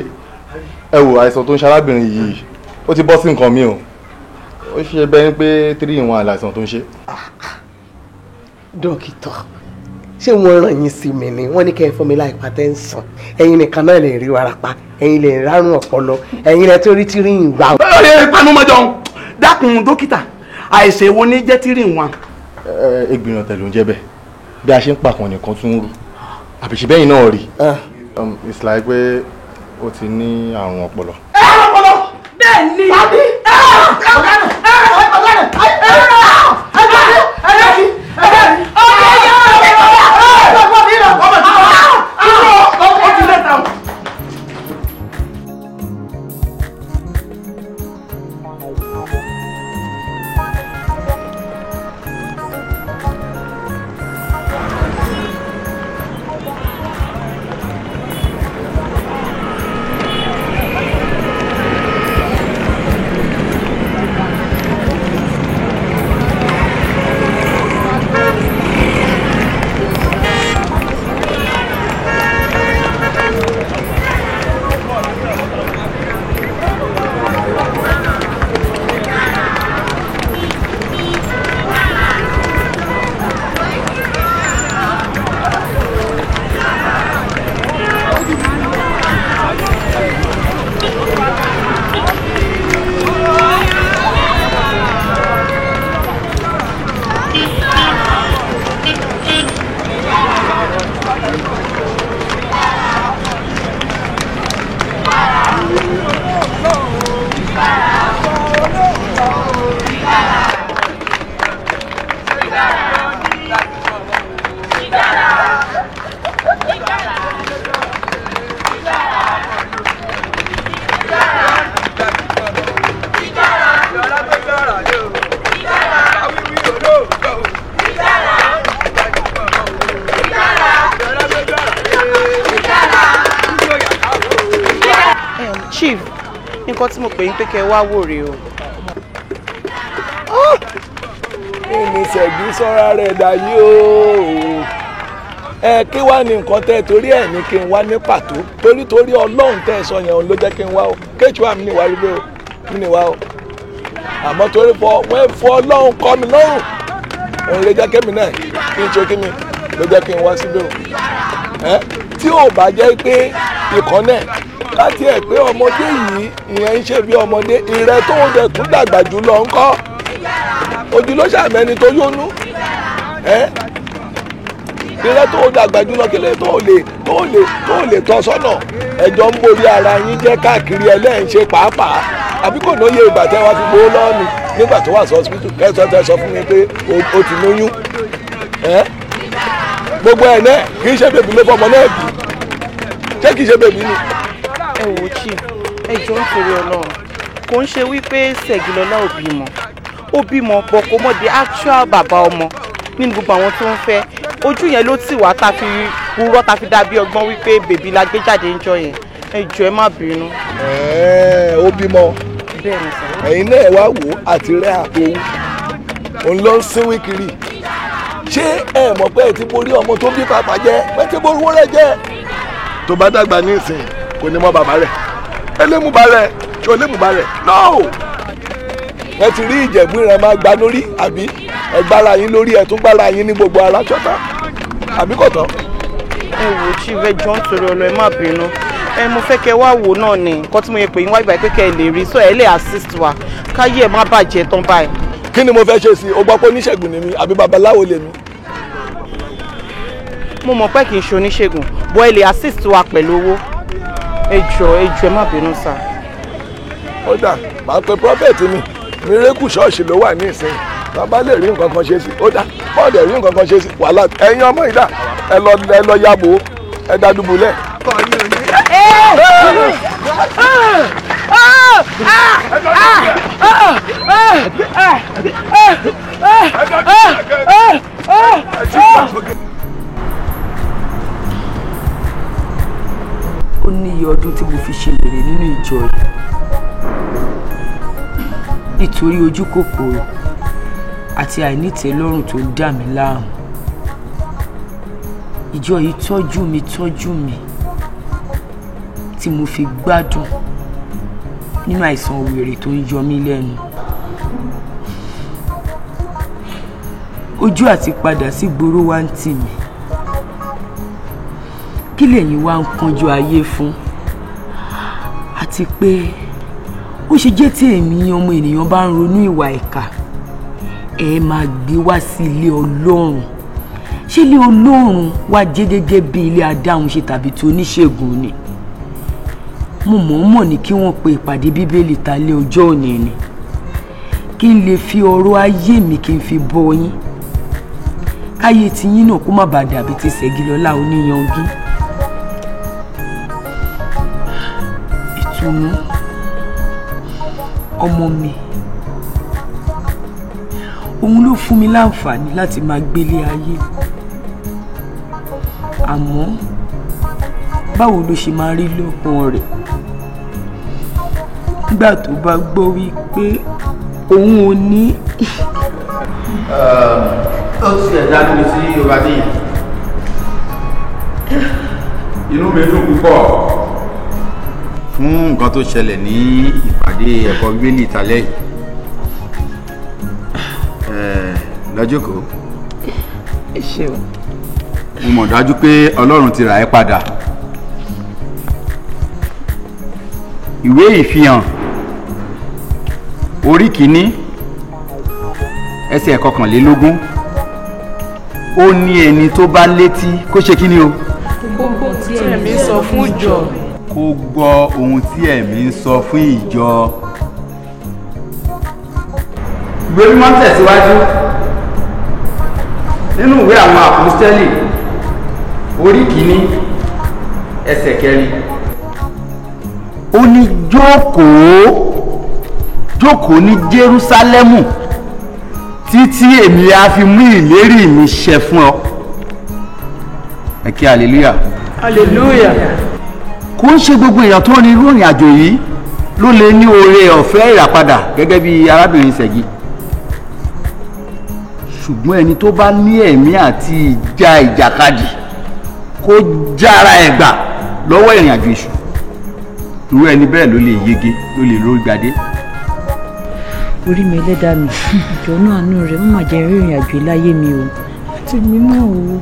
ẹ wò àìsàn tó ń ṣe arábìnrin yìí ó ti bọ́ sí nǹkan mi o ó ṣe bẹ́ẹ̀ ni pé 3 in 1 àìsàn tó ń ṣe. dókítà ṣé wọ́n ràn yín sí mi ni wọ́n ní kẹ́ ẹ fún mi láì hypertension ẹ̀yin nìkan náà lè rí warapa ẹ̀yin lè rárùn ọpọlọ ẹ̀yin lè torí tí rí ìwà. panumọjọ dákun dókítà àìsàn èwo ní jẹ́ tí rí ìwà. Ìgbìyànjú tẹ̀lé oúnjẹ bẹ́ẹ̀ bí a ṣe ń pàkan nìkan tún ń rú àbíṣe bẹ́yìn náà rí it's like pé ó ti ní àrùn ọpọlọ. bẹ́ẹ̀ ni. Chief, nǹkan tí mo pè yín pé kẹ́ wá wò rèé o. kí ni ṣẹ́gi sọ́ra rẹ̀ dàyí o kí wá ní nǹkan tẹ́ torí ẹ̀ ní kí n wá ní pàtó torí Ọlọ́run tẹ́ sọ yẹn ló jẹ́ kí n wá o kéjù àmì níwá rí bẹ́ẹ̀ o níwá o àmọ́ torí wọ́n fọ Ọlọ́run kọ́ mi lọ́rùn òun lè jẹ́ kémi náà kí n ṣe kí ni ló jẹ́ kí n wá síbẹ̀ o tí ò bá jẹ́ pé ìkànnẹ̀ láti ẹ̀ pé ọmọdé yìí ìyẹn ń ṣe bí ọmọdé ìrẹ́ tó ń dẹ̀ tún dàgbà jù lọ ńkọ́ ojú ló ṣàmẹ́ni tó yónú ìrẹ́ tó dàgbà jù lọ kílẹ̀ tó lè tọ́ sọ́nà ẹjọ́ ń borí ara yín jẹ́ káàkiri ẹlẹ́yìn ṣe pàápàá àbí kò lóye ìgbà tẹ́ wá fi gbowó lọ́ọ̀nù nígbà tó wà sí hospital kẹsàn-án tẹ́ sọ fún mi pé o ti lóyún gbogbo ẹ̀ náà kì í ṣe bèbí ló fọmọ náà bí ṣé kì í ṣe bèbí ni. ẹ wò ó Chief ẹ jọ ń torí Ọlọ́run kò ń ṣe wípé Ṣẹ̀gilọ́lá ò bímọ ó bímọ pọ̀ kó mọ̀ the actual bàbá ọmọ nínú gbogbo àwọn tó ń fẹ́ ojú yẹn ló tì wá tá fi purọ́ tá fi dàbí ọgbọ́n wípé bèbí la gbé jáde ń jọ yẹn ẹ jọ ẹ má bínú. ó bímọ ẹ̀yin náà wá wò àti rẹ́ àtòwú òun ló ń sínwín kiri ṣé ẹ mọ̀ pé ẹ ti borí ọmọ tó bí pàpà jẹ́ pé ti borí owó rẹ̀ jẹ́ tó bá dàgbà ní ìsìn kò ní mọ bàbá rẹ̀ ẹ lè mú bá rẹ̀ ṣé o lè mú bá rẹ̀ no ẹ ti rí Ìjẹ̀bú ìran máa gba lórí àbí ẹ gbára yín lórí ẹ tún gbára yín ní gbogbo ara ṣọ́tà àbí kò tán. ẹ wò ó Chief ẹ jọ ń torí Ọlọ́run ẹ má bínú mo fẹ́ kẹ́ wá wò náà ni nǹkan tí mo yẹ pé yín wá ìgbà pé kẹ́ ẹ lè rí so ẹ lè assist wa káyé ẹ má bàjẹ́ tán báyìí. kí ni mo fẹ́ ṣe sí i o gbọ́ pé oníṣègùn ni mi àbí babaláwo lèmi. mo mọ̀ pé kì í ṣe oníṣègùn bọ́ ẹ lè assist wa pẹ̀lú owó ẹ jọ̀ọ́ ẹ má bínú sá. ó dà máa pe prophet mi miracle ṣọ́ọ̀ṣì ló wà ní ìsìn bàbá lè rí nǹkan kan ṣe sí ó dà bọ́ọ̀dù rí nǹkan kan ṣe sí wàhálà ẹ̀yin ọmọ ìdá ẹ lọ yàbò ẹ dá dùbúlẹ̀. ó ní iye ọdún tí mo fi ṣe èrè nínú ìjọ yìí nítorí ojú kòkòrò àti àìnítẹ́lọ́rùn tó dà mí láàmú. Ìjọ yìí tọ́jú mi tí mo fi gbádùn nínú àìsàn wèrè tó ń yọ mí lẹ́nu. ojú àti padà sí gbòòrò wa ń tì mí. Kí lẹ̀yin wá ń kánjú ayé fún? Àti pé ó ṣe jẹ́ tí èmi ọmọ ènìyàn bá ń ronú ìwà ìkà, ẹ máa gbé wá sí ilé Ọlọ́run. Ṣé ilé Ọlọ́run wá jẹ́ gẹ́gẹ́ bí ilé adáhunṣe tàbí tí oníṣègùn ni? Mo mọ̀ ní kí wọ́n pe ìpàdé bíbélì ta lé ọjọ́ òní ni, kí n lè fi ọ̀rọ̀ ayé mi kí n fi bọ́ yín, káyé tiyín náà kó má bàa dàbí ti Ṣẹ̀gilọ́lá oníyangí. Ìtùnú ọmọ mi, òun ló fún mi láǹfààní láti máa gbélé ayé. Àmọ́ báwo ló ṣe máa rí lọ́kàn rẹ̀ nígbà tó bá gbọ́ wípé òun ò ní. Ó ti ẹ̀dá níbi tí o bá dé yìí. Inú mi dùn púpọ̀ fún nǹkan tó ṣẹlẹ̀ ní ìpàdé ẹ̀kọ́ bíbélì ìtàlẹ́ yìí. Lọ́jọ́kòó. Ẹ ṣeun. Mo mọ̀ dájú pé Ọlọ́run ti rà ẹ́ padà. Ìwé ìfihàn orí kìíní ẹsẹ̀ 21 ó ní ẹni tó bá létí kó ṣe kíni o. Gbogbo tí ẹ̀mí sọ fún ìjọ. Kó gbọ́ ohun tí ẹ̀mí ń sọ fún ìjọ. Ìwé mímọ́ tẹ̀síwájú nínú ìwé àwọn àpọ́stélì orí kìíní ẹsẹ̀ 4. Ó ní jókòó ní Jerúsálẹ́mù títí èmi á fi mú ìlérí mi ṣẹ fún ọ. Ẹ kí hallelujah. Hallelujah. Kò ń ṣe gbogbo èèyàn tó ní irú ìrìn àjò yìí ló lè ní oore ọ̀fẹ́ ìràpadà gẹ́gẹ́ bí arábìnrin Ṣẹ̀gi. Ṣùgbọ́n ẹni tó bá ní ẹ̀mí àti ìjàkadì kó jára ẹ̀ gbà lọ́wọ́ ìrìn àjò èṣù, irú ẹni bẹ́ẹ̀ ló lè yege, ló lè rórí gbadé. Orí mi Ẹlẹ́dàá mi, ìjọ náà àánú rẹ̀ má jẹ́ rìnrìn àjò láyé mi o. Àti mi náà o.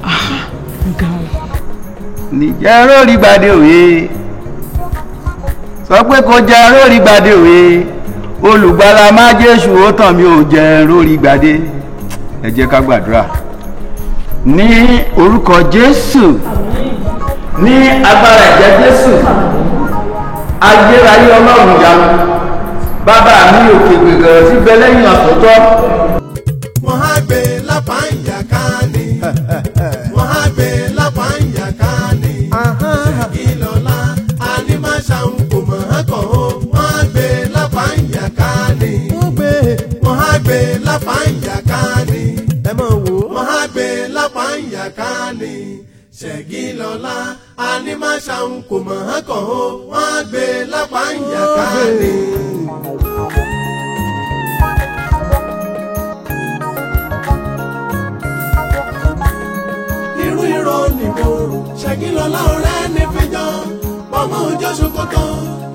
Níjẹ́ rórí gbadé òye, sọ pé kò jẹ́ rórí gbadé òye, olùgbàlà má Jésù ó tàn mí ò jẹ́ rórí gbadé. Ẹ jẹ́ ká gbàdúrà. Ní orúkọ Jésù, ní agbára ẹ̀jẹ̀ Jésù, ayérayé Ọlọ́run ìyanu, bàbá mi òkè gbègbèrè tí bẹ lẹ́yìn àtọ́tọ́. Wọ́n á gbé lápá ìyàká ni, wọ́n á gbé lápá ìyàká ni, Ṣẹ̀gilọ́lá Animashaun kò mọ̀ ọ́n kàn ó, wọ́n á gbé lápá ìyàká ni, wọ́n á gbé lápá ìyàká ni, ẹ mọ̀ wò, wọ́n á gbé lápá ìyàká ni, Ṣẹ̀gilọ́lá Animashaun kò mọ̀ ọ́n kàn ó, wọ́n á gbé lápá ìyàká ni. Ṣẹ̀gilọ́lá ọ̀rẹ́ ní fíjọ́ ọmọ òjò ṣòkòtò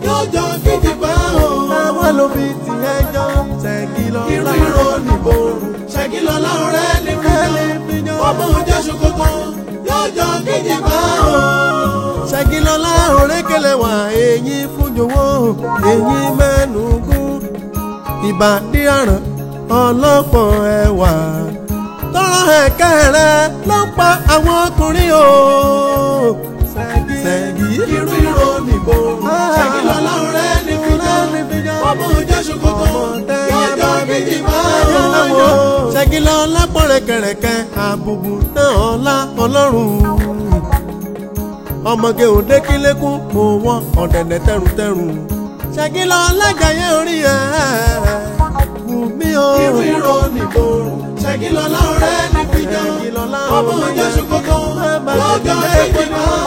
yóò jọ kíjì pa ó. Àwọn ló fi ti ẹjọ́ Ṣẹ̀gilọ́lá ìró nìbòrò. Ṣẹ̀gilọ́lá ọ̀rẹ́ ní fíjọ́ ọmọ òjò ṣòkòtò yóò jọ kíjì pa ó. Ṣẹ̀gilọ́lá òrékèlè wà èyí fún jòwó èyí mẹ́nugún ìbàdí àràn ọlọ́pọ̀ ẹwà tọrọ ẹ̀kẹ́ rẹ ló pa àwọn ọkùnrin o. Ṣẹ̀gí irú ìró nìbò. Ṣẹ̀gilọ́lá ọ̀rẹ́ ní fíjọ́ ọmọ òjò ṣòkòtò yọjọ́ méjì máa wò. Ṣẹ̀gilọ́lá pọ̀ rẹ̀kẹ̀rẹ̀kẹ̀ àbùbù náà ọlá Ọlọ́run. Ọmọge òde kílékún òwò ọ̀dẹ̀dẹ̀ tẹrùtẹrù. Ṣẹ̀gilọ́lá jayé orí ẹ̀ wù mí o. Irú ìró nìbò. Ṣẹ̀gilọ́lá ọ̀rẹ́ ní fíjọ́ ọmọ òjò ṣòkòtò yọjọ́ méjì máa